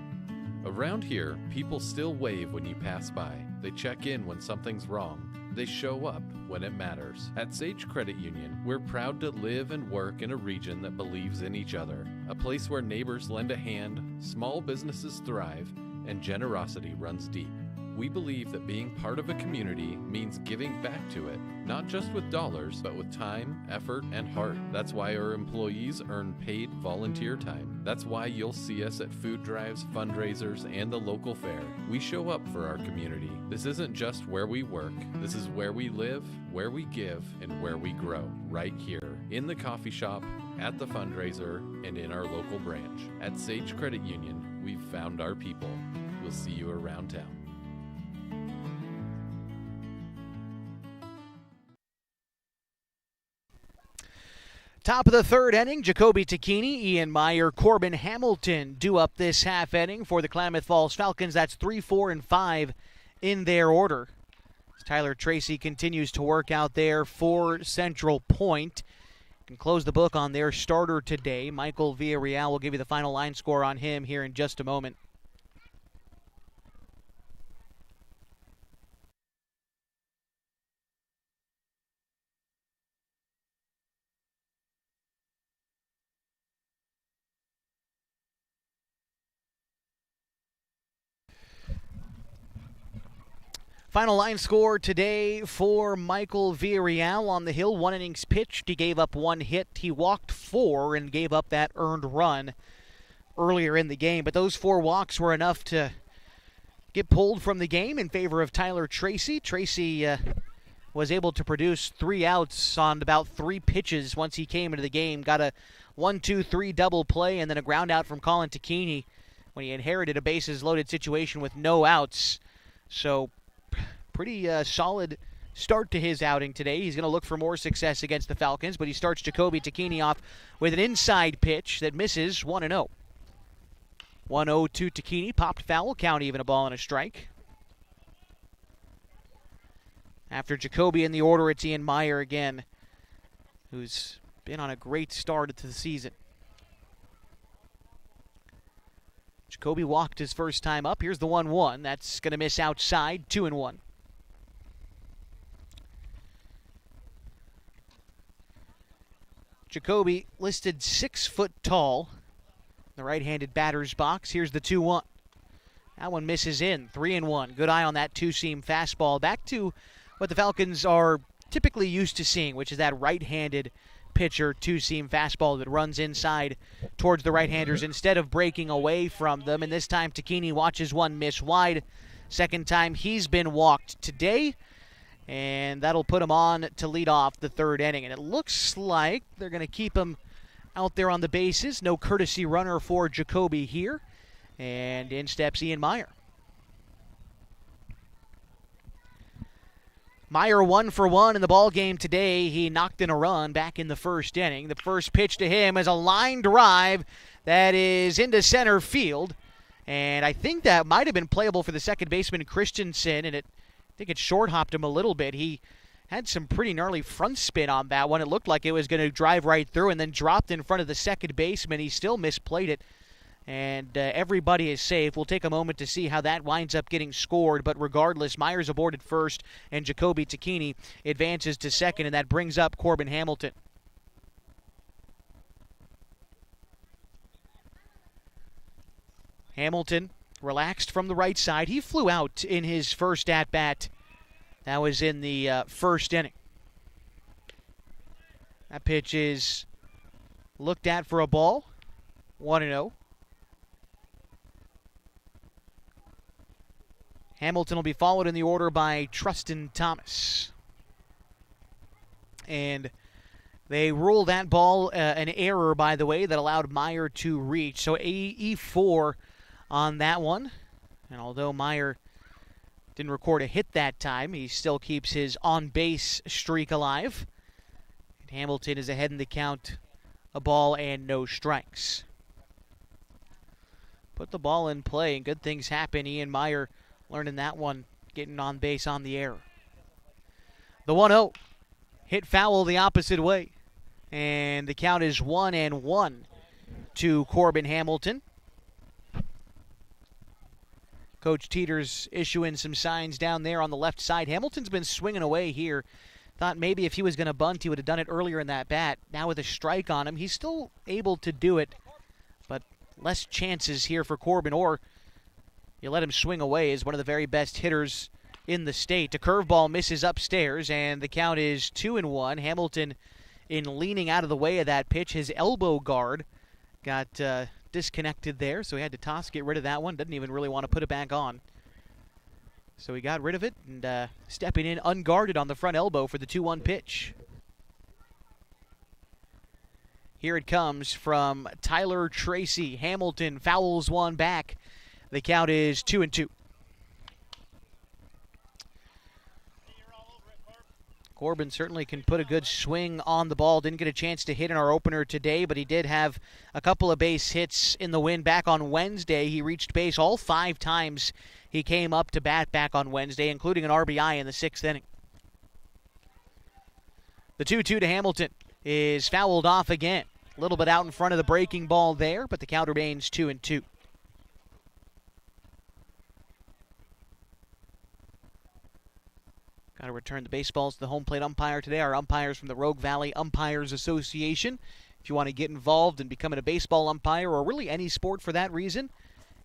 Around here, people still wave when you pass by. They check in when something's wrong. They show up when it matters. At Sage Credit Union, we're proud to live and work in a region that believes in each other. A place where neighbors lend a hand, small businesses thrive, and generosity runs deep. We believe that being part of a community means giving back to it, not just with dollars, but with time, effort, and heart. That's why our employees earn paid volunteer time. That's why you'll see us at food drives, fundraisers, and the local fair. We show up for our community. This isn't just where we work. This is where we live, where we give, and where we grow. Right here, in the coffee shop, at the fundraiser, and in our local branch. At Sage Credit Union, we've found our people. We'll see you around town. Top of the third inning, Jacoby Takini, Ian Meyer, Corbin Hamilton do up this half inning for the Klamath Falls Falcons. That's 3, 4, and 5 in their order. As Tyler Tracy continues to work out there for Central Point. Can close the book on their starter today. Michael Villarreal will give you the final line score on him here in just a moment. Final line score today for Michael Villarreal on the hill. 1 innings pitched. He gave up 1 hit. He walked 4 and gave up that earned run earlier in the game. But those 4 walks were enough to get pulled from the game in favor of Tyler Tracy. Tracy was able to produce 3 outs on about 3 pitches once he came into the game. Got a 1-2-3 double play and then a ground out from Colin Takini when he inherited a bases-loaded situation with no outs. So pretty solid start to his outing today. He's going to look for more success against the Falcons, but he starts Jacoby Takini off with an inside pitch that misses 1-0. 1-0 to Takini, popped foul, count even, a ball and a strike. After Jacoby in the order, it's Ian Meyer again, who's been on a great start to the season. Jacoby walked his first time up. Here's the 1-1. That's going to miss outside, 2-1. Jacoby listed 6 foot tall in the right-handed batter's box. Here's the 2-1. That one misses in, 3-1. Good eye on that two-seam fastball. Back to what the Falcons are typically used to seeing, which is that right-handed pitcher two-seam fastball that runs inside towards the right-handers instead of breaking away from them. And this time Takini watches one miss wide. Second time he's been walked today. And that'll put him on to lead off the third inning. And it looks like they're going to keep him out there on the bases. No courtesy runner for Jacoby here. And in steps Ian Meyer. Meyer 1 for 1 in the ball game today. He knocked in a run back in the first inning. The first pitch to him is a line drive that is into center field. And I think that might have been playable for the second baseman, Christensen, and I think it short-hopped him a little bit. He had some pretty gnarly front spin on that one. It looked like it was going to drive right through and then dropped in front of the second baseman. He still misplayed it. And everybody is safe. We'll take a moment to see how that winds up getting scored. But regardless, Myers aboard at first, and Jacoby Tacchini advances to second, and that brings up Corbin Hamilton. Hamilton relaxed from the right side. He flew out in his first at-bat. That was in the first inning. That pitch is looked at for a ball. 1-0. Hamilton will be followed in the order by Trustin Thomas. And they ruled that ball an error, by the way, that allowed Meyer to reach. So E4 on that one. And although Meyer didn't record a hit that time, he still keeps his on-base streak alive. And Hamilton is ahead in the count, a ball and no strikes. Put the ball in play and good things happen. Ian Meyer learning that one, getting on base on the error. The 1-0 hit foul the opposite way. And the count is 1-1 to Corbin Hamilton. Coach Teeters issuing some signs down there on the left side. Hamilton's been swinging away here. Thought maybe if he was going to bunt, he would have done it earlier in that bat. Now with a strike on him, he's still able to do it, but less chances here for Corbin, or you let him swing away as one of the very best hitters in the state. A curveball misses upstairs, and the count is 2-1. Hamilton, in leaning out of the way of that pitch, his elbow guard got disconnected there, so he had to toss, get rid of that one. Didn't even really want to put it back on. So he got rid of it, and stepping in unguarded on the front elbow for the 2-1 pitch. Here it comes from Tyler Tracy. Hamilton fouls one back. The count is 2-2. Corbin certainly can put a good swing on the ball. Didn't get a chance to hit in our opener today, but he did have a couple of base hits in the win back on Wednesday. He reached base all 5 times he came up to bat back on Wednesday, including an RBI in the 6th inning. The 2-2 to Hamilton is fouled off again. A little bit out in front of the breaking ball there, but the count remains 2-2. Got to return the baseballs to the home plate umpire today. Our umpires from the Rogue Valley Umpires Association. If you want to get involved in becoming a baseball umpire, or really any sport for that reason,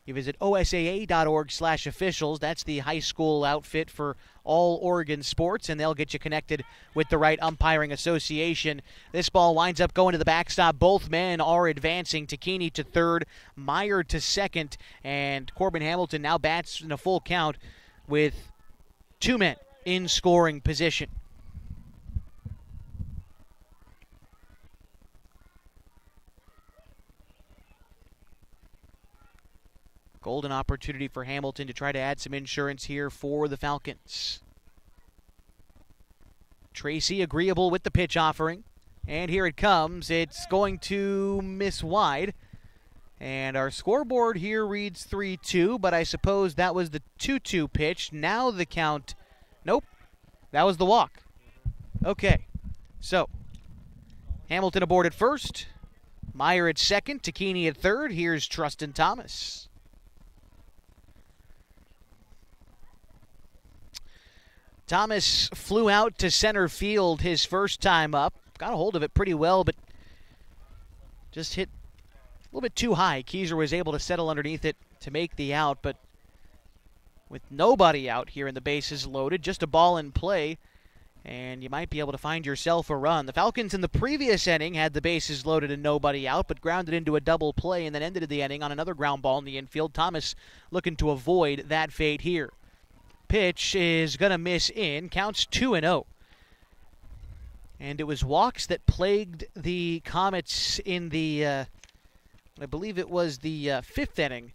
you visit osaa.org/officials. That's the high school outfit for all Oregon sports, and they'll get you connected with the right umpiring association. This ball winds up going to the backstop. Both men are advancing. Tacchini to third, Meyer to second, and Corbin Hamilton now bats in a full count with 2 men in scoring position. Golden opportunity for Hamilton to try to add some insurance here for the Falcons. Tracy agreeable with the pitch offering. And here it comes. It's going to miss wide. And our scoreboard here reads 3-2, but I suppose that was the 2-2 pitch. Now the count, nope, that was the walk. Okay, so Hamilton aboard at first. Meyer at second, Tacchini at third. Here's Trustin Thomas. Thomas flew out to center field his first time up. Got a hold of it pretty well, but just hit a little bit too high. Keyser was able to settle underneath it to make the out, but with nobody out here and the bases loaded, just a ball in play, and you might be able to find yourself a run. The Falcons in the previous inning had the bases loaded and nobody out, but grounded into a double play and then ended the inning on another ground ball in the infield. Thomas looking to avoid that fate here. Pitch is going to miss in. Counts 2-0. And it was walks that plagued the Comets in the, I believe it was the 5th inning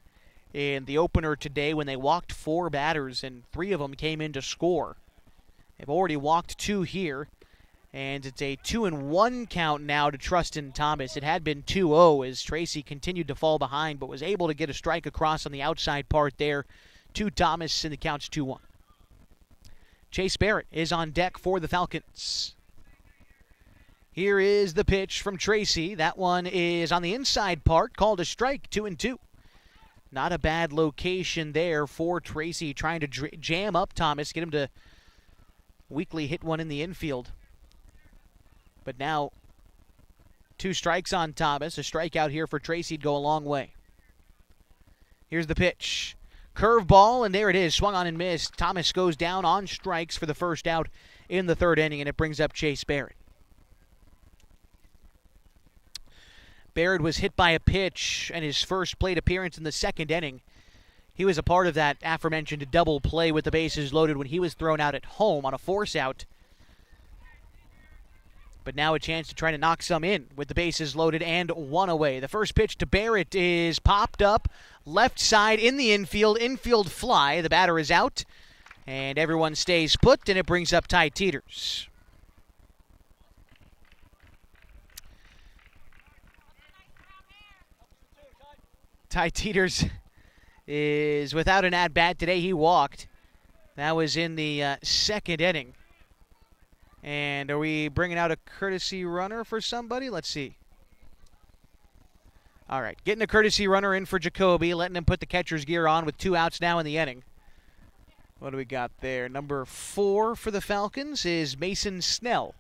in the opener today when they walked 4 batters and 3 of them came in to score. They've already walked 2 here, and it's a 2-1 count now to Trustin Thomas. It had been 2-0 as Tracy continued to fall behind, but was able to get a strike across on the outside part there to Thomas, and the count's 2-1. Chase Barrett is on deck for the Falcons. Here is the pitch from Tracy. That one is on the inside part, called a strike, 2-2. Not a bad location there for Tracy, trying to jam up Thomas, get him to weakly hit one in the infield. But now, 2 strikes on Thomas. A strikeout here for Tracy would go a long way. Here's the pitch. Curveball, and there it is, swung on and missed. Thomas goes down on strikes for the first out in the 3rd inning, and it brings up Chase Barrett. Barrett was hit by a pitch in his first plate appearance in the 2nd inning. He was a part of that aforementioned double play with the bases loaded when he was thrown out at home on a force out. But now a chance to try to knock some in with the bases loaded and 1 away. The first pitch to Barrett is popped up, left side in the infield fly. The batter is out, and everyone stays put, and it brings up Ty Teeters. Ty Teeters is without an at-bat today. He walked. That was in the 2nd inning. And are we bringing out a courtesy runner for somebody? Let's see. All right, getting a courtesy runner in for Jacoby, letting him put the catcher's gear on with 2 outs now in the inning. What do we got there? Number 4 for the Falcons is Mason Snell,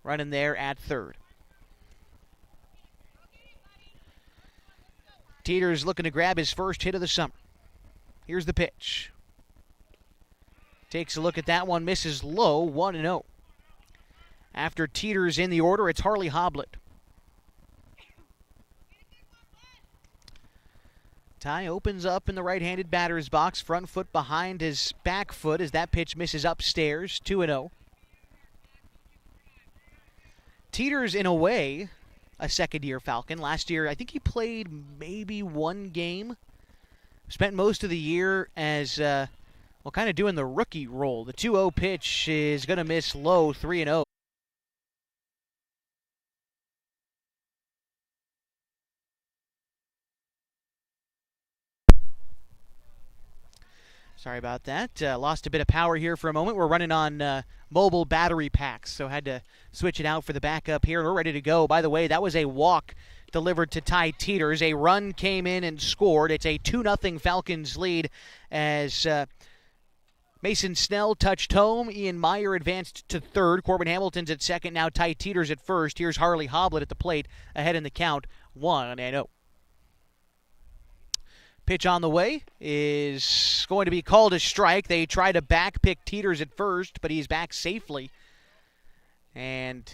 running there at 3rd. Teeters looking to grab his first hit of the summer. Here's the pitch. Takes a look at that one, misses low, 1-0. After Teeters in the order, it's Harley Hoblet. Ty opens up in the right-handed batter's box, front foot behind his back foot as that pitch misses upstairs, 2-0. Teeters, in a way, a second-year Falcon. Last year, I think he played maybe 1 game. Spent most of the year as, kind of doing the rookie role. The 2-0 pitch is going to miss low, 3-0. Sorry about that. Lost a bit of power here for a moment. We're running on mobile battery packs, so had to switch it out for the backup here. We're ready to go. By the way, that was a walk delivered to Ty Teeters. A run came in and scored. It's a 2-0 Falcons lead as Mason Snell touched home. Ian Meyer advanced to 3rd. Corbin Hamilton's at 2nd. Now Ty Teeters at 1st. Here's Harley Hoblet at the plate, ahead in the count, 1-0. Pitch on the way is going to be called a strike. They try to back pick Teeters at first, but he's back safely. And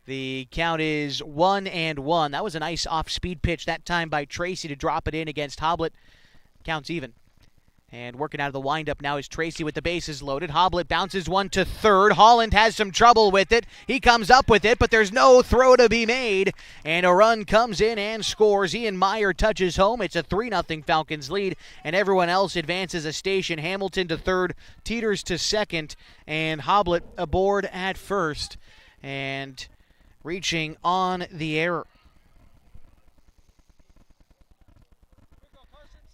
the count is 1-1. That was a nice off-speed pitch that time by Tracy to drop it in against Hoblet. Count's even. And working out of the windup now is Tracy with the bases loaded. Hoblet bounces one to 3rd. Holland has some trouble with it. He comes up with it, but there's no throw to be made. And a run comes in and scores. Ian Meyer touches home. It's a 3-0 Falcons lead, and everyone else advances a station. Hamilton to 3rd, Teeters to 2nd, and Hoblet aboard at 1st. And reaching on the error.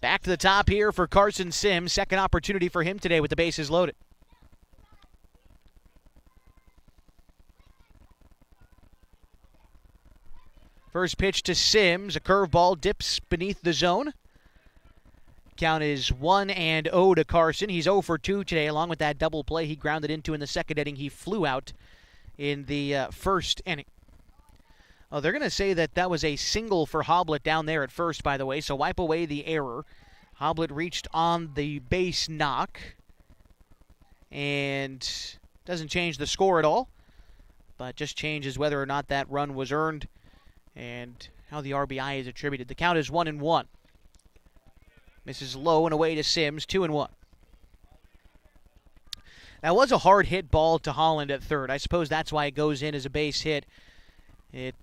Back to the top here for Carson Sims. Second opportunity for him today with the bases loaded. First pitch to Sims. A curveball dips beneath the zone. Count is 1-0 to Carson. He's 0 for 2 today, along with that double play he grounded into in the 2nd inning. He flew out in the 1st inning. Oh, they're going to say that was a single for Hoblet down there at 1st, by the way, so wipe away the error. Hoblet reached on the base knock, and doesn't change the score at all, but just changes whether or not that run was earned and how the RBI is attributed. The count is 1-1. Misses low and away to Sims, 2-1. That was a hard hit ball to Holland at third. I suppose that's why it goes in as a base hit. It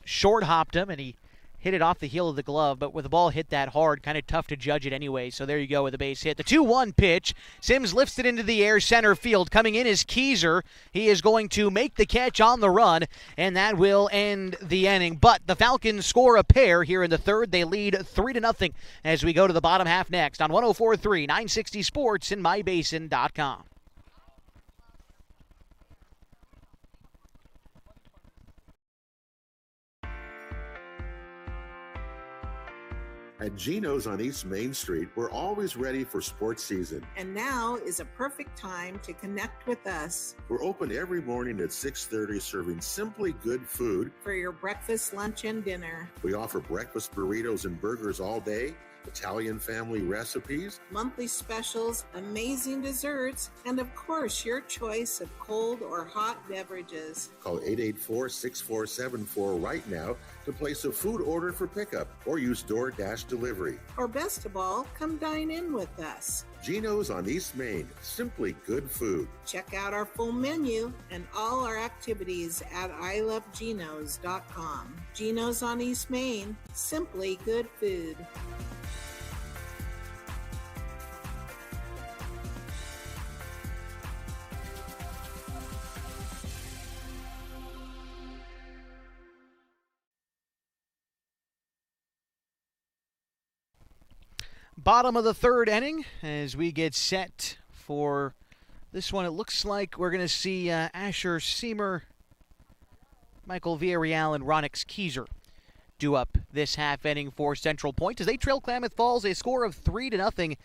short hopped him, and he hit it off the heel of the glove, but with the ball hit that hard, kind of tough to judge it anyway. So there you go with a base hit. The 2-1 pitch. Sims lifts it into the air, center field. Coming in is Keyser. He is going to make the catch on the run, and that will end the inning. But the Falcons score a pair here in the third. They lead 3-0 as we go to the bottom half next on 104.3 960 Sports and MyBasin.com. At Geno's on East Main Street, we're always ready for sports season. And now is a perfect time to connect with us. We're open every morning at 6:30, serving simply good food for your breakfast, lunch, and dinner. We offer breakfast burritos and burgers all day, Italian family recipes, monthly specials, amazing desserts, and of course, your choice of cold or hot beverages. Call 884-6474 right now to place a food order for pickup or use DoorDash delivery. Or best of all, come dine in with us. Geno's on East Main, simply good food. Check out our full menu and all our activities at ilovegenos.com. Geno's on East Main, simply good food. Bottom of the third inning as we get set for this one. It looks like we're going to see Asher Seamer, Michael Villarreal, and Ronix Keyser do up this half inning for Central Point as they trail Klamath Falls a score of 3-0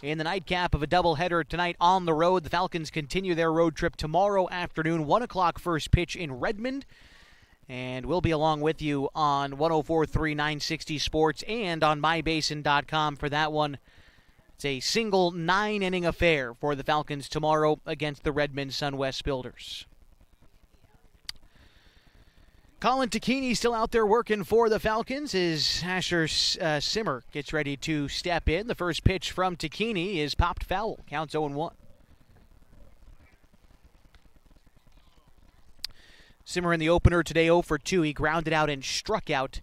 in the nightcap of a doubleheader tonight on the road. The Falcons continue their road trip tomorrow afternoon, 1 o'clock first pitch in Redmond. And we'll be along with you on 104.3 960 Sports and on MyBasin.com for that one. It's a single 9-inning affair for the Falcons tomorrow against the Redmond SunWest Builders. Colin Tacchini still out there working for the Falcons as Asher Simmer gets ready to step in. The first pitch from Tacchini is popped foul. Counts 0-1. Simmer in the opener today 0 for 2. He grounded out and struck out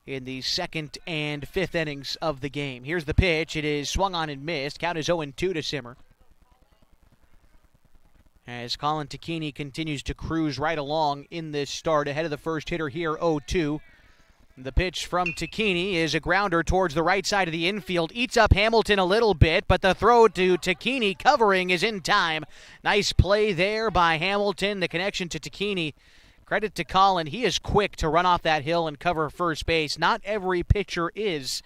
in the second and fifth innings of the game. Here's the pitch. It is swung on and missed. Count is 0-2 to Simmer. As Colin Tacchini continues to cruise right along in this start ahead of the first hitter here, 0-2. The pitch from Tacchini is a grounder towards the right side of the infield. Eats up Hamilton a little bit, but the throw to Tacchini covering is in time. Nice play there by Hamilton. The connection to Tacchini. Credit to Colin. He is quick to run off that hill and cover first base. Not every pitcher is.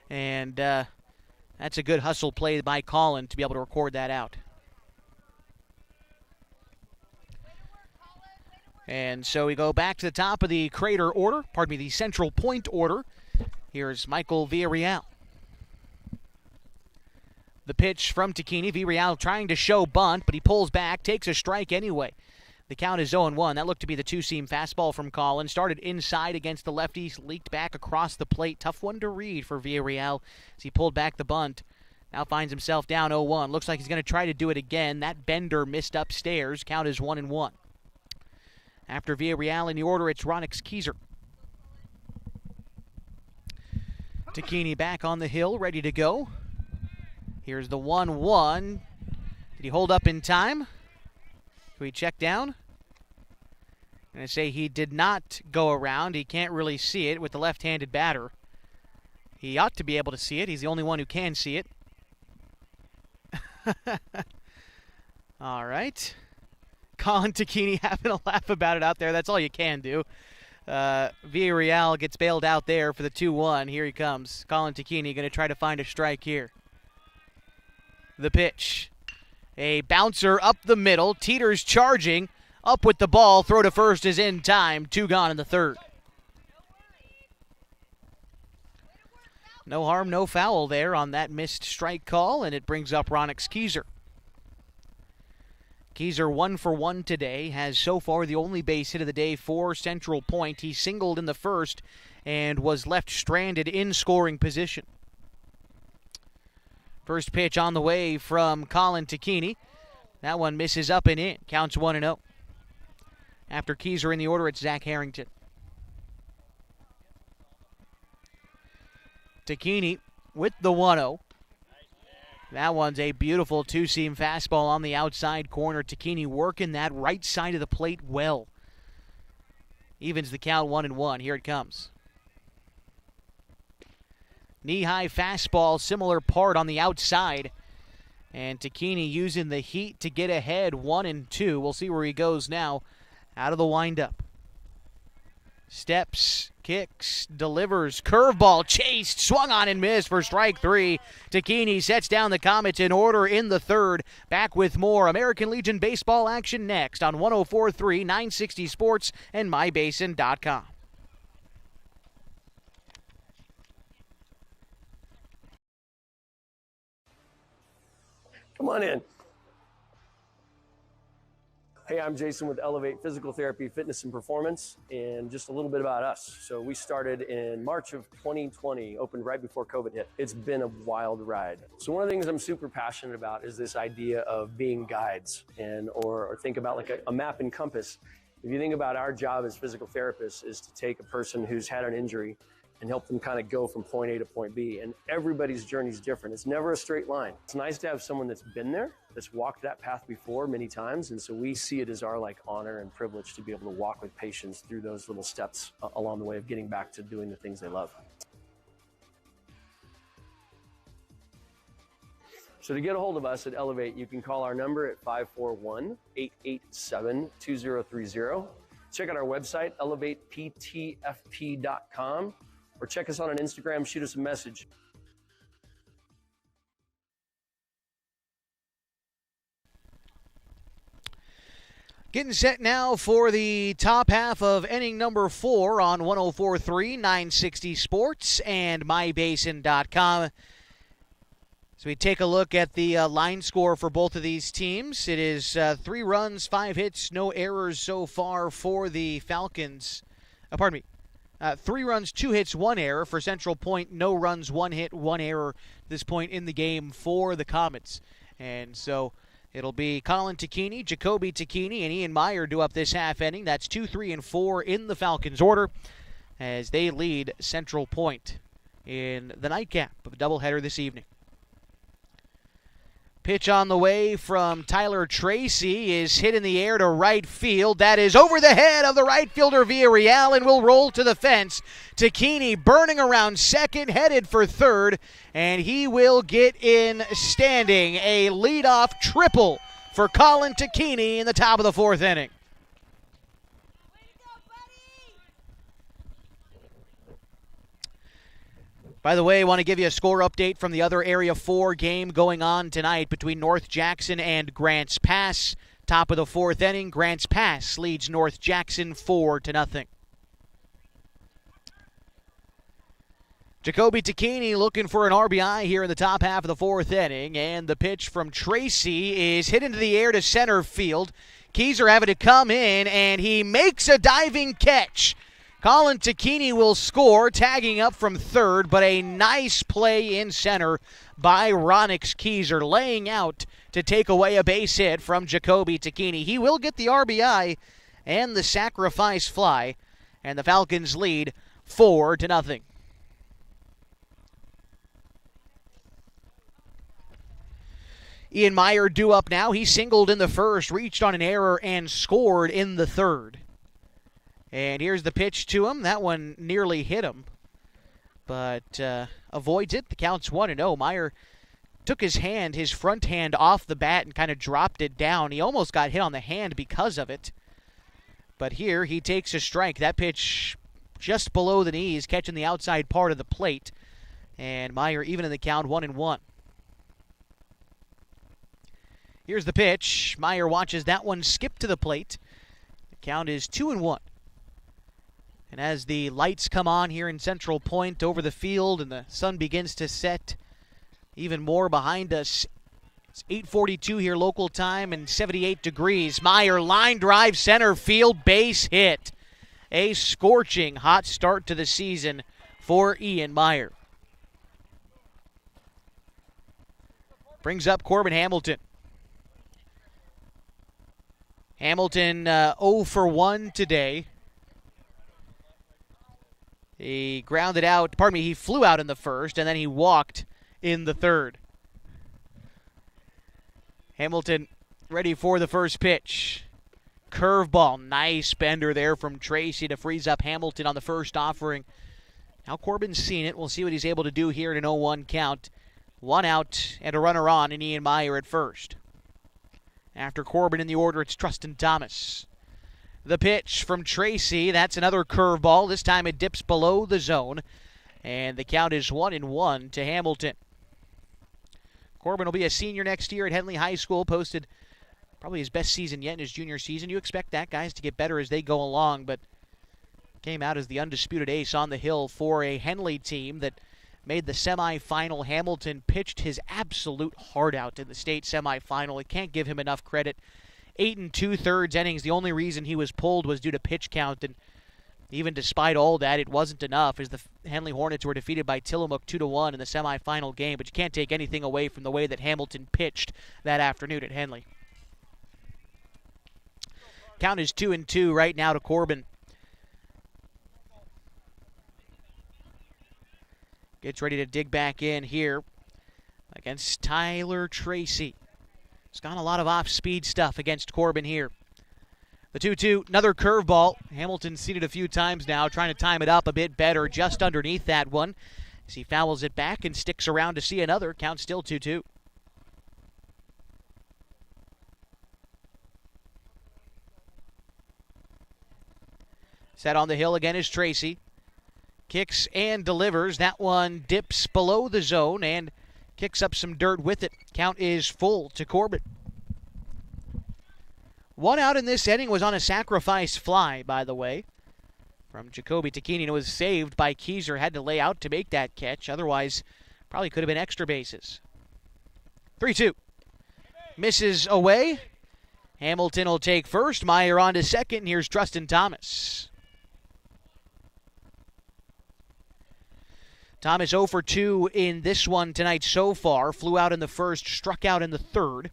And that's a good hustle play by Colin to be able to record that out. And so we go back to the top of the the Central Point order. Here's Michael Villarreal. The pitch from Tacchini. Villarreal trying to show bunt, but he pulls back, takes a strike anyway. The count is 0-1. That looked to be the two-seam fastball from Colin. Started inside against the lefties, leaked back across the plate. Tough one to read for Villarreal as he pulled back the bunt. Now finds himself down 0-1. Looks like he's going to try to do it again. That bender missed upstairs. Count is 1-1. After Villarreal in the order, it's Ronix Keyser. Tacchini back on the hill, ready to go. Here's the 1-1. Did he hold up in time? Can we check down? I'm going to say he did not go around. He can't really see it with the left-handed batter. He ought to be able to see it. He's the only one who can see it. All right. Colin Tacchini having a laugh about it out there. That's all you can do. Villarreal gets bailed out there for the 2-1. Here he comes. Colin Tacchini going to try to find a strike here. The pitch. A bouncer up the middle. Teeters charging. Up with the ball. Throw to first is in time. 2 gone in the third. No harm, no foul there on that missed strike call, and it brings up Ronix Keyser. Keyser 1 for 1 today, has so far the only base hit of the day for Central Point. He singled in the first and was left stranded in scoring position. First pitch on the way from Colin Tacchini. That one misses up and in. Counts 1-0. After Keyser in the order, it's Zach Harrington. Takini with the 1-0. That one's a beautiful two-seam fastball on the outside corner. Takini working that right side of the plate well. Evens the count 1-1. Here it comes. Knee-high fastball, similar part on the outside. And Takini using the heat to get ahead 1-2. We'll see where he goes now out of the windup. Steps, kicks, delivers, curveball chased, swung on and missed for strike 3. Takini sets down the Comets in order in the third. Back with more American Legion baseball action next on 104.3 960 Sports and MyBasin.com. Come on in. Hey, I'm Jason with Elevate Physical Therapy, Fitness, and Performance, and just a little bit about us. So we started in March of 2020, opened right before COVID hit. It's been a wild ride. So one of the things I'm super passionate about is this idea of being guides, or think about like a map and compass. If you think about our job as physical therapists is to take a person who's had an injury and help them kind of go from point A to point B. And everybody's journey is different. It's never a straight line. It's nice to have someone that's been there, that's walked that path before many times. And so we see it as our honor and privilege to be able to walk with patients through those little steps along the way of getting back to doing the things they love. So to get a hold of us at Elevate, you can call our number at 541-887-2030. Check out our website, elevateptfp.com. Or check us out on Instagram, shoot us a message. Getting set now for the top half of inning number 4 on 104.3 960 Sports and MyBasin.com. So we take a look at the line score for both of these teams. It is 3 runs, 5 hits, no errors so far for the Falcons. 3 runs, 2 hits, 1 error for Central Point. No runs, 1 hit, 1 error this point in the game for the Comets. And so it'll be Colin Takini, Jacoby Takini, and Ian Meyer do up this half inning. That's 2, 3, and 4 in the Falcons' order as they lead Central Point in the nightcap of a doubleheader this evening. Pitch on the way from Tyler Tracy is hit in the air to right field. That is over the head of the right fielder Villarreal and will roll to the fence. Takini burning around second, headed for third, and he will get in standing. A leadoff triple for Colin Takini in the top of the 4th inning. By the way, I want to give you a score update from the other Area 4 game going on tonight between North Jackson and Grants Pass. Top of the 4th inning, Grants Pass leads North Jackson 4-0. Jacoby Takini looking for an RBI here in the top half of the 4th inning, and the pitch from Tracy is hit into the air to center field. Keyser having to come in, and he makes a diving catch. Colin Takini will score, tagging up from third, but a nice play in center by Ronix Keyser, laying out to take away a base hit from Jacoby Takini. He will get the RBI and the sacrifice fly, and the Falcons lead 4-0. Ian Meyer due up now. He singled in the first, reached on an error, and scored in the third. And here's the pitch to him. That one nearly hit him, but avoids it. The count's 1-0. Meyer took his front hand off the bat and kind of dropped it down. He almost got hit on the hand because of it. But here he takes a strike. That pitch just below the knees, catching the outside part of the plate. And Meyer even in the count, 1-1. Here's the pitch. Meyer watches that one skip to the plate. The count is 2-1. And as the lights come on here in Central Point over the field and the sun begins to set even more behind us, it's 8:42 here local time and 78 degrees. Meyer line drive center field, base hit. A scorching hot start to the season for Ian Meyer. Brings up Corbin Hamilton. Hamilton 0 for 1 today. He he flew out in the first, and then he walked in the third. Hamilton ready for the first pitch. Curveball, nice bender there from Tracy to freeze up Hamilton on the first offering. Now Corbin's seen it. We'll see what he's able to do here in an 0-1 count. 1 out and a runner on, and Ian Meyer at first. After Corbin in the order, it's Trustin Thomas. The pitch from Tracy, that's another curveball. This time it dips below the zone, and the count is 1-1 to Hamilton. Corbin will be a senior next year at Henley High School, posted probably his best season yet in his junior season. You expect that guys to get better as they go along, but came out as the undisputed ace on the hill for a Henley team that made the semifinal. Hamilton pitched his absolute heart out in the state semifinal. I can't give him enough credit. 8 2/3 innings. The only reason he was pulled was due to pitch count, and even despite all that, it wasn't enough as the Henley Hornets were defeated by Tillamook 2-1 in the semifinal game. But you can't take anything away from the way that Hamilton pitched that afternoon at Henley. Count is 2-2 right now to Corbin. Gets ready to dig back in here against Tyler Tracy. He's got a lot of off-speed stuff against Corbin here. The 2-2, another curveball. Hamilton's seen it a few times now, trying to time it up a bit better just underneath that one as he fouls it back and sticks around to see another. Count still 2-2. Set on the hill again is Tracy. Kicks and delivers. That one dips below the zone and kicks up some dirt with it. Count is full to Corbin. 1 out in this inning was on a sacrifice fly, by the way, from Jacoby Takini. It was saved by Keyser. Had to lay out to make that catch. Otherwise, probably could have been extra bases. 3-2. Misses away. Hamilton will take first. Meyer on to second. Here's Trustin Thomas. Thomas 0 for 2 in this one tonight so far. Flew out in the first, struck out in the third.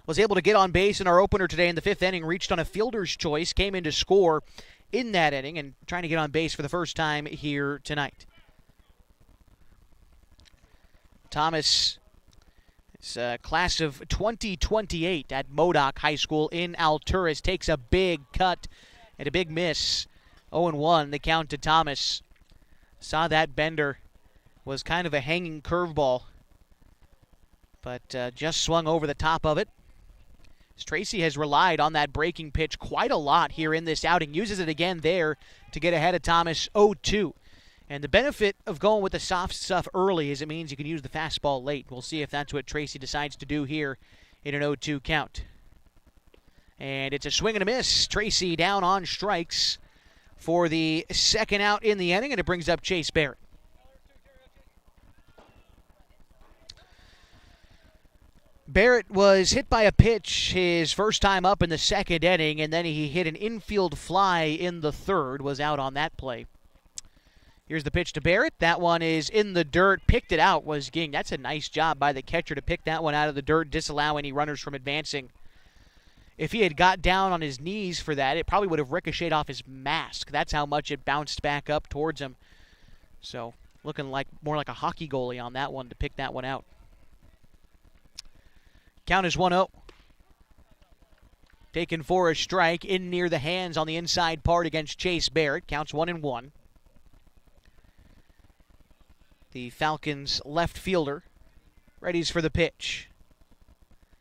Was able to get on base in our opener today in the 5th inning. Reached on a fielder's choice. Came in to score in that inning and trying to get on base for the first time here tonight. Thomas is a class of 2028 at Modoc High School in Alturas. Takes a big cut and a big miss. 0-1 the count to Thomas. Saw that bender. Was kind of a hanging curveball, but just swung over the top of it. Tracy has relied on that breaking pitch quite a lot here in this outing. Uses it again there to get ahead of Thomas 0-2. And the benefit of going with the soft stuff early is it means you can use the fastball late. We'll see if that's what Tracy decides to do here in an 0-2 count. And it's a swing and a miss. Tracy down on strikes for the second out in the inning, and it brings up Chase Barrett. Barrett was hit by a pitch his first time up in the second inning, and then he hit an infield fly in the third, was out on that play. Here's the pitch to Barrett. That one is in the dirt. Picked it out was Ging. That's a nice job by the catcher to pick that one out of the dirt, disallow any runners from advancing. If he had got down on his knees for that, it probably would have ricocheted off his mask. That's how much it bounced back up towards him. So looking like more like a hockey goalie on that one to pick that one out. Count is 1-0. Taken for a strike in near the hands on the inside part against Chase Barrett. Counts 1-1. The Falcons left fielder readies for the pitch.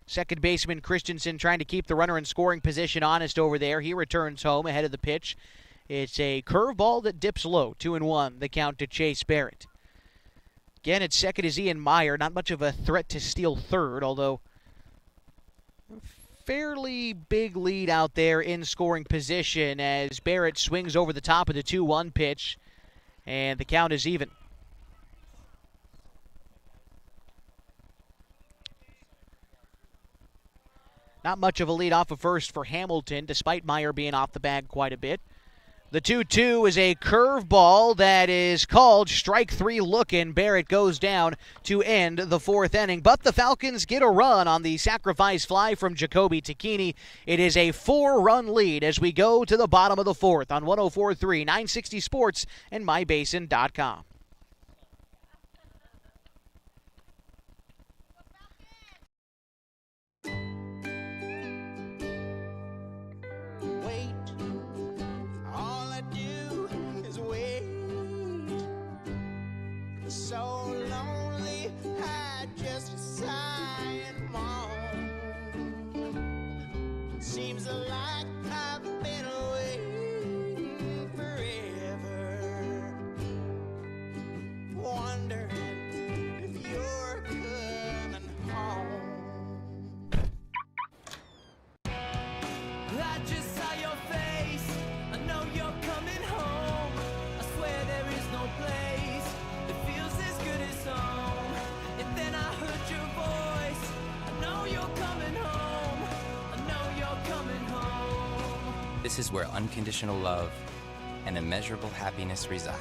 Second baseman Christensen trying to keep the runner in scoring position honest over there. He returns home ahead of the pitch. It's a curveball that dips low. 2-1, the count to Chase Barrett. Again, at second is Ian Meyer. Not much of a threat to steal third, although fairly big lead out there in scoring position as Barrett swings over the top of the 2-1 pitch, and the count is even. Not much of a lead off of first for Hamilton, despite Meyer being off the bag quite a bit. The 2-2 is a curveball that is called strike three looking. Barrett goes down to end the fourth inning. But the Falcons get a run on the sacrifice fly from Jacoby Tacchini. It is a 4-run lead as we go to the bottom of the fourth on 104.3, 960 Sports and MyBasin.com. So lonely, I just sigh and moan. Seems like I've been away forever. Wondering if you're coming home. I just saw your face. I know you're coming home. I swear there is no place that feels as good as home. And then I heard your voice. I know you're coming home. I know you're coming home. This is where unconditional love and immeasurable happiness reside.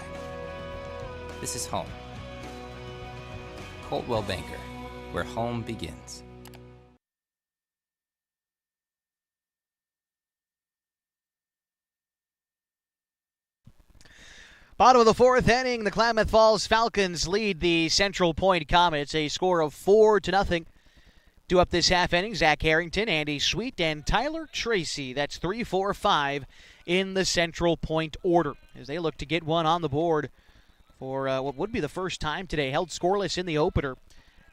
This is home. Coldwell Banker, where home begins. Bottom of the fourth inning, the Klamath Falls Falcons lead the Central Point Comets, a score of 4-0. Due up this half inning, Zach Harrington, Andy Sweet, and Tyler Tracy. That's 3, 4, 5 in the Central Point order as they look to get one on the board for what would be the first time today. Held scoreless in the opener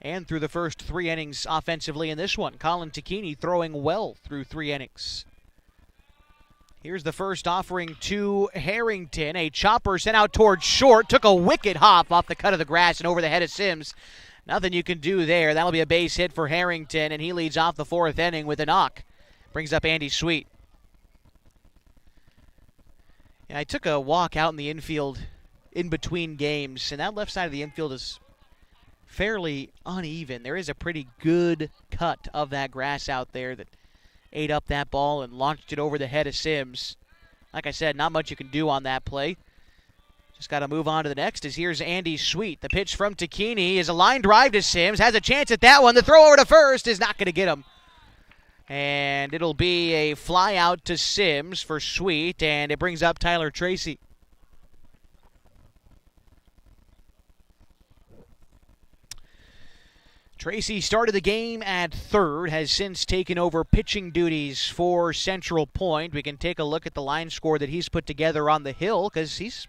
and through the first 3 innings offensively in this one. Colin Tacchini throwing well through 3 innings. Here's the first offering to Harrington. A chopper sent out towards short. Took a wicked hop off the cut of the grass and over the head of Sims. Nothing you can do there. That'll be a base hit for Harrington, and he leads off the fourth inning with a knock. Brings up Andy Sweet. And I took a walk out in the infield in between games, and that left side of the infield is fairly uneven. There is a pretty good cut of that grass out there that ate up that ball and launched it over the head of Sims. Like I said, not much you can do on that play. Just got to move on to the next as here's Andy Sweet. The pitch from Tacchini is a line drive to Sims. Has a chance at that one. The throw over to first is not going to get him. And it'll be a fly out to Sims for Sweet, and it brings up Tyler Tracy. Tracy started the game at third, has since taken over pitching duties for Central Point. We can take a look at the line score that he's put together on the hill because he's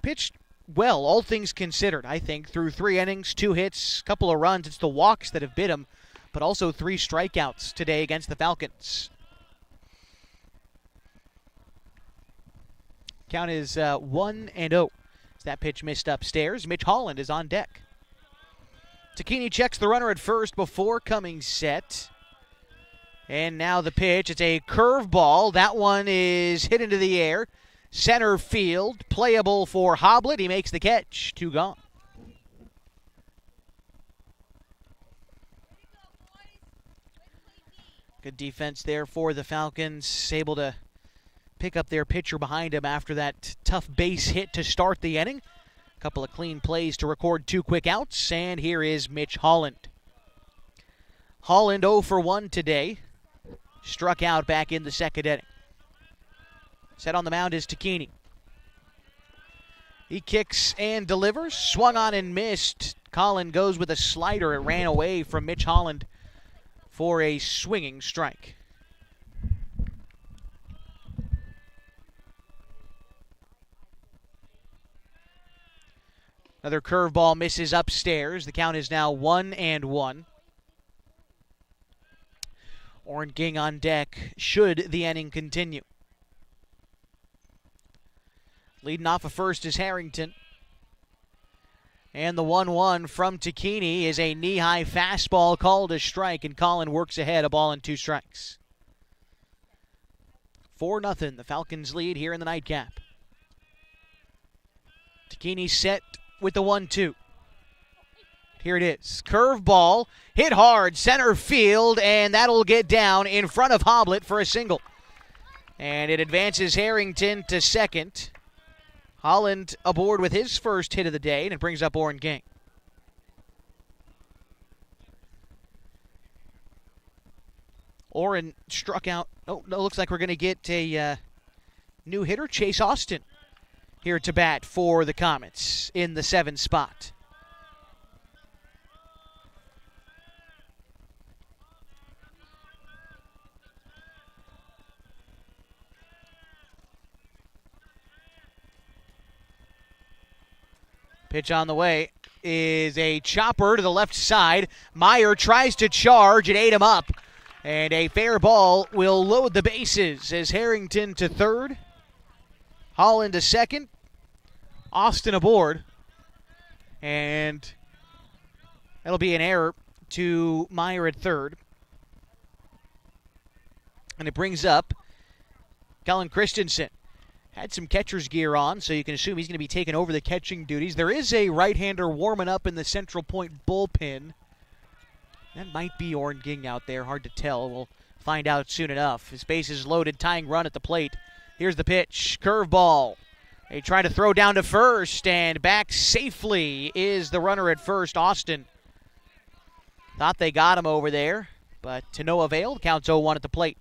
pitched well, all things considered, I think, through 3 innings, 2 hits, couple of runs. It's the walks that have bit him, but also 3 strikeouts today against the Falcons. Count is 1-0. That pitch missed upstairs. Mitch Holland is on deck. Tacchini checks the runner at first before coming set. And now the pitch. It's a curveball. That one is hit into the air. Center field. Playable for Hoblet. He makes the catch. 2 gone. Good defense there for the Falcons. Able to pick up their pitcher behind him after that tough base hit to start the inning. Couple of clean plays to record 2 quick outs, and here is Mitch Holland. Holland 0 for 1 today. Struck out back in the second inning. Set on the mound is Tacchini. He kicks and delivers. Swung on and missed. Colin goes with a slider. It ran away from Mitch Holland for a swinging strike. Another curveball misses upstairs. The count is now 1-1. Oren Ging on deck should the inning continue. Leading off of first is Harrington. And the 1-1 from Tacchini is a knee-high fastball called a strike, and Colin works ahead, a ball and 2 strikes. 4-0, the Falcons lead here in the nightcap. Tacchini set with the 1-2. Here it is. Curveball, hit hard, center field, and that'll get down in front of Hoblet for a single. And it advances Harrington to second. Holland aboard with his first hit of the day, and it brings up Oren Ging. Oren struck out. Oh, no, looks like we're going to get a new hitter, Chase Austin, here to bat for the Comets in the 7th spot. Pitch on the way is a chopper to the left side. Meyer tries to charge and ate him up. And a fair ball will load the bases as Harrington to third. Holland to second. Austin aboard. And that'll be an error to Meyer at third. And it brings up Kellen Christensen. Had some catcher's gear on, so you can assume he's going to be taking over the catching duties. There is a right-hander warming up in the Central Point bullpen. That might be Oren Ging out there. Hard to tell. We'll find out soon enough. His base is loaded, tying run at the plate. Here's the pitch. Curveball. They try to throw down to first, and back safely is the runner at first, Austin. Thought they got him over there, but to no avail. Counts 0-1 at the plate.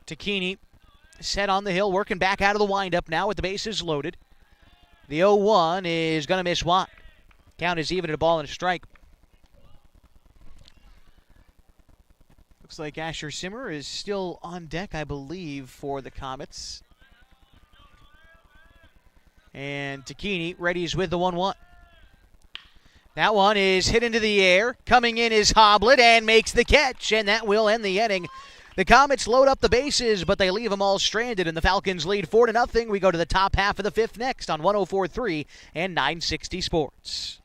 Takini set on the hill, working back out of the windup now with the bases loaded. The 0-1 is going to miss wide. Count is even at a ball and a strike. Looks like Asher Simmer is still on deck, I believe, for the Comets. And Takini readies with the 1-1. That one is hit into the air. Coming in is Hoblet and makes the catch, and that will end the inning. The Comets load up the bases, but they leave them all stranded, and the Falcons lead 4-0. We go to the top half of the 5th next on 104.3 and 960 Sports.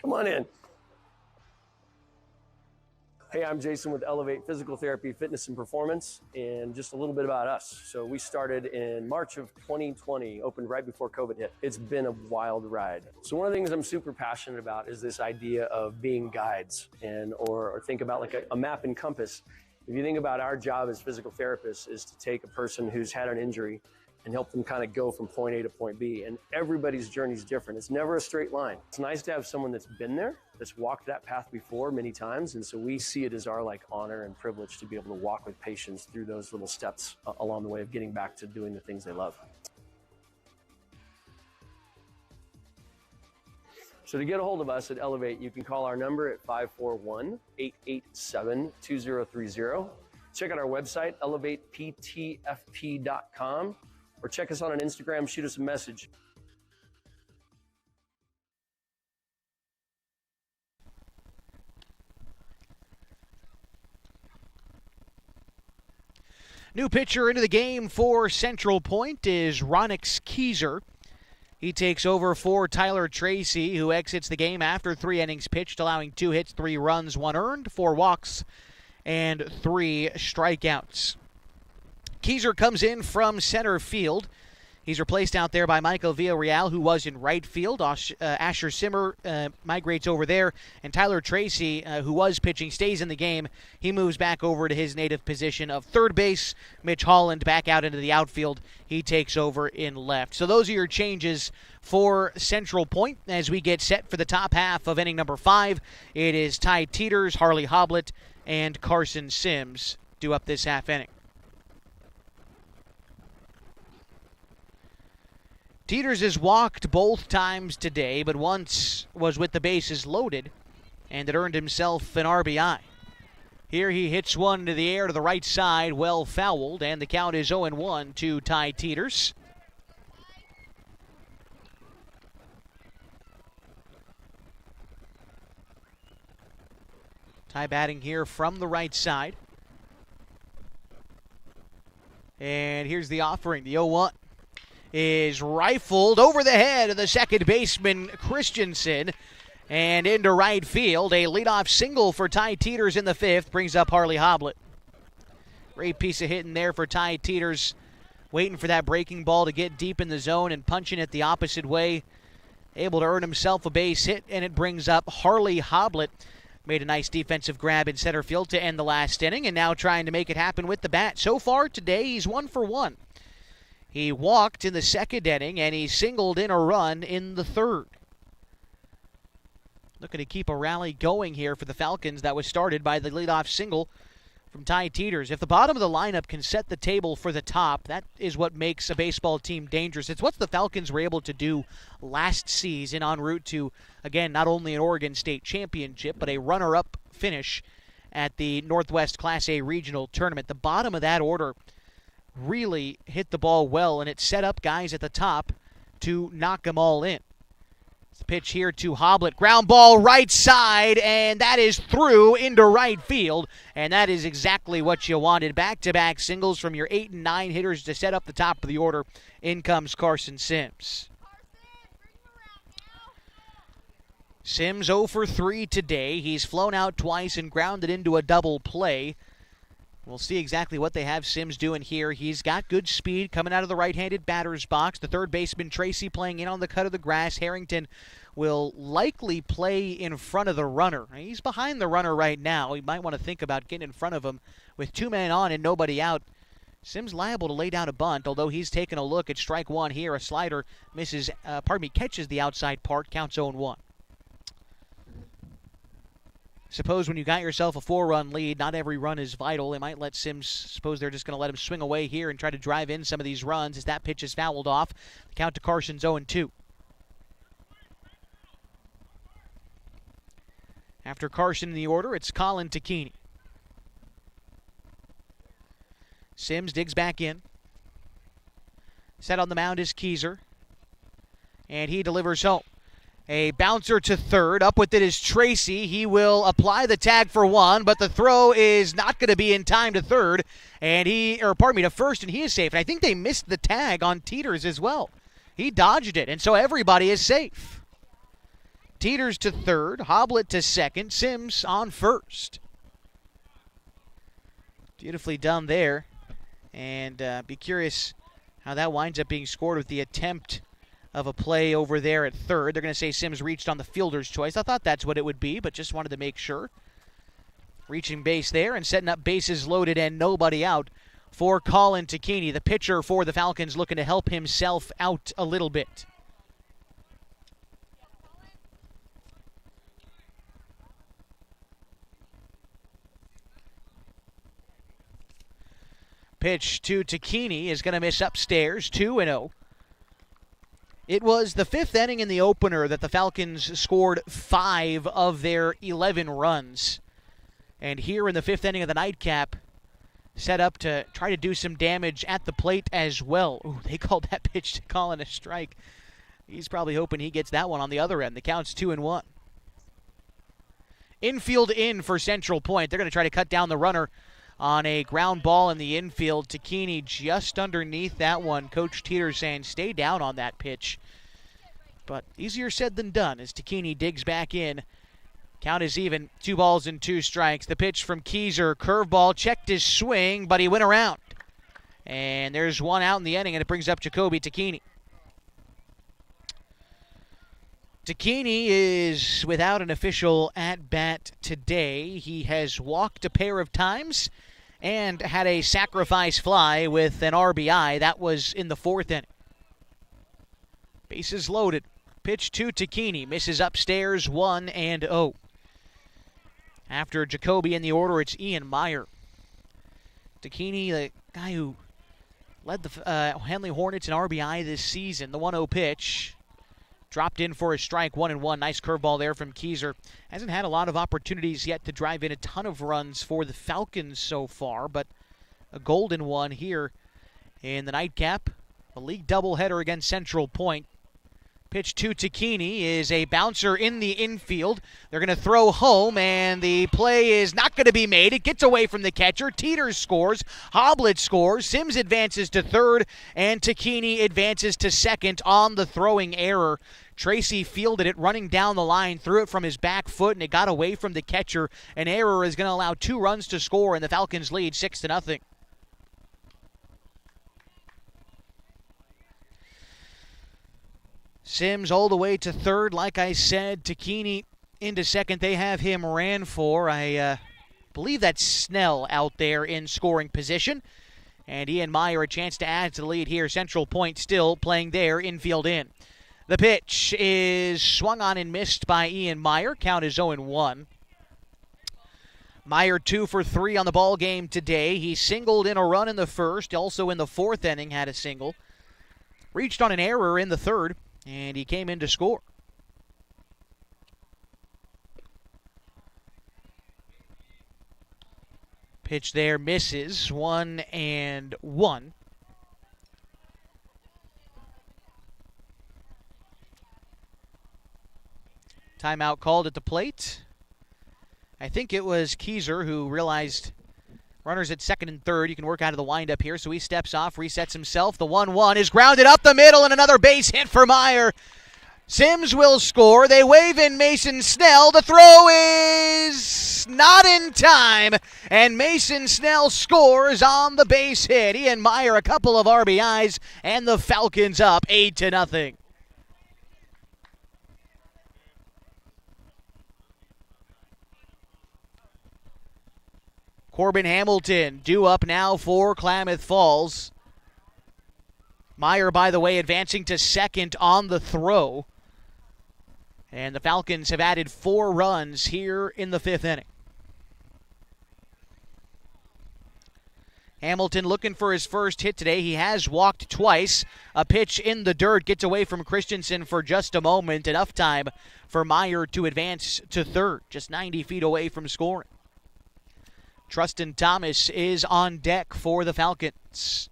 Come on in. Hey, I'm Jason with Elevate Physical Therapy, Fitness, and Performance, and just a little bit about us. So we started in March of 2020, opened right before COVID hit. It's been a wild ride. So one of the things I'm super passionate about is this idea of being guides, and or think about like a map and compass. If you think about our job as physical therapists is to take a person who's had an injury and help them kind of go from point A to point B. And everybody's journey is different. It's never a straight line. It's nice to have someone that's been there, that's walked that path before many times. And so we see it as our honor and privilege to be able to walk with patients through those little steps along the way of getting back to doing the things they love. So to get a hold of us at Elevate, you can call our number at 541-887-2030. Check out our website, elevateptfp.com. Or check us out on Instagram, shoot us a message. New pitcher into the game for Central Point is Ronix Keyser. He takes over for Tyler Tracy, who exits the game after 3 innings pitched, allowing 2 hits, 3 runs, 1 earned, 4 walks, and 3 strikeouts. Keyser comes in from center field. He's replaced out there by Michael Villarreal, who was in right field. Asher Simmer migrates over there, and Tyler Tracy, who was pitching, stays in the game. He moves back over to his native position of third base. Mitch Holland back out into the outfield. He takes over in left. So those are your changes for Central Point as we get set for the top half of inning number 5. It is Ty Teeters, Harley Hoblet, and Carson Sims due up this half inning. Teeters has walked both times today, but once was with the bases loaded, and it earned himself an RBI. Here he hits one into the air to the right side, well fouled, and the count is 0-1 to Ty Teeters. Ty batting here from the right side. And here's the offering, the 0-1. Is rifled over the head of the second baseman, Christensen, and into right field. A leadoff single for Ty Teeters in the 5th brings up Harley Hoblet. Great piece of hitting there for Ty Teeters waiting for that breaking ball to get deep in the zone and punching it the opposite way. Able to earn himself a base hit, and it brings up Harley Hoblet. Made a nice defensive grab in center field to end the last inning, and now trying to make it happen with the bat. So far today, he's 1 for 1. He walked in the second inning, and he singled in a run in the third. Looking to keep a rally going here for the Falcons that was started by the leadoff single from Ty Teeters. If the bottom of the lineup can set the table for the top, that is what makes a baseball team dangerous. It's what the Falcons were able to do last season en route to, again, not only an Oregon State championship, but a runner-up finish at the Northwest Class A Regional Tournament. The bottom of that order really hit the ball well, and it set up guys at the top to knock them all in. The pitch here to Hoblet. Ground ball right side, and that is through into right field. And that is exactly what you wanted. Back-to-back singles from your 8 and 9 hitters to set up the top of the order. In comes Carson Sims. Sims 0 for 3 today. He's flown out twice and grounded into a double play. We'll see exactly what they have Sims doing here. He's got good speed coming out of the right-handed batter's box. The third baseman, Tracy, playing in on the cut of the grass. Harrington will likely play in front of the runner. He's behind the runner right now. He might want to think about getting in front of him. With 2 men on and nobody out, Sims liable to lay down a bunt, although he's taking a look at strike one here. A slider catches the outside part, counts 0-1. Suppose when you got yourself a 4-run lead, not every run is vital. They might let Sims, suppose they're just going to let him swing away here and try to drive in some of these runs as that pitch is fouled off. The count to Carson's 0-2. After Carson in the order, it's Colin Tacchini. Sims digs back in. Set on the mound is Keyser. And he delivers home. A bouncer to third. Up with it is Tracy. He will apply the tag for one, but the throw is not going to be in time to third. And to first, and he is safe. And I think they missed the tag on Teeters as well. He dodged it, and so everybody is safe. Teeters to third, Hoblet to second, Sims on first. Beautifully done there. And be curious how that winds up being scored with the attempt of a play over there at third. They're going to say Sims reached on the fielder's choice. I thought that's what it would be, but just wanted to make sure. Reaching base there and setting up bases loaded and nobody out for Colin Tacchini, the pitcher for the Falcons, looking to help himself out a little bit. Pitch to Tacchini is going to miss upstairs, 2-0. It was the 5th inning in the opener that the Falcons scored 5 of their 11 runs. And here in the 5th inning of the nightcap, set up to try to do some damage at the plate as well. Ooh, they called that pitch to Colin a strike. He's probably hoping he gets that one on the other end. The count's 2-1. Infield in for Central Point. They're going to try to cut down the runner on a ground ball in the infield. Tacchini just underneath that one. Coach Teeters saying stay down on that pitch. But easier said than done as Tacchini digs back in. Count is even, 2 balls and 2 strikes. The pitch from Keyser, curveball, checked his swing, but he went around. And there's one out in the inning, and it brings up Jacoby Tacchini. Tacchini is without an official at-bat today. He has walked a pair of times and had a sacrifice fly with an RBI. That was in the 4th inning. Bases loaded. Pitch to Tacchini. Misses upstairs, 1-0. After Jacoby in the order, it's Ian Meyer. Tacchini, the guy who led the Henley Hornets in RBI this season. The 1-0 pitch. Dropped in for a strike, 1-1. Nice curveball there from Keyser. Hasn't had a lot of opportunities yet to drive in a ton of runs for the Falcons so far, but a golden one here in the nightcap. A league doubleheader against Central Point. Pitch to Tacchini is a bouncer in the infield. They're going to throw home, and the play is not going to be made. It gets away from the catcher. Teeters scores. Hoblet scores. Sims advances to third, and Tacchini advances to second on the throwing error. Tracy fielded it running down the line, threw it from his back foot, and it got away from the catcher. An error is going to allow 2 runs to score, and the Falcons lead 6-0. Sims all the way to third. Like I said, Takini into second. They have him ran for. I believe that's Snell out there in scoring position. And Ian Meyer a chance to add to the lead here. Central Point still playing their infield in. The pitch is swung on and missed by Ian Meyer. Count is 0-1. Meyer 2 for 3 on the ball game today. He singled in a run in the first. Also in the fourth inning had a single. Reached on an error in the third, and he came in to score. Pitch there misses. 1-1. Timeout called at the plate. I think it was Keyser who realized runners at second and third. You can work out of the windup here, so he steps off, resets himself. The 1-1 is grounded up the middle, and another base hit for Meyer. Sims will score. They wave in Mason Snell. The throw is not in time, and Mason Snell scores on the base hit. Ian Meyer a couple of RBIs, and the Falcons up 8-0. Corbin Hamilton due up now for Klamath Falls. Meyer, by the way, advancing to second on the throw. And the Falcons have added 4 runs here in the 5th inning. Hamilton looking for his first hit today. He has walked twice. A pitch in the dirt gets away from Christensen for just a moment. Enough time for Meyer to advance to third, just 90 feet away from scoring. Trustin Thomas is on deck for the Falcons.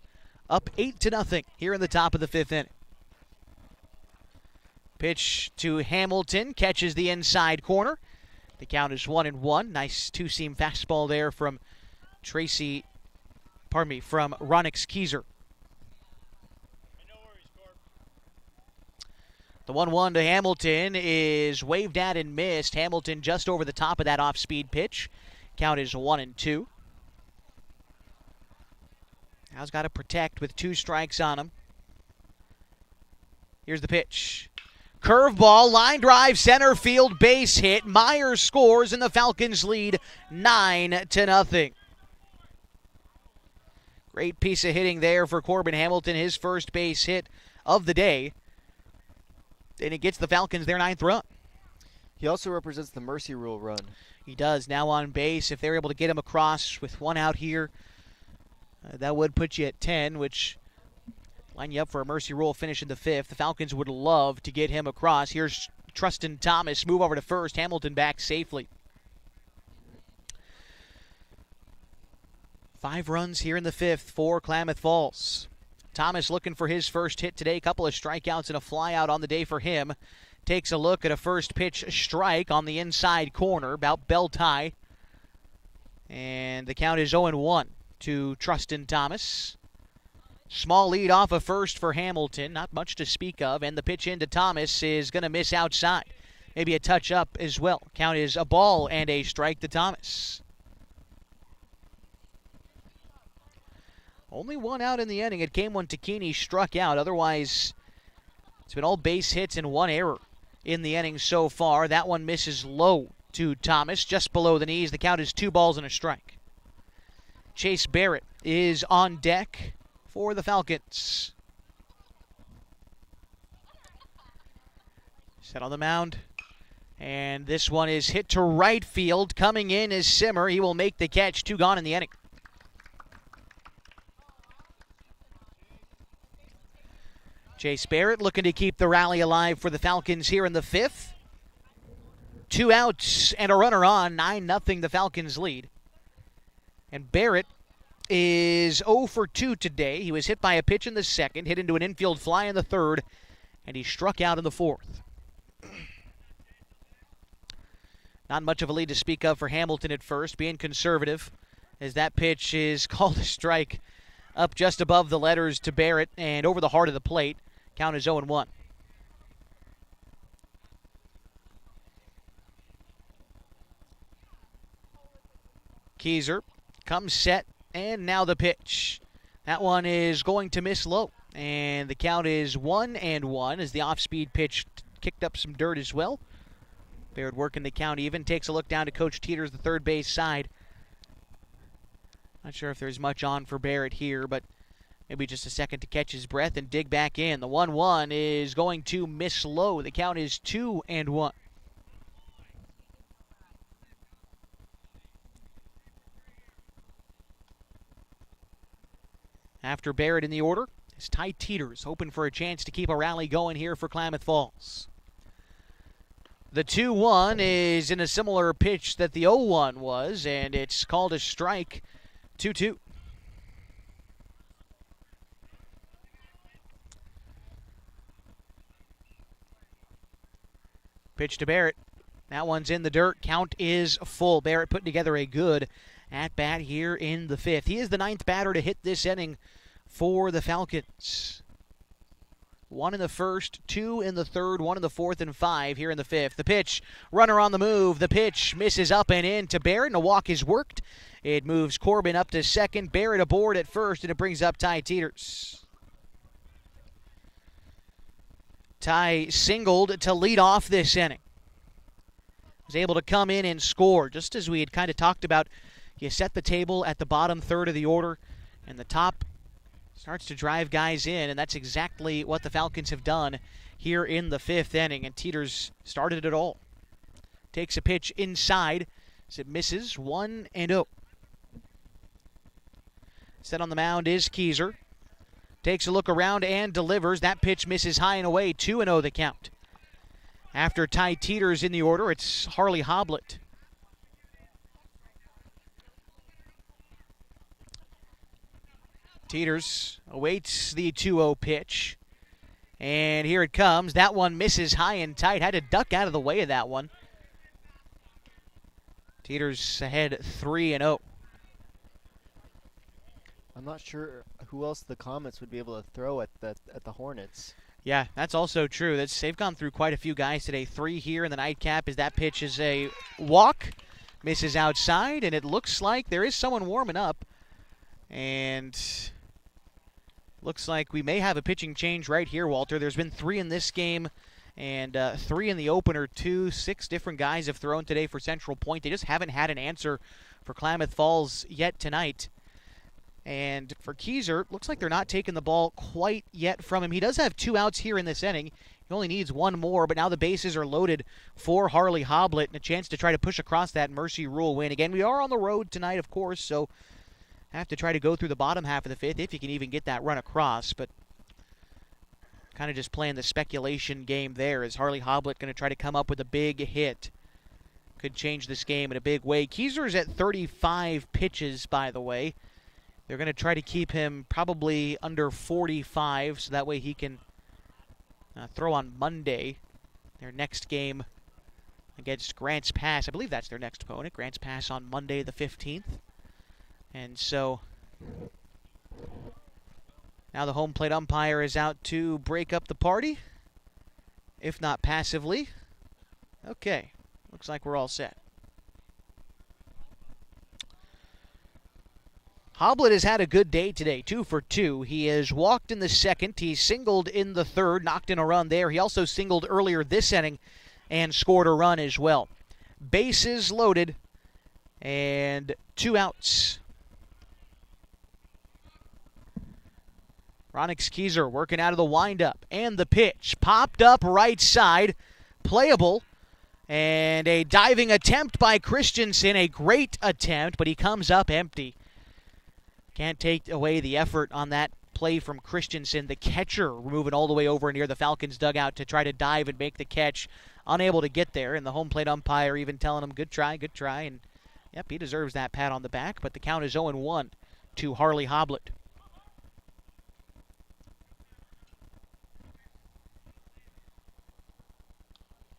Up 8-0 here in the top of the 5th inning. Pitch to Hamilton, catches the inside corner. The count is 1-1. Nice two-seam fastball there from from Ronix Keyser. The 1-1 to Hamilton is waved at and missed. Hamilton just over the top of that off-speed pitch. Count is 1-2. Now's got to protect with 2 strikes on him. Here's the pitch. Curveball, line drive, center field, base hit. Meyer scores and the Falcons lead 9-0. Great piece of hitting there for Corbin Hamilton, his first base hit of the day. And it gets the Falcons their 9th run. He also represents the mercy rule run. He does, now on base. If they're able to get him across with 1 out here, that would put you at 10, which line you up for a mercy rule finish in the 5th. The Falcons would love to get him across. Here's Trustin Thomas, move over to first. Hamilton back safely. 5 runs here in the 5th for Klamath Falls. Thomas looking for his first hit today. Couple of strikeouts and a flyout on the day for him. Takes a look at a first pitch strike on the inside corner, about belt high. And the count is 0-1 to Trustin Thomas. Small lead off of first for Hamilton, not much to speak of. And the pitch into Thomas is going to miss outside. Maybe a touch up as well. Count is a ball and a strike to Thomas. Only 1 out in the inning. It came when Takini struck out. Otherwise, it's been all base hits and 1 error in the inning so far. That one misses low to Thomas, just below the knees. The count is 2 balls and a strike. Chase Barrett is on deck for the Falcons. Set on the mound. And this one is hit to right field. Coming in is Simmer. He will make the catch. 2 gone in the inning. Chase Barrett looking to keep the rally alive for the Falcons here in the 5th. 2 outs and a runner on. 9-0 the Falcons lead. And Barrett is 0 for 2 today. He was hit by a pitch in the 2nd, hit into an infield fly in the 3rd, and he struck out in the 4th. Not much of a lead to speak of for Hamilton at first, being conservative, as that pitch is called a strike up just above the letters to Barrett and over the heart of the plate. Count is 0-1. Keyser comes set, and now the pitch. That one is going to miss low. And the count is 1-1 as the off-speed pitch kicked up some dirt as well. Barrett working the count even. Takes a look down to Coach Teeters, the third base side. Not sure if there's much on for Barrett here, but maybe just a second to catch his breath and dig back in. The 1-1 is going to miss low. The count is 2-1. After Barrett in the order is Ty Teeters, hoping for a chance to keep a rally going here for Klamath Falls. The 2-1 is in a similar pitch that the 0-1 was, and it's called a strike. 2-2. Pitch to Barrett. That one's in the dirt. Count is full. Barrett putting together a good at-bat here in the fifth. He is the ninth batter to hit this inning for the Falcons. 1 in the first, 2 in the third, 1 in the fourth, and 5 here in the fifth. The pitch, runner on the move. The pitch misses up and in to Barrett, and a walk is worked. It moves Corbin up to second, Barrett aboard at first, and it brings up Ty Teeters. Ty singled to lead off this inning. Was able to come in and score, just as we had kind of talked about. You set the table at the bottom third of the order, and the top starts to drive guys in, and that's exactly what the Falcons have done here in the fifth inning, and Teeters started it all. Takes a pitch inside as it misses. 1-0. Set on the mound is Keyser. Takes a look around and delivers. That pitch misses high and away. 2-0 the count. After Ty Teeters in the order, it's Harley Hoblet. Teeters awaits the 2-0 pitch. And here it comes. That one misses high and tight. Had to duck out of the way of that one. Teeters ahead 3-0. I'm not sure who else the Comets would be able to throw at the Hornets. Yeah, that's also true. They've gone through quite a few guys today. 3 here in the nightcap as that pitch is a walk. Misses outside, and it looks like there is someone warming up. And looks like we may have a pitching change right here, Walter. There's been 3 in this game and 3 in the opener, 6 different guys have thrown today for Central Point. They just haven't had an answer for Klamath Falls yet tonight. And for Keyser, looks like they're not taking the ball quite yet from him. He does have 2 outs here in this inning. He only needs 1 more, but now the bases are loaded for Harley Hoblet and a chance to try to push across that Mercy Rule win. Again, we are on the road tonight, of course, so have to try to go through the bottom half of the fifth if you can even get that run across. But kind of just playing the speculation game there. Is Harley Hoblet going to try to come up with a big hit? Could change this game in a big way. Keyser's at 35 pitches, by the way. They're going to try to keep him probably under 45, so that way he can throw on Monday. Their next game against Grants Pass. I believe that's their next opponent. Grants Pass on Monday the 15th. And so now the home plate umpire is out to break up the party, if not passively. Okay, looks like we're all set. Hoblet has had a good day today, 2 for 2. He has walked in the second. He singled in the third, knocked in a run there. He also singled earlier this inning and scored a run as well. Bases loaded and 2 outs. Ronix Keyser working out of the windup, and the pitch popped up right side, playable, and a diving attempt by Christensen, a great attempt, but he comes up empty. Can't take away the effort on that play from Christensen, the catcher moving all the way over near the Falcons dugout to try to dive and make the catch, unable to get there, and the home plate umpire even telling him, good try, and yep, he deserves that pat on the back, but the count is 0-1 to Harley Hoblet.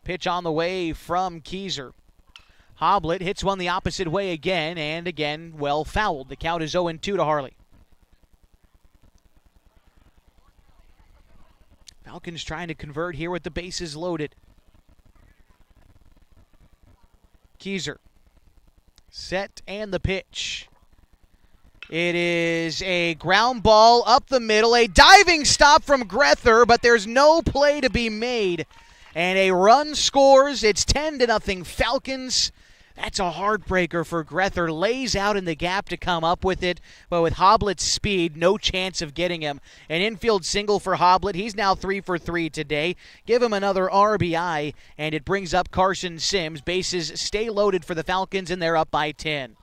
Pitch on the way from Keyser. Hoblet hits one the opposite way again, and again, well fouled. The count is 0-2 to Harley. Falcons trying to convert here with the bases loaded. Keyser. Set and the pitch. It is a ground ball up the middle, a diving stop from Grether, but there's no play to be made. And a run scores. It's 10-0 Falcons. That's a heartbreaker for Grether. Lays out in the gap to come up with it, but with Hoblett's speed, no chance of getting him. An infield single for Hoblett. He's now 3 for 3 today. Give him another RBI, and it brings up Carson Sims. Bases stay loaded for the Falcons, and they're up by 10.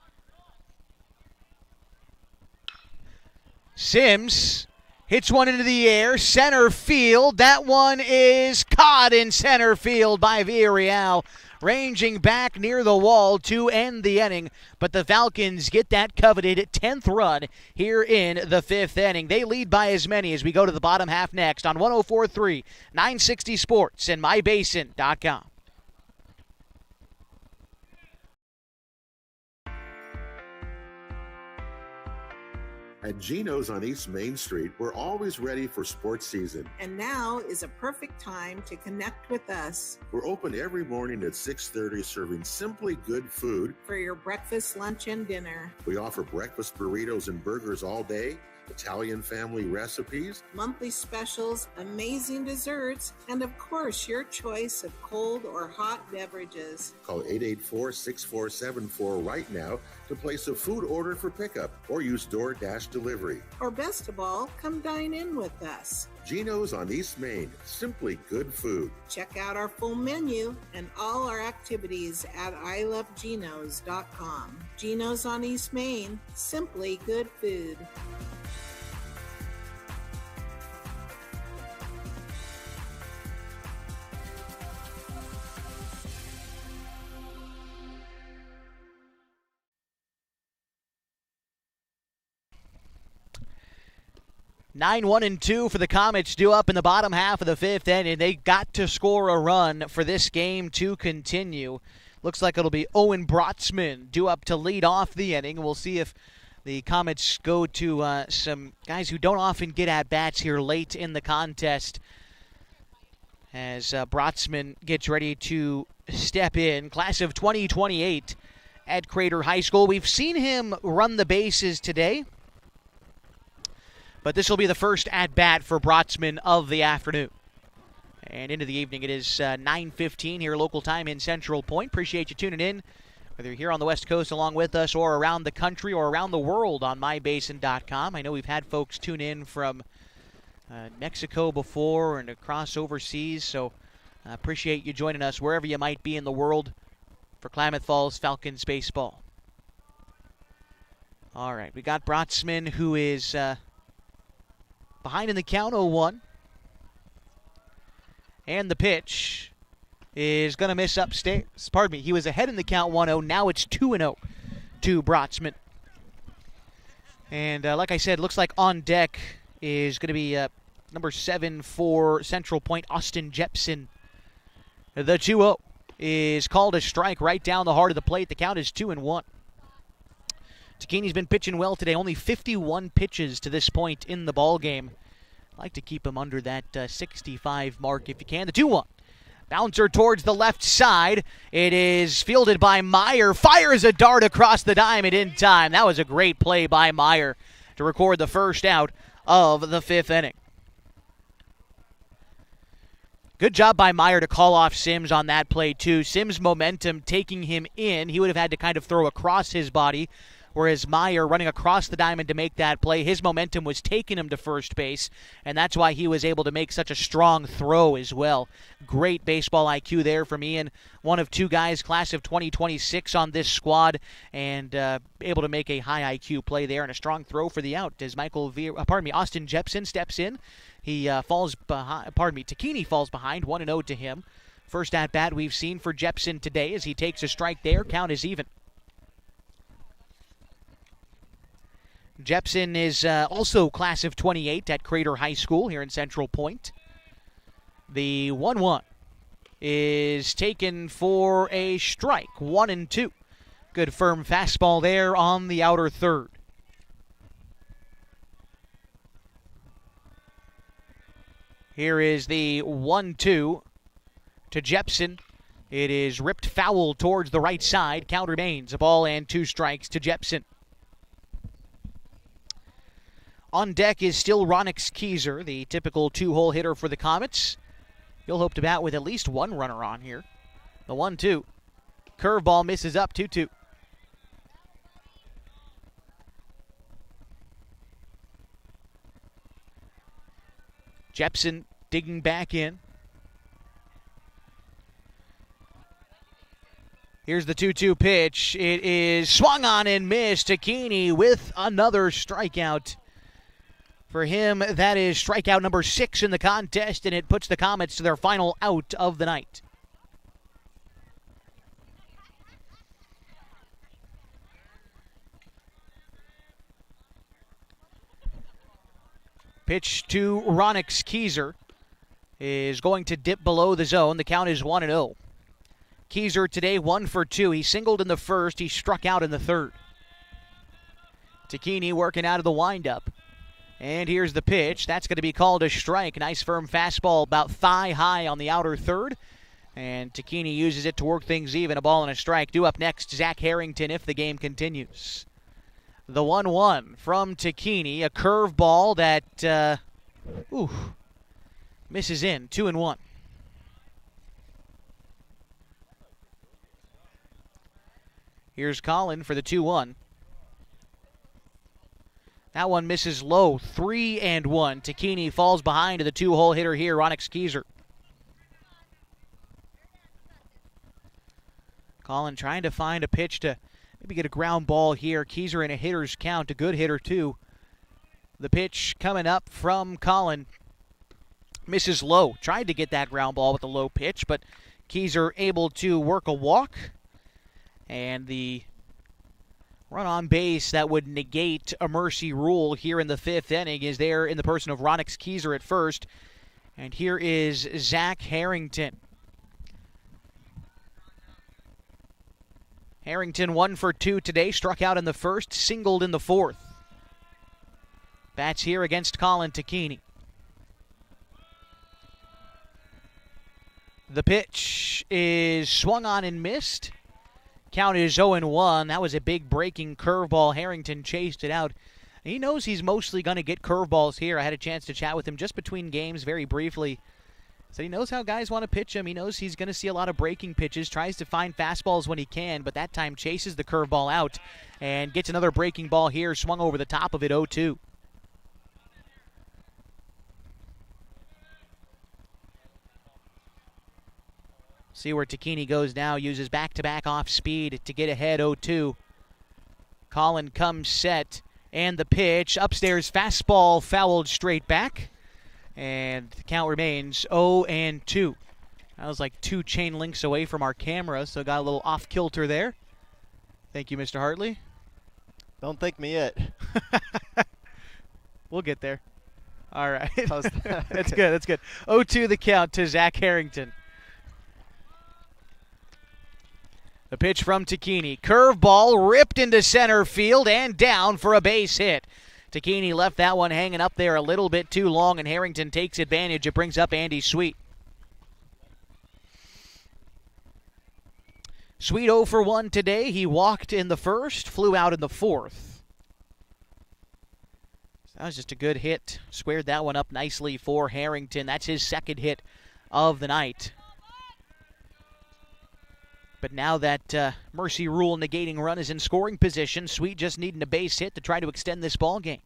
Sims hits one into the air, center field. That one is caught in center field by Villarreal, ranging back near the wall to end the inning. But the Falcons get that coveted 10th run here in the 5th inning. They lead by as many as we go to the bottom half next on 104.3, 960 Sports and MyBasin.com. At Geno's on East Main Street, we're always ready for sports season. And now is a perfect time to connect with us. We're open every morning at 6:30, serving simply good food for your breakfast, lunch, and dinner. We offer breakfast burritos and burgers all day, Italian family recipes, monthly specials, amazing desserts, and of course, your choice of cold or hot beverages. Call 884-6474 right now to place a food order for pickup or use DoorDash delivery. Or best of all, come dine in with us. Geno's on East Main, simply good food. Check out our full menu and all our activities at ilovegenos.com. Geno's on East Main, simply good food. Nine, 1-2 for the Comets due up in the bottom half of the 5th inning. They got to score a run for this game to continue. Looks like it'll be Owen Brotzman due up to lead off the inning. We'll see if the Comets go to some guys who don't often get at-bats here late in the contest as Brotzman gets ready to step in. Class of 2028 at Crater High School. We've seen him run the bases today, but this will be the first at-bat for Brotzman of the afternoon. And into the evening, it is 9:15 here local time in Central Point. Appreciate you tuning in, whether you're here on the West Coast along with us or around the country or around the world on MyBasin.com. I know we've had folks tune in from Mexico before and across overseas, so appreciate you joining us wherever you might be in the world for Klamath Falls Falcons baseball. All right, we got Brotzman, who is behind in the count, 0-1. And the pitch is going to miss upstairs. Pardon me, he was ahead in the count 1-0. Now it's 2-0 to Brotzman. And like I said, looks like on deck is going to be number 7 for Central Point, Austin Jepson. The 2-0 is called a strike right down the heart of the plate. The count is 2-1. Takini's been pitching well today. Only 51 pitches to this point in the ball game. Like to keep him under that 65 mark if you can. The 2-1. Bouncer towards the left side. It is fielded by Meyer. Fires a dart across the diamond in time. That was a great play by Meyer to record the first out of the 5th inning. Good job by Meyer to call off Sims on that play, too. Sims' momentum taking him in. He would have had to kind of throw across his body, whereas Meyer running across the diamond to make that play, his momentum was taking him to first base, and that's why he was able to make such a strong throw as well. Great baseball IQ there from Ian, one of 2 guys, class of 2026 on this squad, and able to make a high IQ play there and a strong throw for the out as Austin Jepson steps in. He falls behind, Takini falls behind, 1-0 to him. First at-bat we've seen for Jepson today as he takes a strike there. Count is even. Jepson is also class of 28 at Crater High School here in Central Point. The 1-1 is taken for a strike, 1-2. Good firm fastball there on the outer third. Here is the 1-2 to Jepson. It is ripped foul towards the right side. Count remains a ball and 2 strikes to Jepson. On deck is still Ronix Keyser, the typical two-hole hitter for the Comets. He'll hope to bat with at least one runner on here. The 1-2. Curveball misses up, 2-2. Jepson digging back in. Here's the 2-2 pitch. It is swung on and missed. Takini with another strikeout. For him, that is strikeout number 6 in the contest, and it puts the Comets to their final out of the night. Pitch to Ronix Keyser is going to dip below the zone. The count is 1-0. Keyser today 1 for 2. He singled in the first. He struck out in the third. Takini working out of the windup. And here's the pitch. That's going to be called a strike. Nice firm fastball about thigh high on the outer third. And Takini uses it to work things even. A ball and a strike. Due up next, Zach Harrington if the game continues. The 1-1 from Takini. A curveball that misses in. 2-1. Here's Colin for the 2-1. That one misses low. 3-1. Takini falls behind to the two-hole hitter here, Ronix Keyser. Colin trying to find a pitch to maybe get a ground ball here. Keyser in a hitter's count, a good hitter too. The pitch coming up from Colin. Misses low. Tried to get that ground ball with a low pitch, but Keyser able to work a walk. And the run on base that would negate a mercy rule here in the 5th inning is there in the person of Ronix Keyser at first. And here is Zach Harrington. Harrington 1 for 2 today, struck out in the first, singled in the 4th. Bats here against Colin Takini. The pitch is swung on and missed. Count is 0-1. That was a big breaking curveball. Harrington chased it out. He knows he's mostly going to get curveballs here. I had a chance to chat with him just between games very briefly. So he knows how guys want to pitch him. He knows he's going to see a lot of breaking pitches. Tries to find fastballs when he can, but that time chases the curveball out and gets another breaking ball here. Swung over the top of it, 0-2. See where Takini goes now. Uses back-to-back off speed to get ahead, 0-2. Colin comes set. And the pitch. Upstairs fastball fouled straight back. And the count remains 0-2. That was like 2 chain links away from our camera, so got a little off-kilter there. Thank you, Mr. Hartley. Don't thank me yet. We'll get there. All right. How's that? That's good. That's good. 0-2 the count to Zach Harrington. The pitch from Takini. Curveball ripped into center field and down for a base hit. Takini left that one hanging up there a little bit too long, and Harrington takes advantage. It brings up Andy Sweet. Sweet 0 for 1 today. He walked in the first, flew out in the 4th. That was just a good hit. Squared that one up nicely for Harrington. That's his second hit of the night. But now that mercy rule negating run is in scoring position, Sweet just needing a base hit to try to extend this ball game.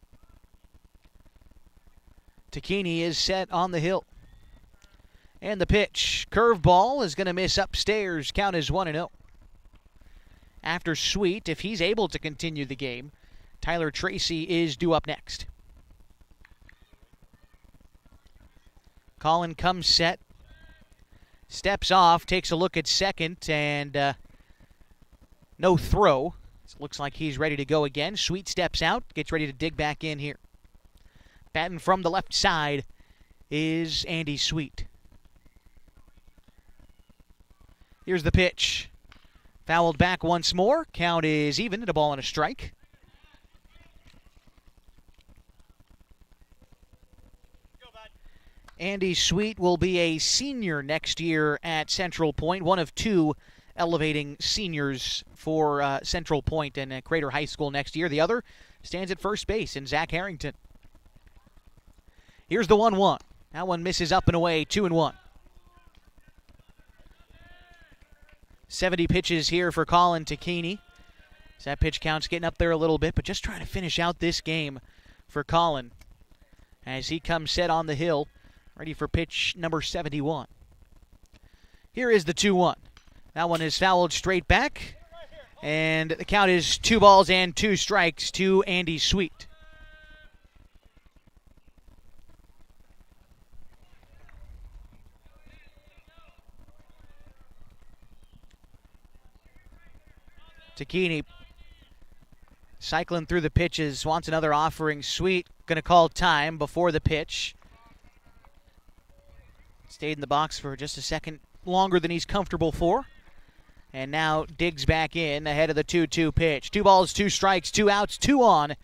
Takini is set on the hill. And the pitch. Curveball is going to miss upstairs. Count is 1-0. After Sweet, if he's able to continue the game, Tyler Tracy is due up next. Colin comes set. Steps off, takes a look at second, and no throw. So it looks like he's ready to go again. Sweet steps out, gets ready to dig back in here. Batting from the left side is Andy Sweet. Here's the pitch. Fouled back once more. Count is even at a ball and a strike. Andy Sweet will be a senior next year at Central Point, one of 2 elevating seniors for Central Point and Crater High School next year. The other stands at first base in Zach Harrington. Here's the 1-1. That one misses up and away, 2-1. 70 pitches here for Colin Takini. So that pitch count's getting up there a little bit, but just trying to finish out this game for Colin as he comes set on the hill, ready for pitch number 71. Here is the 2-1. That one is fouled straight back, and the count is 2 balls and 2 strikes to Andy Sweet. Takini cycling through the pitches, wants another offering. Sweet going to call time before the pitch. Stayed in the box for just a second longer than he's comfortable for. And now digs back in ahead of the 2-2 pitch. 2 balls, 2 strikes, 2 outs, 2 on.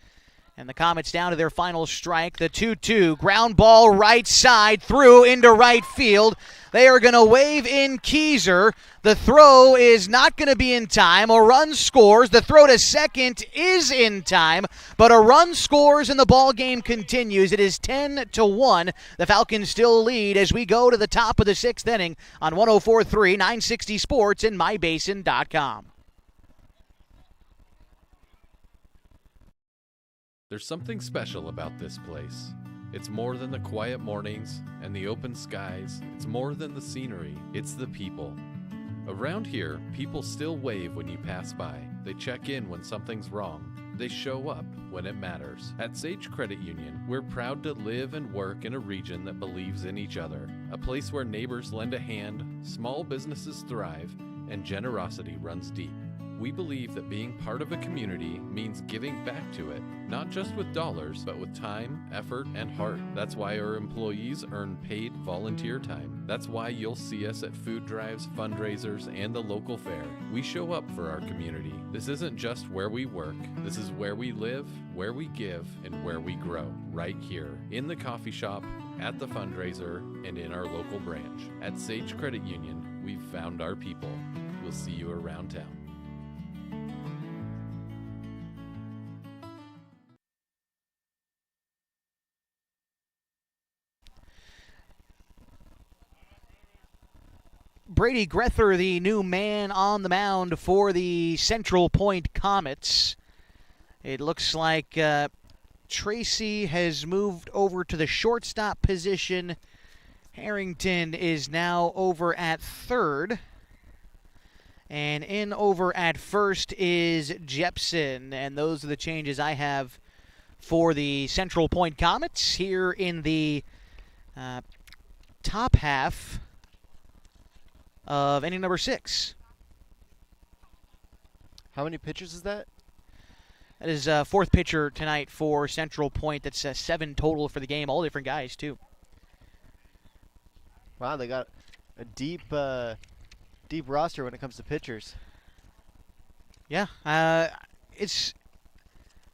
And the Comets down to their final strike. The 2-2 ground ball right side through into right field. They are going to wave in Keyser. The throw is not going to be in time. A run scores. The throw to second is in time, but a run scores and the ball game continues. It is 10-1. The Falcons still lead as we go to the top of the 6th inning on 104.3 960 Sports and MyBasin.com. There's something special about this place. It's more than the quiet mornings and the open skies. It's more than the scenery. It's the people. Around here, people still wave when you pass by. They check in when something's wrong. They show up when it matters. At Sage Credit Union, we're proud to live and work in a region that believes in each other. A place where neighbors lend a hand, small businesses thrive, and generosity runs deep. We believe that being part of a community means giving back to it, not just with dollars, but with time, effort, and heart. That's why our employees earn paid volunteer time. That's why you'll see us at food drives, fundraisers, and the local fair. We show up for our community. This isn't just where we work. This is where we live, where we give, and where we grow. Right here, in the coffee shop, at the fundraiser, and in our local branch. At Sage Credit Union, we've found our people. We'll see you around town. Brady Grether, the new man on the mound for the Central Point Comets. It looks like Tracy has moved over to the shortstop position. Harrington is now over at third. And in over at first is Jepson. And those are the changes I have for the Central Point Comets here in the top half of inning number 6. How many pitchers is that? That is fourth pitcher tonight for Central Point. That's 7 total for the game. All different guys, too. Wow, they got a deep roster when it comes to pitchers. Yeah, it's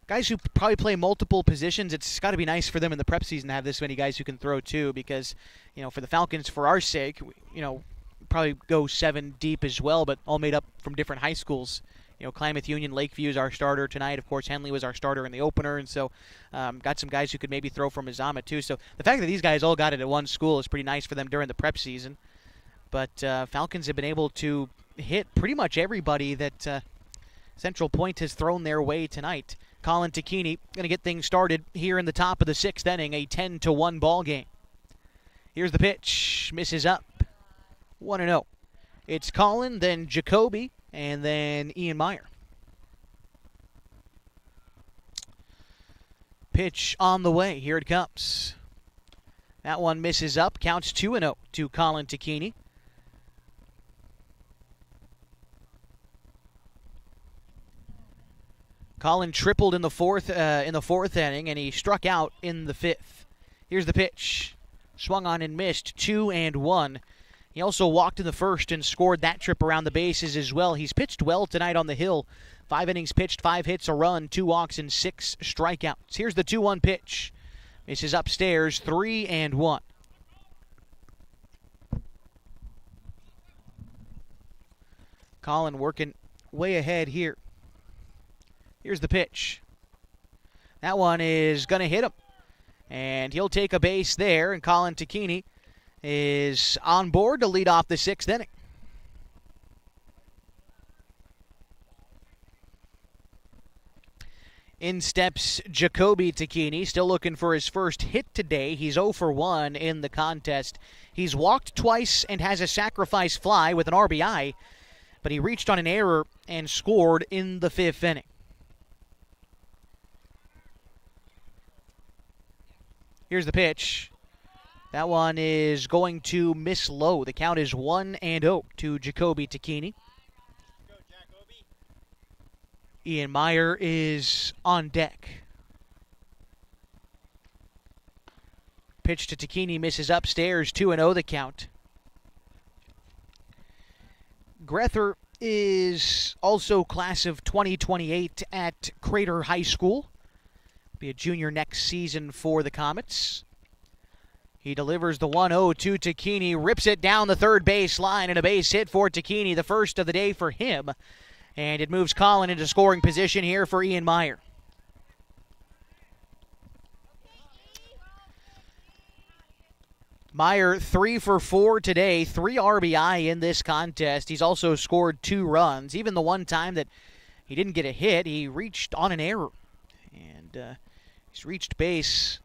guys who probably play multiple positions. It's got to be nice for them in the prep season to have this many guys who can throw, too, because, for the Falcons, for our sake, probably go 7 deep as well, but all made up from different high schools. Klamath Union, Lakeview is our starter tonight. Of course, Henley was our starter in the opener, and so got some guys who could maybe throw from Mazama too. So the fact that these guys all got it at one school is pretty nice for them during the prep season. But Falcons have been able to hit pretty much everybody that Central Point has thrown their way tonight. Colin Takini going to get things started here in the top of the 6th inning, a 10-1 ball game. Here's the pitch, misses up. 1-0. It's Colin, then Jacoby, and then Ian Meyer. Pitch on the way. Here it comes. That one misses up. Counts 2-0 to Colin Takini. Colin tripled in the fourth inning, and he struck out in the 5th. Here's the pitch. Swung on and missed. 2-1. He also walked in the 1st and scored that trip around the bases as well. He's pitched well tonight on the hill. 5 innings pitched, 5 hits, a run, 2 walks, and 6 strikeouts. Here's the 2-1 pitch. Misses upstairs, 3-1. Colin working way ahead here. Here's the pitch. That one is going to hit him. And he'll take a base there, and Colin Tacchini is on board to lead off the 6th inning. In steps Jacoby Tacchini, still looking for his first hit today. He's 0 for 1 in the contest. He's walked twice and has a sacrifice fly with an RBI, but he reached on an error and scored in the 5th inning. Here's the pitch. That one is going to miss low. The count is 1-0 to Jacoby Tacchini. Ian Meyer is on deck. Pitch to Tacchini misses upstairs, 2-0 the count. Grether is also class of 2028 at Crater High School. Be a junior next season for the Comets. He delivers the 1-0 to Tacchini, rips it down the third base line, and a base hit for Tacchini, the first of the day for him. And it moves Colin into scoring position here for Ian Meyer. Meyer 3 for 4 today, 3 RBI in this contest. He's also scored 2 runs. Even the one time that he didn't get a hit, he reached on an error. And he's reached base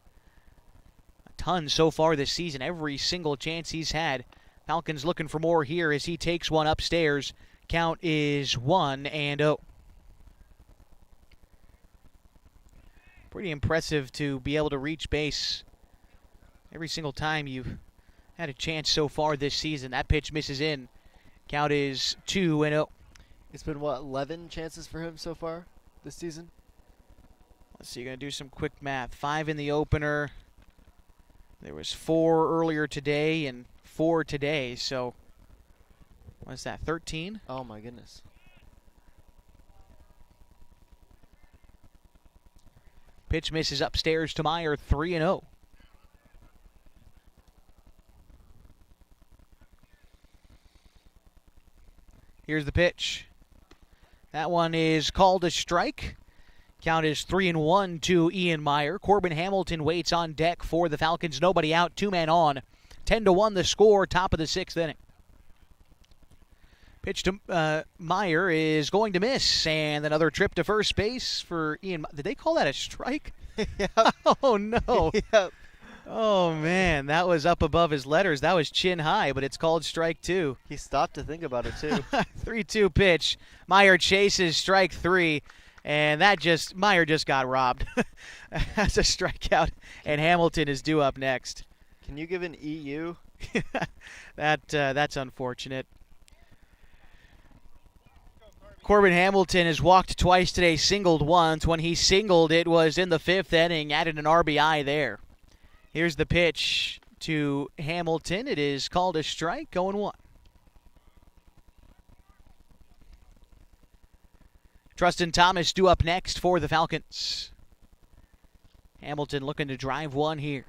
a ton so far this season, every single chance he's had. Falcons looking for more here as he takes one upstairs. Count is 1-0. Pretty impressive to be able to reach base every single time you've had a chance so far this season. That pitch misses in. Count is 2-0. It's been, 11 chances for him so far this season? Let's see, going to do some quick math. 5 in the opener. There was 4 earlier today and 4 today, so what's that, 13? Oh, my goodness. Pitch misses upstairs to Meyer, 3-0. Here's the pitch. That one is called a strike. Count is 3-1 to Ian Meyer. Corbin Hamilton waits on deck for the Falcons. Nobody out, 2 men on. 10-1 the score, top of the 6th inning. Pitch to Meyer is going to miss, and another trip to first base for Ian. Did they call that a strike? Yep. Oh, no. Yep. Oh, man, that was up above his letters. That was chin high, but it's called strike 2. He stopped to think about it, too. 3-2 pitch. Meyer chases strike 3, and Meyer just got robbed. That's a strikeout, and Hamilton is due up next. Can you give an EU? That's unfortunate. Corbin Hamilton has walked twice today, singled once. When he singled, it was in the 5th inning, added an RBI there. Here's the pitch to Hamilton. It is called a strike, 0-1. Trustin Thomas due up next for the Falcons. Hamilton looking to drive one here.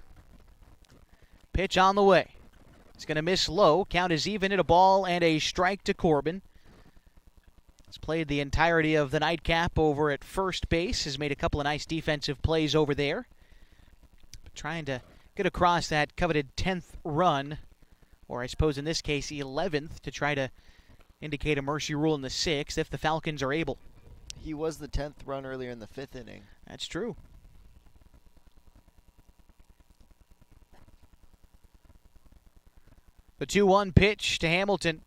Pitch on the way. It's going to miss low. Count is even at a ball and a strike to Corbin. He's played the entirety of the nightcap over at first base. Has made a couple of nice defensive plays over there. But trying to get across that coveted 10th run, or I suppose in this case 11th, to try to indicate a mercy rule in the 6th if the Falcons are able. He was the 10th run earlier in the 5th inning. That's true. The 2-1 pitch to Hamilton.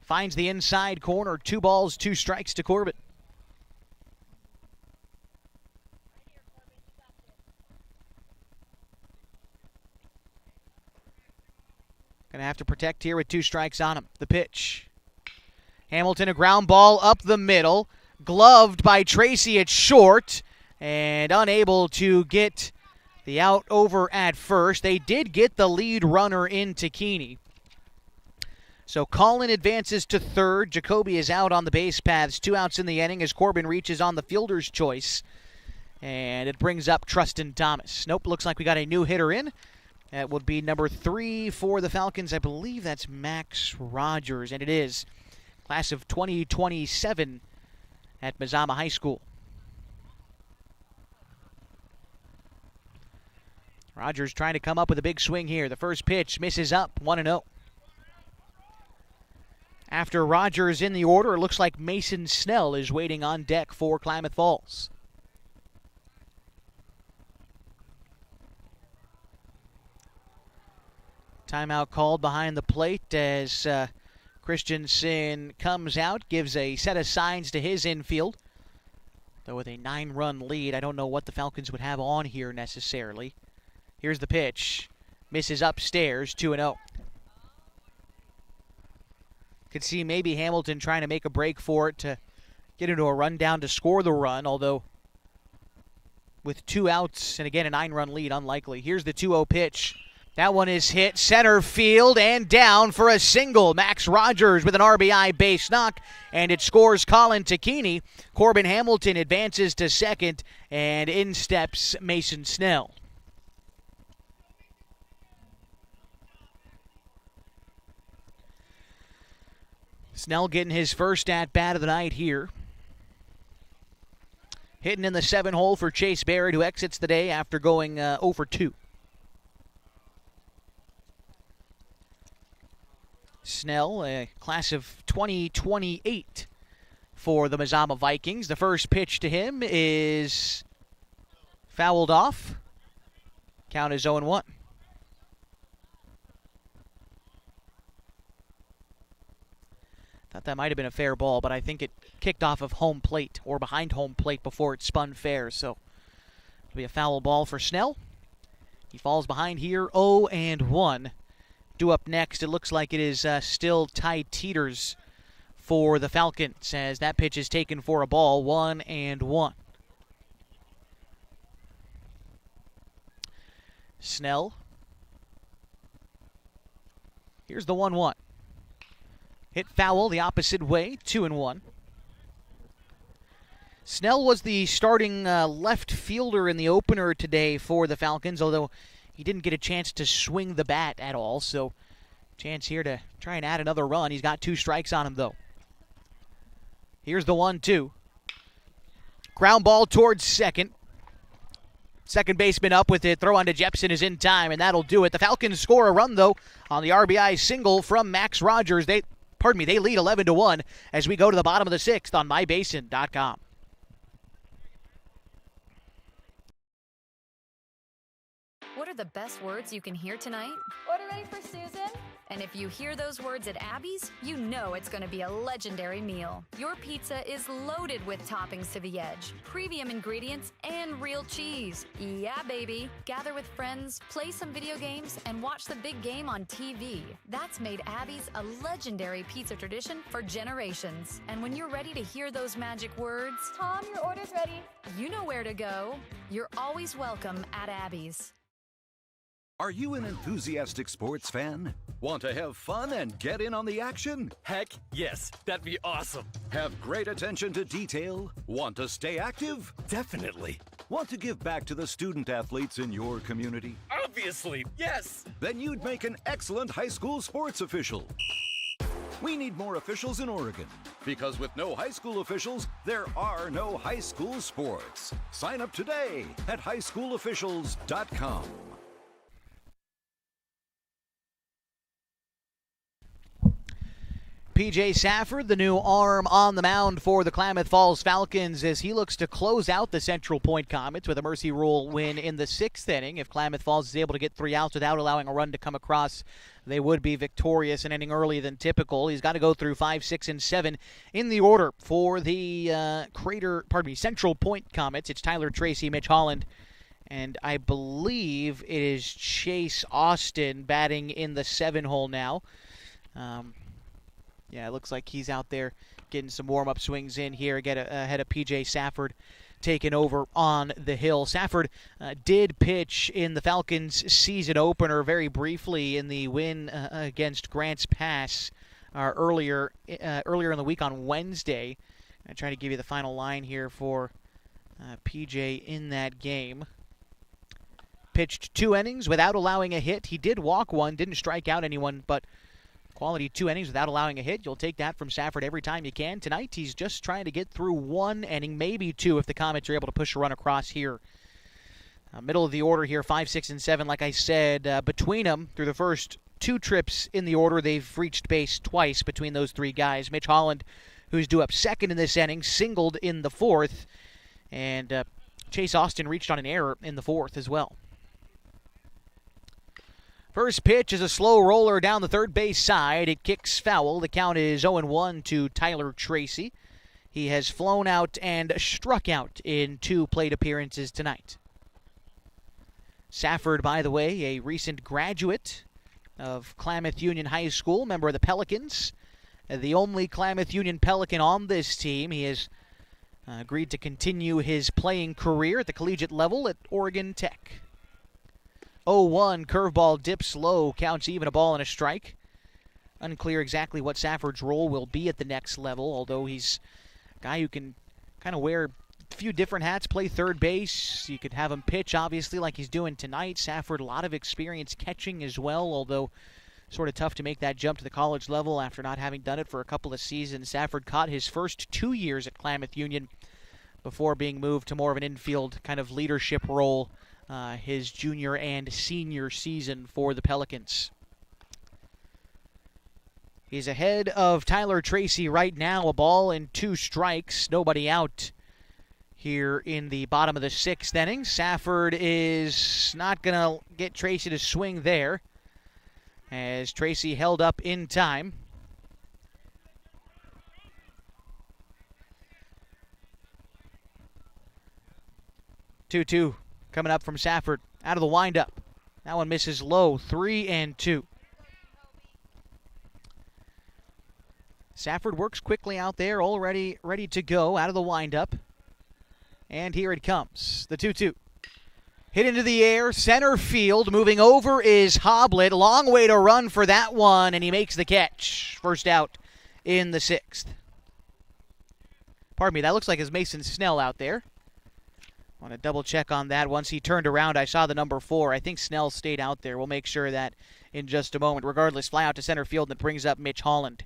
Finds the inside corner. 2 balls, 2 strikes to Corbin. Going to have to protect here with 2 strikes on him. The pitch. Hamilton, a ground ball up the middle. Gloved by Tracy at short. And unable to get the out over at first. They did get the lead runner in Tacchini. So Colin advances to third. Jacoby is out on the base paths. 2 outs in the inning as Corbin reaches on the fielder's choice. And it brings up Trustin Thomas. Nope, looks like we got a new hitter in. That would be number 3 for the Falcons. I believe that's Max Rogers, and it is. Class of 2027 at Mazama High School. Rogers trying to come up with a big swing here. The first pitch misses up, 1-0. After Rogers in the order, it looks like Mason Snell is waiting on deck for Klamath Falls. Timeout called behind the plate as Christensen comes out, gives a set of signs to his infield. Though with a 9-run lead, I don't know what the Falcons would have on here necessarily. Here's the pitch. Misses upstairs, 2-0. Could see maybe Hamilton trying to make a break for it to get into a rundown to score the run, although with 2 outs and again a 9-run lead, unlikely. Here's the 2-0 pitch. That one is hit center field and down for a single. Max Rogers with an RBI base knock, and it scores Colin Tacchini. Corbin Hamilton advances to second, and in steps Mason Snell. Snell getting his first at-bat of the night here. Hitting in the 7-hole for Chase Barrett, who exits the day after going 0 for 2. Snell, a class of 2028 for the Mazama Vikings. The first pitch to him is fouled off. Count is 0-1. Thought that might have been a fair ball, but I think it kicked off of home plate or behind home plate before it spun fair. So it'll be a foul ball for Snell. He falls behind here, 0-1. Due up next, it looks like it is still Ty Teeters for the Falcons as that pitch is taken for a ball, 1-1. Snell. Here's the 1-1. Hit foul the opposite way, 2-1. Snell was the starting left fielder in the opener today for the Falcons, although he didn't get a chance to swing the bat at all, so chance here to try and add another run. He's got 2 strikes on him, though. Here's the 1-2. Ground ball towards second. Second baseman up with it. Throw on to Jepson is in time, and that'll do it. The Falcons score a run, though, on the RBI single from Max Rogers. They lead 11-1 as we go to the bottom of the 6th on mybasin.com. What are the best words you can hear tonight? Order ready for Susan? And if you hear those words at Abby's, you know it's going to be a legendary meal. Your pizza is loaded with toppings to the edge, premium ingredients, and real cheese. Yeah, baby. Gather with friends, play some video games, and watch the big game on TV. That's made Abby's a legendary pizza tradition for generations. And when you're ready to hear those magic words, Tom, your order's ready. you know where to go. You're always welcome at Abby's. Are you an enthusiastic sports fan? Want to have fun and get in on the action? Heck yes, that'd be awesome. Have great attention to detail? Want to stay active? Definitely. Want to give back to the student athletes in your community? Obviously, yes. Then you'd make an excellent high school sports official. We need more officials in Oregon, because with no high school officials, there are no high school sports. Sign up today at highschoolofficials.com. PJ Safford, the new arm on the mound for the Klamath Falls Falcons, as he looks to close out the Central Point Comets with a mercy rule win in the 6th inning. If Klamath Falls is able to get 3 outs without allowing a run to come across, they would be victorious and ending earlier than typical. He's got to go through 5, 6, and 7 in the order for the Central Point Comets. It's Tyler Tracy, Mitch Holland, and I believe it is Chase Austin batting in the 7-hole now. Yeah, it looks like he's out there getting some warm-up swings in here. Get ahead of P.J. Safford taking over on the hill. Safford did pitch in the Falcons' season opener very briefly in the win against Grants Pass earlier in the week on Wednesday. I'm trying to give you the final line here for P.J. in that game. Pitched 2 innings without allowing a hit. He did walk 1, didn't strike out anyone, but quality 2 innings without allowing a hit. You'll take that from Safford every time you can. Tonight, he's just trying to get through 1 inning, maybe 2 if the Comets are able to push a run across here. Middle of the order here, 5, 6, and 7. Like I said, between them, through the first 2 trips in the order, they've reached base twice between those 3 guys. Mitch Holland, who's due up second in this inning, singled in the 4th. And Chase Austin reached on an error in the 4th as well. First pitch is a slow roller down the third base side. It kicks foul. The count is 0-1 to Tyler Tracy. He has flown out and struck out in 2 plate appearances tonight. Safford, by the way, a recent graduate of Klamath Union High School, member of the Pelicans. The only Klamath Union Pelican on this team. He has agreed to continue his playing career at the collegiate level at Oregon Tech. 0-1, curveball dips low, counts even, a ball and a strike. Unclear exactly what Safford's role will be at the next level, although he's a guy who can kind of wear a few different hats, play third base. You could have him pitch, obviously, like he's doing tonight. Safford, a lot of experience catching as well, although sort of tough to make that jump to the college level after not having done it for a couple of seasons. Safford caught his first 2 years at Klamath Union before being moved to more of an infield kind of leadership role his junior and senior season for the Pelicans. He's ahead of Tyler Tracy right now, a ball and 2 strikes, nobody out here in the bottom of the 6th inning. Safford is not going to get Tracy to swing there, as Tracy held up in time. Two coming up from Safford out of the windup. That one misses low, 3-2. Safford works quickly out there, already ready to go out of the windup. And here it comes, the 2-2. Hit into the air, center field. Moving over is Hoblet. Long way to run for that one, and he makes the catch. First out in the 6th. Pardon me, that looks like it's Mason Snell out there. Want to double check on that. Once he turned around, I saw the number 4. I think Snell stayed out there. We'll make sure of that in just a moment. Regardless, fly out to center field, and it brings up Mitch Holland.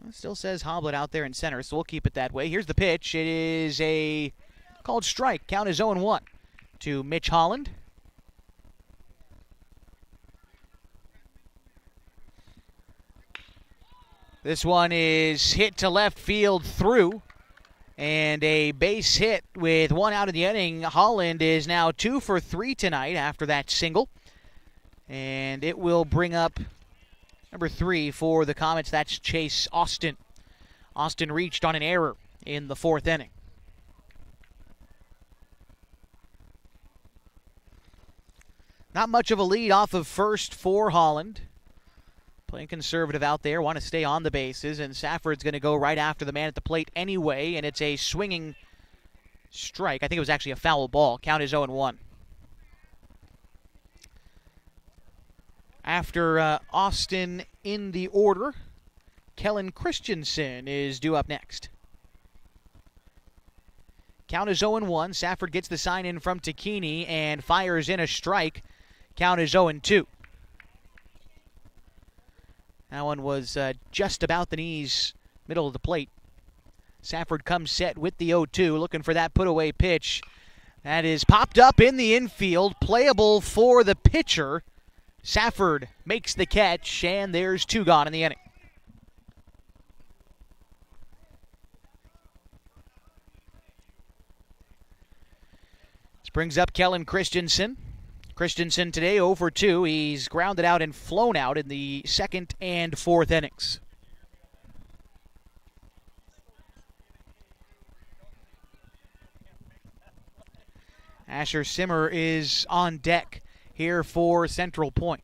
It still says Hoblet out there in center, so we'll keep it that way. Here's the pitch. It is a called strike. Count is 0-1 to Mitch Holland. This one is hit to left field through, and a base hit with 1 out of the inning. Holland is now 2 for 3 tonight after that single, and it will bring up number 3 for the Comets. That's Chase Austin. Austin reached on an error in the 4th inning. Not much of a lead off of first for Holland. Playing conservative out there, want to stay on the bases, and Safford's going to go right after the man at the plate anyway, and it's a swinging strike. I think it was actually a foul ball. Count is 0-1. After Austin in the order, Kellen Christensen is due up next. Count is 0-1. Safford gets the sign in from Takini and fires in a strike. Count is 0-2. That one was just about the knees, middle of the plate. Safford comes set with the 0-2, looking for that put-away pitch. That is popped up in the infield, playable for the pitcher. Safford makes the catch, and there's 2 gone in the inning. This brings up Kellen Christensen. Christensen today 0 for 2. He's grounded out and flown out in the 2nd and 4th innings. Asher Simmer is on deck here for Central Point.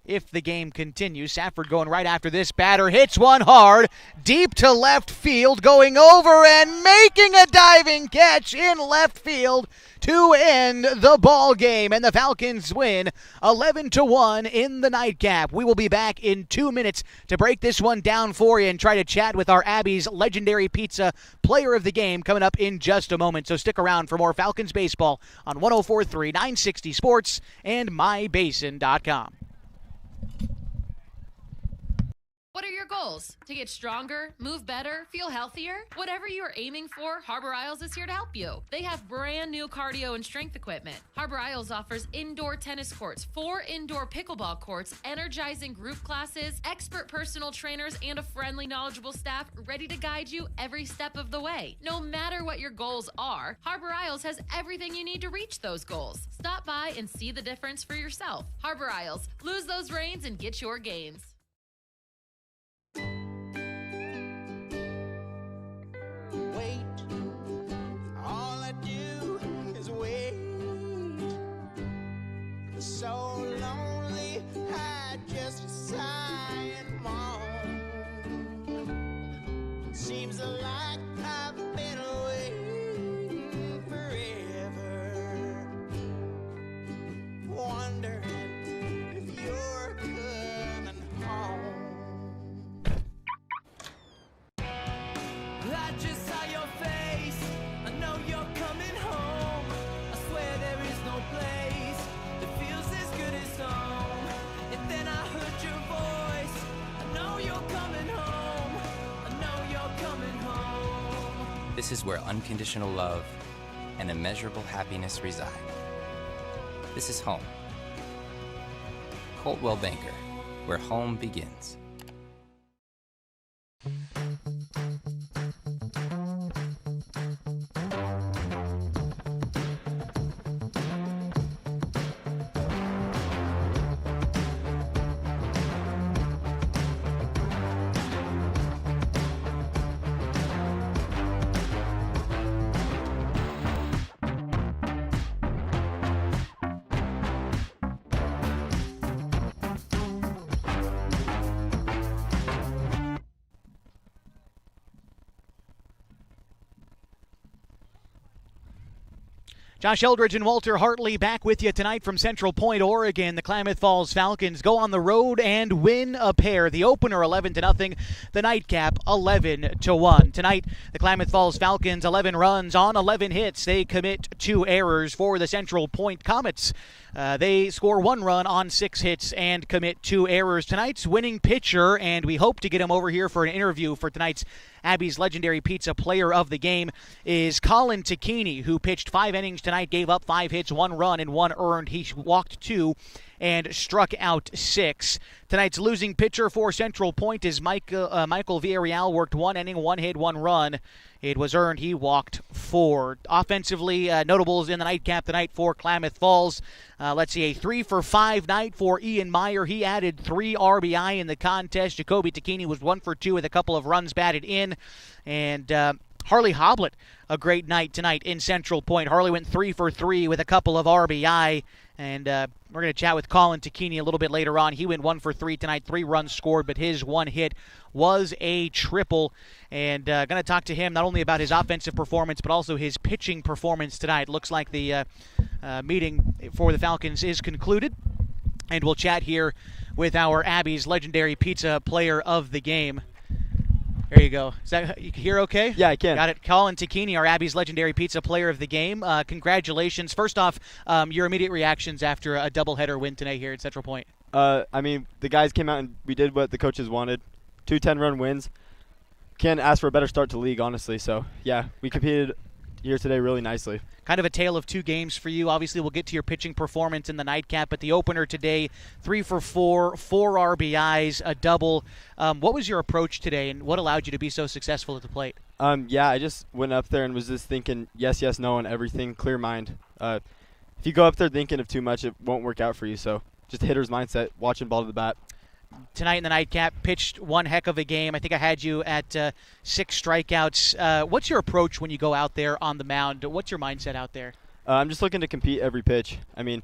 If the game continues, Safford going right after this batter, hits one hard, deep to left field, going over and making a diving catch in left field to end the ball game, and the Falcons win 11-1 in the nightcap. We will be back in 2 minutes to break this one down for you and try to chat with our Abby's Legendary Pizza player of the game coming up in just a moment. So stick around for more Falcons baseball on 104.3 960 Sports and MyBasin.com. What are your goals? To get stronger, move better, feel healthier? Whatever you are aiming for, Harbor Isles is here to help you. They have brand new cardio and strength equipment. Harbor Isles offers indoor tennis courts, 4 indoor pickleball courts, energizing group classes, expert personal trainers, and a friendly, knowledgeable staff ready to guide you every step of the way. No matter what your goals are, Harbor Isles has everything you need to reach those goals. Stop by and see the difference for yourself. Harbor Isles, lose those reins and get your gains. Wait, all I do is wait. So lonely, I just sigh and moan. Seems like I've been waiting forever, wondering if you're coming home. I just saw your face, I know you're coming home. I swear there is no place that feels as good as home. And then I heard your voice, I know you're coming home. I know you're coming home. This is where unconditional love and immeasurable happiness reside. This is home. Coltwell Banker, where home begins. Josh Eldridge and Walter Hartley back with you tonight from Central Point, Oregon. The Klamath Falls Falcons go on the road and win a pair. The opener 11-0, the nightcap 11-1. Tonight, the Klamath Falls Falcons 11 runs on 11 hits. They commit 2 errors for the Central Point Comets. They score 1 run on 6 hits and commit 2 errors. Tonight's winning pitcher, and we hope to get him over here for an interview for tonight's Abby's Legendary Pizza Player of the Game, is Colin Tacchini, who pitched 5 innings tonight, gave up 5 hits, 1 run, and 1 earned. He walked 2 and struck out 6. Tonight's losing pitcher for Central Point is Michael Villarreal, worked 1 inning, 1 hit, 1 run. It was earned. He walked 4. Offensively, notables in the nightcap tonight for Klamath Falls. Let's see, a 3-for-5 night for Ian Meyer. He added 3 RBI in the contest. Jacoby Tacchini was 1 for 2 with a couple of runs batted in. And Harley Hoblet, a great night tonight in Central Point. Harley went 3 for 3 with a couple of RBI. And we're going to chat with Colin Tacchini a little bit later on. He went 1 for 3 tonight, 3 runs scored, but his 1 hit was a triple. And going to talk to him not only about his offensive performance, but also his pitching performance tonight. Looks like the meeting for the Falcons is concluded. And we'll chat here with our Abby's Legendary Pizza Player of the Game. There you go. Is that, you can hear okay? Yeah, I can. Got it. Colin Tacchini, our Abby's Legendary Pizza Player of the Game. Congratulations. First off, your immediate reactions after a doubleheader win tonight here at Central Point. I mean, the guys came out and we did what the coaches wanted. 2 10-run wins. Can't ask for a better start to league, honestly. So, yeah, we competed here today really nicely. Kind of a tale of 2 games for you. Obviously, we'll get to your pitching performance in the nightcap, but the opener today, 3 for 4, 4 RBIs, a double. What was your approach today, and what allowed you to be so successful at the plate? Yeah, I just went up there and was just thinking yes, yes, no on everything, clear mind. If you go up there thinking of too much, it won't work out for you. So just a hitter's mindset, watching ball to the bat. Tonight in the nightcap, pitched one heck of a game. I think I had you at 6 strikeouts. What's your approach when you go out there on the mound? What's your mindset out there? I'm just looking to compete every pitch. I mean,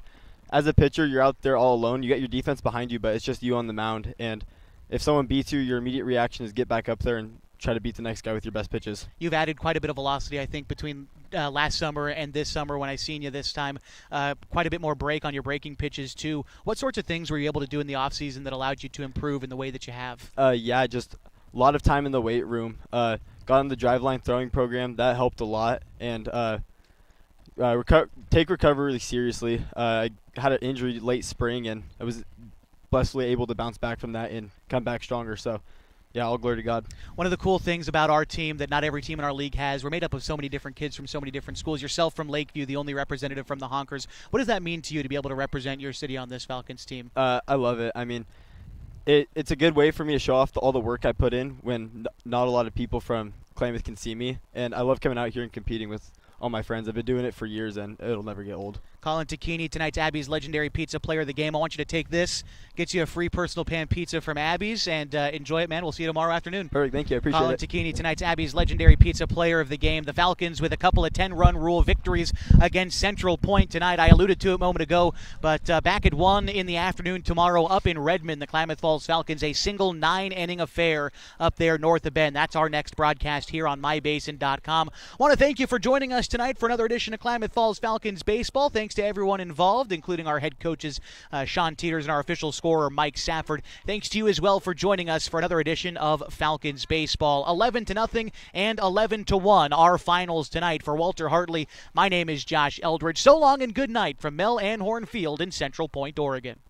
as a pitcher, you're out there all alone. You got your defense behind you, but it's just you on the mound. And if someone beats you, your immediate reaction is get back up there and try to beat the next guy with your best pitches. You've added quite a bit of velocity, I think, between last summer and this summer when I seen you this time. Quite a bit more break on your breaking pitches, too. What sorts of things were you able to do in the offseason that allowed you to improve in the way that you have? Yeah, just a lot of time in the weight room. Got on the driveline throwing program. That helped a lot. And take recovery really seriously. I had an injury late spring, and I was blessedly able to bounce back from that and come back stronger. So Yeah, all glory to God. One of the cool things about our team that not every team in our league has, we're made up of so many different kids from so many different schools. Yourself from Lakeview, the only representative from the Honkers. What does that mean to you to be able to represent your city on this Falcons team? I love it. I mean, it's a good way for me to show off all the work I put in when not a lot of people from Klamath can see me. And I love coming out here and competing with all my friends. I've been doing it for years, and it'll never get old. Colin Tacchini, tonight's Abby's legendary pizza player of the game. I want you to take this, get you a free personal pan pizza from Abby's, and enjoy it, man. We'll see you tomorrow afternoon. Perfect, thank you. I appreciate Colin it. Tacchini, tonight's Abby's legendary pizza player of the game. The Falcons with a couple of 10-run rule victories against Central Point tonight. I alluded to it a moment ago, but back at 1 in the afternoon tomorrow up in Redmond, the Klamath Falls Falcons, a single 9-inning affair up there north of Bend. That's our next broadcast here on mybasin.com. I want to thank you for joining us tonight for another edition of Klamath Falls Falcons baseball. Thanks to everyone involved, including our head coaches Sean Teeters and our official scorer Mike Safford. Thanks to you as well for joining us for another edition of Falcons baseball. 11-0 and 11-1 our finals tonight for Walter Hartley. My name is Josh Eldridge. So long and good night from Mel Anhorn Field in Central Point, Oregon.